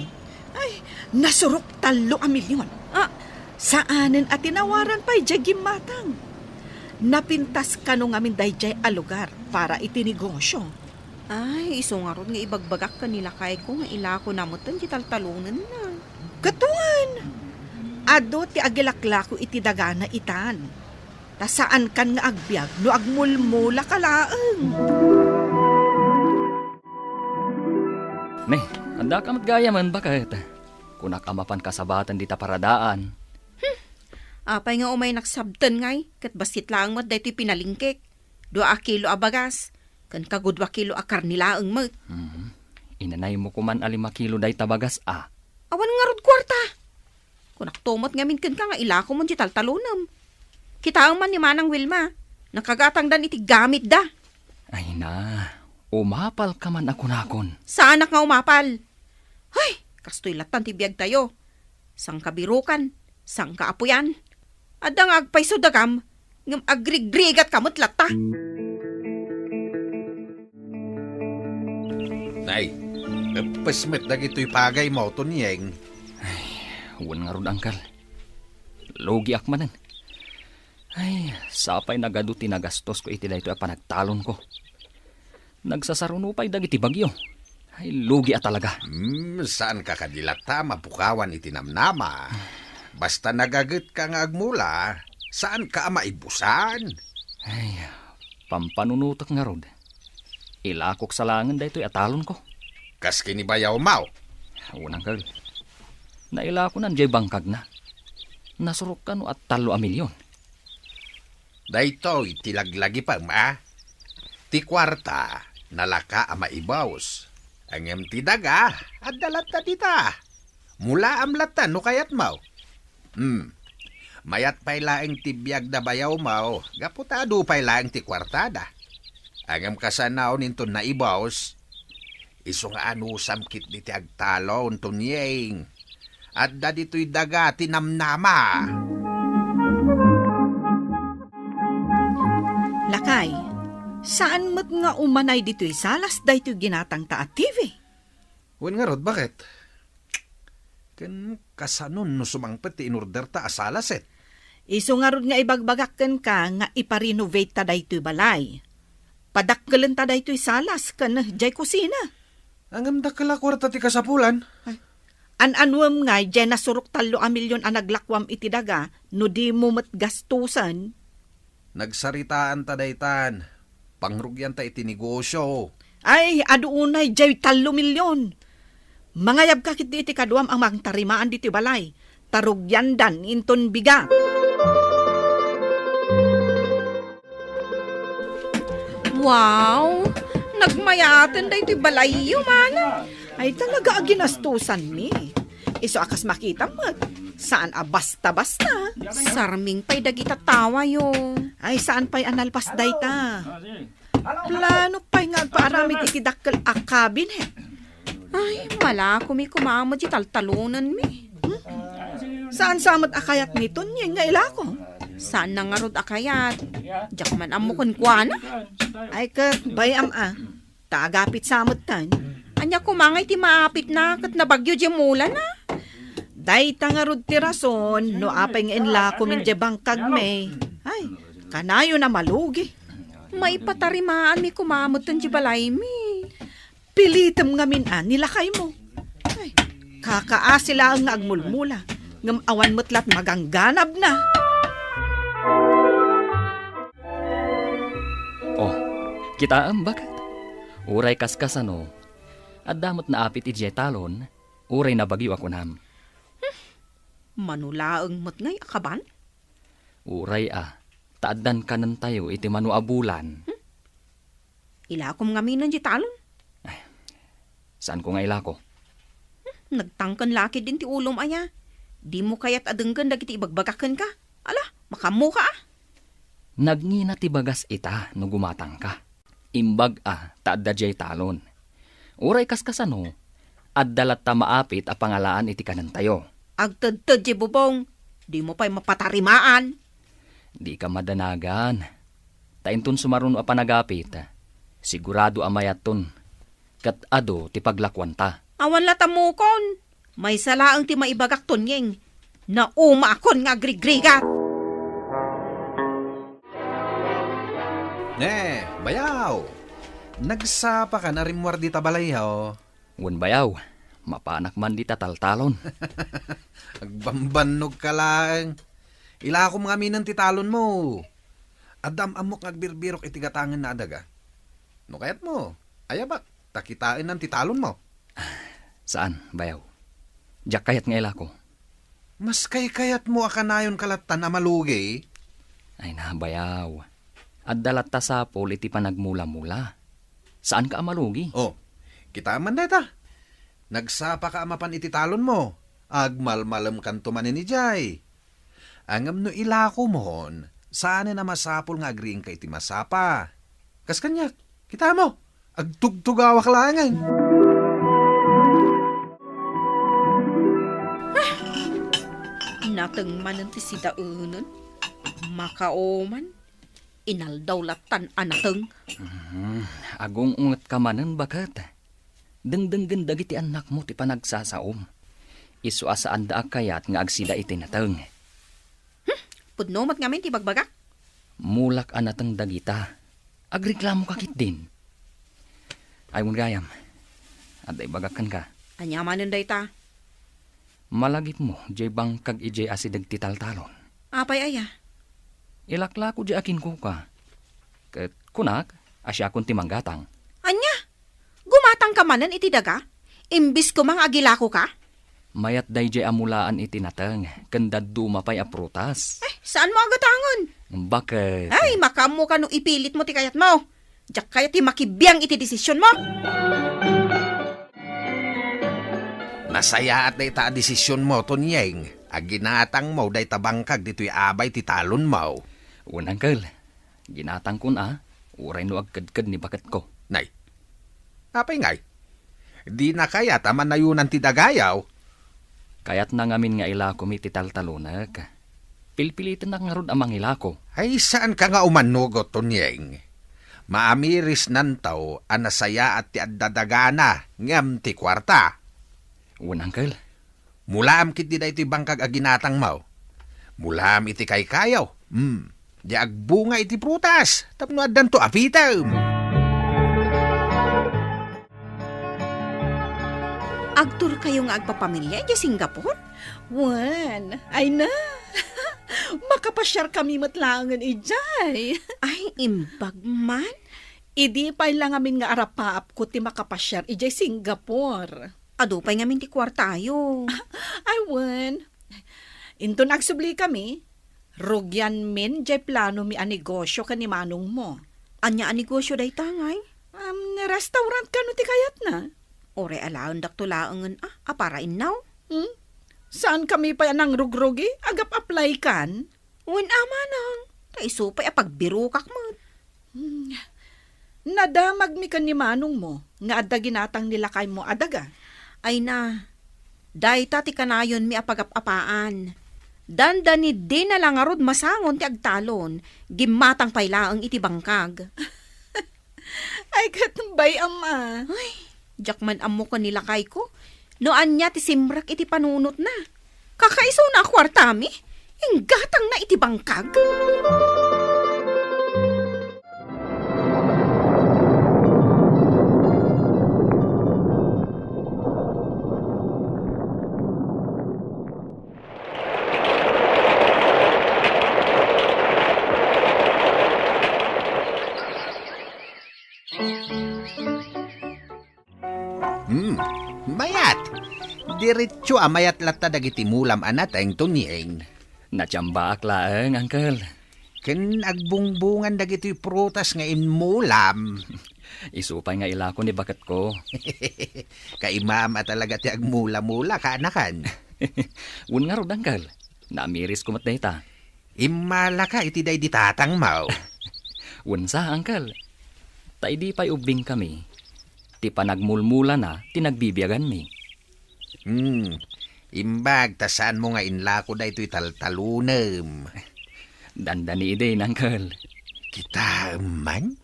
Ay, nasurok 3,000,000. Saanen at tinawaran pa'y jagim matang. Napintas ka nung amin dayjay a lugar para itinegosyo. Ay, iso nga ron nga ibagbagak kanila kay ko nga ilako namutan di taltalunan na. Katuan! Ado ti agilaklako iti dagana itan. Ta saan kan nga agbyag no agmulmula kalaeng. Handa ka matgaya man bakit? Kunak amapan kasabatan di ta paradaan. Apay nga umay naksabten ngay, kat basit lang mat daytoy pinalingkik. 2 kilo abagas, kan kagud 2 kilo akar nilaeng mat. Inanay mo kuman 5 kilo day tabagas Awan nga rod kwarta. Kunak tumot ngamin kan ka nga ilako mo di taltalunam. Kitaang man ni Manang Wilma, nakagatang dan iti gamit da. Ay na, umapal ka man ako nakon. Saan nga umapal? Ay, kastoy latan ti biyag tayo. Sang kabirukan, sang kaapuyan. Adang agpayso dagam, ngam agrigrigat kamot lata. Nay, pasmet dagito'y pagay mo to niyeng. Huwag nga ron, angkal. Logi akmanan. Ay, sapay nagaduti nagastos ko iti dayto panagtalon ko. Nagsasarunupay dagiti bagyo. Ay, logi talaga. Saan ka kadilata mapukawan iti namnama? Basta nagaget ka nga agmula, saan ka maibusan? Ay, pampanunutak nga rod. Ilakok sa langan dayto'y atalon ko. Kas kinibayaw mau? Unang kal. Nailako nandiyan bangkag na. Nasurok ka no at 3,000,000. Daytoy tilaglagi pa Ti kwarta, nalaka ama ibaws. Ang ti daga, at dalat na tita. Mula amlatan no kayat mau. Mayat pay laeng ti biyag da bayaw mau, gaputado pay laeng ti kwartada. Ang kasanaw ninton na ibaws, iso nga anusam kit di ti agtalaw unton yeng. At da dito'y daga tinamnama. Lakay, saan mo't nga umanay dito'y salas dahito'y ginatang ta at TV? Wen nga rod, bakit? Kan kasanon no sumangpet ti inorder ta asalaset. Iso nga rod nga ibagbagakken ka nga iparenovate ta dahito'y balay. Padakkelan ta dahito'y salas kan jay kusina. Ang amda kala kwarta ti kasapulan. An-anwam nga, dyan nasurok 3 milyon ang naglakwam iti daga, no di mo mat gastusan. Nagsaritaan ta daytan. Pangrugyan ta iti negosyo. Ay, aduunay, dyan 3 milyon. Mangayab ka kit iti kaduam ang magtarimaan diti balay. Tarugyan dan inton biga. Wow! Nagmayaten da iti balay yu, mana. Ay talaga aginastusan mi. Iso akas makita mo. Saan basta-basta? Sarming pa'y dagita tawa yo. Ay saan pa'y analpas day ta? Plano pa'y nga paaramid itidakkel akabin he. Ay, wala ko mi kumamad di taltalunan mi. Saan samad akayat nito niya nga ila ko? Saan na nga rod akayat? Diyak man amukon kwa na. Ay kat bayam taagapit samad tan. Anya kumangay ti maapit na kat nabagyo di mula na. Day tangarod ti rason no apay nga inla kumin di bangkag me. Ay, kanayo na malugi. May patarimaan mi kumamot tan di balay mi. Pilitam nga nilakay mo. Ay, kakaasila ang agmulmula. Ngam awan mutlat magangganab na. Oh, kita ang bakit? Uray kaskasano. At damot na apit iti talon, uray na bagyo ako nam. Manulaang mo't ngay akaban? Uray taaddan kanan tayo iti manuabulan. Ilakom nga minan di talon? Saan ko nga ilako? Nagtangkan laki din ti ulom aya. Di mo kaya't adenggan dagiti ibagbagakan ka. Ala, makamu ka Nagngina ti bagas ita no gumatang ka. Imbag taadda jay talon. Uray kaskasano, addalat ta maapit a pangalaan iti kanan tayo. Agtadtad di bubong, di mo pa'y mapatarimaan. Di ka madanagan. Tainton sumaruno a panagapit, sigurado amayaton. Kat ado ti paglakwan ta. Awan latamukon, may salaang ti maibagak tonyeng, na umakon nga agrigrigat. Bayaw! Nagsapa ka na rimwar di tabalayhaw. Wan bayaw, mapanak man di tataltalon. Agbambanog ka lang. Ilakom nga minan titalon mo. Adam amok ngagbirbirok itigatangan na adaga. No kayat mo, ayabak, takitain ng titalon mo. Saan, bayaw? Diyak kayat nga ilako. Mas kayat mo akanayon kalatan na malugi. Ay na, bayaw. At dalat ta sa pol iti panagmula-mula. Saan ka amalugi? Oh, kita man deta. Nagsapa ka amapan iti talon mo. Agmalmalam kanto manin ni Jay. Angam no ilako mohon, saan na masapol nga agriing ka iti masapa. Kas kanyak, kita mo, agtugtugawak langan. Natang manan ti sidaunan, makaoman, inaldawlatan anateng. Agong ungat ka manan bakat. Dengdenggen dagiti anak mo ti panagsasaom. Isu asaan da kayat nga agsida iti nateng. Pudnomat ngamin ti bagbagak. Mulak anateng dagita. Agreklamo kakit din. Ay gayam. At ay bagakan ka. Anyamanan day ta. Malagip mo, jay bangkag ijay asidag ti taltalon. Apay aya. Ilaklako jay akin ko ka. Ket kunak, asya kun ti manggatang. Anya? Gumatang ka manan iti daga? Imbis ko mang agilako ka? Mayat day jay amulaan iti nateng, kandad dumapay a prutas. Saan mo agatangon? Bakit? Ay, makamu ka no ipilit mo ti kayat mo. Diyak kayat ti makibiyang iti desisyon mo. Nasaya at day ta desisyon mo, Tonyeng. Aginatang mo, day tabangkag dito'y abay ti talon mo. Unang kel, ginatang kun uray no agkadkad ni bakat ko. Nay, apay ngay. Di na kaya taman nayunan ti dagayaw. Kaya't na ngamin nga ilako mi titaltalunag. Pilpilitin na nga rod amang ilako. Ay, saan ka nga umanugot, Tonyeng? Maamiris nantaw, anasaya at ti addadagana, ngam ti kwarta. Unangkel. Mulaam kit di da iti bangkag aginatang mau. Mulaam iti kay kayaw. Di agbunga iti prutas. Tapno addan to apitam. Agtur kayo nga agpapamilya di Singapore? Wan, ay na. Makapasyar kami matlangan ijay. Ay, imbag man. Idi pa lang amin nga arapaap ko ti makapasyar ijay Singapore. Ado pa'y ngamin ti kwartayo. Ay, wan. Into nagsubli kami. Rugyan min jay plano mi a negosyo ka ni manong mo. Anya ang negosyo day tangay? Restaurant ka no ti kayat na. Ore alaon daktulaangan para inaw? Saan kami pa yan ang rugrugi? Agap apply kan? Wen ama nang. Taiso pa'y apagbiro kakmo. Nadamag mi kan ni manong mo. Nga adda ginatang nilakay mo adaga. Ay na. Dayta ti kanayon mi apagapapaan. Dandani di na lang arod masangon ti agtalon. Gimatang pailaang iti bangkag. Ay katambay ama. Ay, jakman amo ko nilakay ko. Noan niya ti simrak iti panunot na. Kakaiso na kwartami. Inggatang na iti bangkag. Mayat! Diretso amayat lata dagiti mulam anat ang Tonyeng. Natsamba aklaang, Uncle. Ken agbungbungan dagiti prutas nga inmulam. Isupay nga ilako ni bakat ko. Kaimama talaga ti agmula-mula kaanakan. Un nga rod, Uncle. Namiris kumat dayta. Imala ka iti day di tatang mau. Unsa, Uncle? Ta idi pa'y ubing kami. Ti panagmulmula na, tinagbibiyagan mi. Imbag, tasaan mo nga inlako da ito'y taltalunem. Dandani ide, Uncle. Kita man?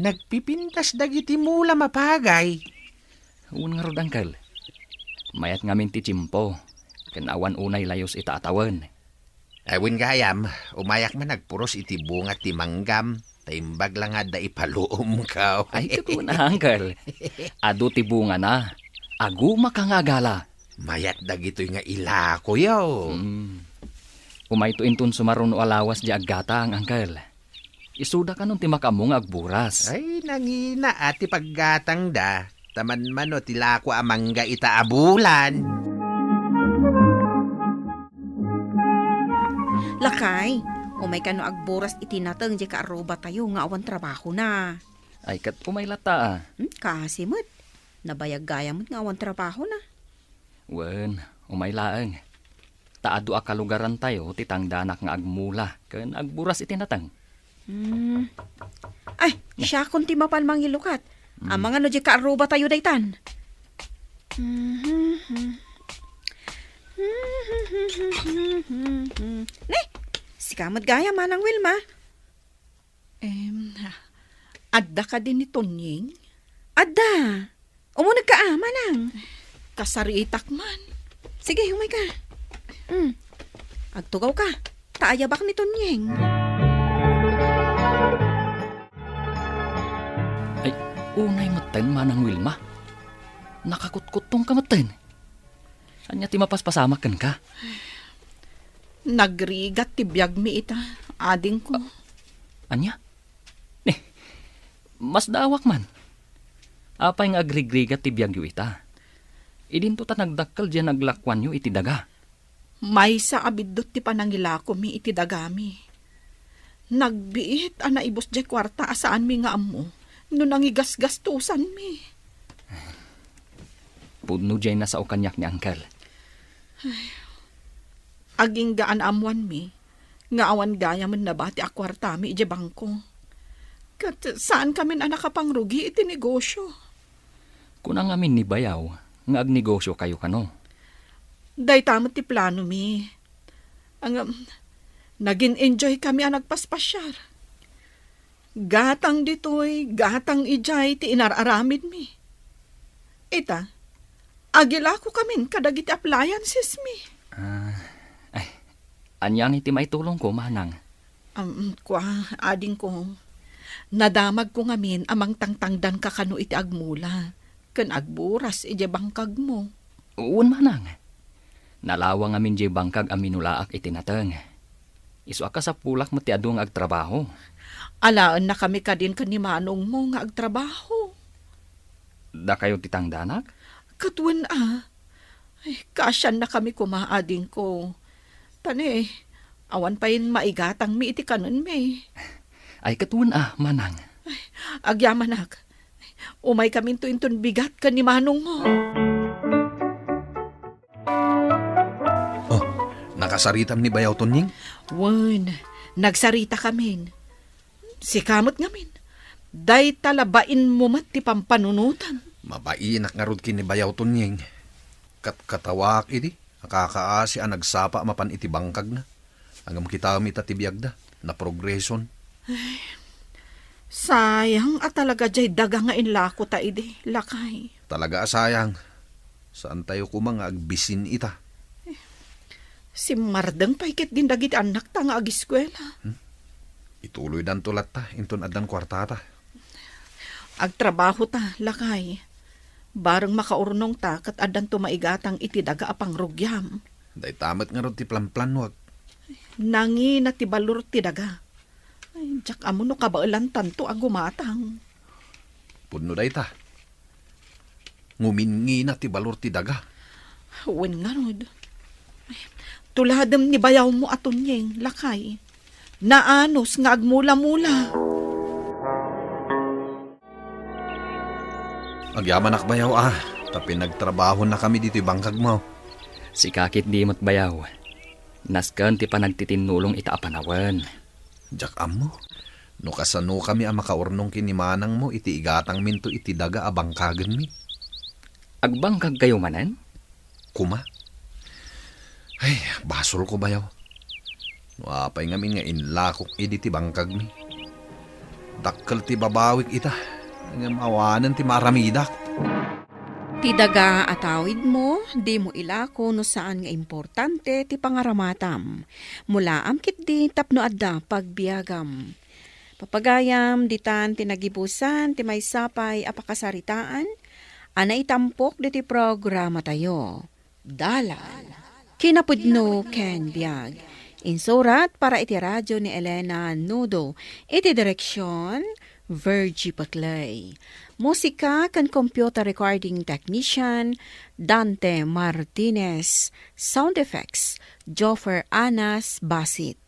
Nagpipintas dagiti mula mapagay. Un nga rod, Uncle. Mayat ngamin ti chimpo. Kanawan unay layos itaatawan. Awin gayam, umayak man nagpuros iti bunga ti manggam. Taimbag lang nga da ipaluom ka. Ay, ito na, Uncle. Ado ti bunga na. Aguma ka nga gala. Mayat dagito'y nga ilako yaw. Umay to intun sumaron o alawas di aggata ang Uncle. Isuda ka nun ti makamong agburas. Ay, nangina ati paggatang da. Taman man o tilako amangga itaabulan. Lakay, umay ka no agburas itinatang di ka aroba tayo nga awan trabaho na. Ay, kat umaylata Kasi mo't, nabayag gaya mo't nga awan trabaho na. Wen, umaylaang. Taado akalugaran tayo, titangdanak nga agmula, ken agburas itinatang. Ay, siya kunti mapal mangilukat. Ang mga no di ka aroba tayo daytan. Ne, si kamad gaya manang Wilma. Adda ka din ni Tonyeng? Adda, umunag ka manang. Kasariitak man. Sige, humay ka. Agtugaw ka. Taayabak ni Tonyeng. Ay, unay matan manang Wilma. Nakakutkutong ka matan. Anya ti mapaspasamakan ka? Nagrigat ti biyag mi ita. Ading ko. Anya? Mas dawak man. Apay nga agrigrigat ti biyag yu ita. Idinto ta nagdakkel diyan naglakwan yu iti daga. May sa abidot ti panangilako mi iti dagami. Nagbiit ana ibos di kwarta asaan mi nga amo. No nangigas-gastusan mi. Pudno diyan na sa ukanyak ni Uncle. Aging gaan amuan mi. Nga awan gaya man na bati a kwarta mi iti bangko. Kat saan kami na nakapangrugi iti negosyo? Kunang amin ni bayaw, nga agnegosyo kayo kano. Day tamot ti plano mi. Naging enjoy kami ang nagpaspasyar. Gatang ditoy, gatang ijay ti inararamid mi. Ita, agila ko kamin kadagiti appliances mi. Anyang iti maitulong ko, manang. Ading ko. Nadamag ko ngamin amang tangtangdan ka kano iti agmula. Kan agburas iti bangkag mo. Uun, manang. Nalawang amin di bangkag aminulaak iti nateng. Isuak ka sa pulak mo ti adong agtrabaho. Alaan na kami ka din kanimanong mo nga agtrabaho. Da kayo titangdanak? Katwan kasyan na kami kumaading ko. Tane, awan pa yun maigatang mi iti kanon mi. Ay katwan manang. Agyamanak, umay kami tuintun bigat kanimanong mo. Nakasaritam ni Bayaw Tonying? Wan, nagsarita kamin. Si kamot ngamin. Day talabain mo mat ti pampanunutan. Mabainak nga rod kin ni Bayaw Tonying. Katawak idi. Nakakaasi ang nagsapa mapan iti bangkag na. Hanggang kita mi tatibiyag da. Na progreson. Ay, sayang at talaga jay daga nga inlako ta idi. Lakay. Talaga sayang. Saan tayo kumang agbisin ita? Si Mardeng paikit din dagiti anak ta nga agiskwela. Ituloy dan tulat ta. Inton adan kwarta ta. Agtrabaho ta, lakay. Bareng makaurnong ta kat adan tumaigatang iti daga apang rugyam. Day tamat nga ron ti plan wag. Nangi na ti balur ti daga. Ay, jak amo no kabailan tanto ang gumatang. Puno day ta. Ngumingi na ti balur ti daga. Wen nga rod. Tuladem ni bayaw mo aton yeng, lakay. Naanos nga agmula-mula. Agyaman Bayaw tapi nagtrabaho na kami dito bangkag mo. Si kakit di mo't bayaw. Nasken ti panagtitinulong ita apanawan. Jak amo. No kasano kami ang makaurnong kinimanang mo iti igatang minto iti daga abangkagan mi. Agbangkag kayo manan? Kuma? Ay, basol ko Bayaw. No apay ngamin nga inlakok iti bangkag mi. Dakkel ti babawik ita. Ang awanan ti maramidak. Ti daga atawid mo, di mo ilako no saan nga importante ti pangaramatam. Mula amkit di tapno adda pagbiagam. Papagayam ditan ti nagibusan ti may sapay apakasaritaan, ana itampok di ti programa tayo. Dalal. Kinapudno ken biag. Insurat para iti radyo ni Elena Nudo. Iti direksyon Virgie Paclay. Musika kan computer recording technician Dante Martinez. Sound effects Joffer Anas Basit.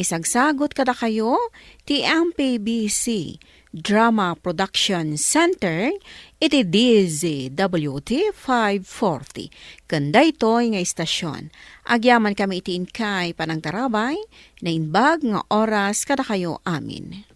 Isagsagot kada kayo ti MPBC Drama Production Center iti DZWT 540. Kanda ito'y nga istasyon. Agyaman kami iti inkay panang tarabay na inbag nga oras kada kayo amin.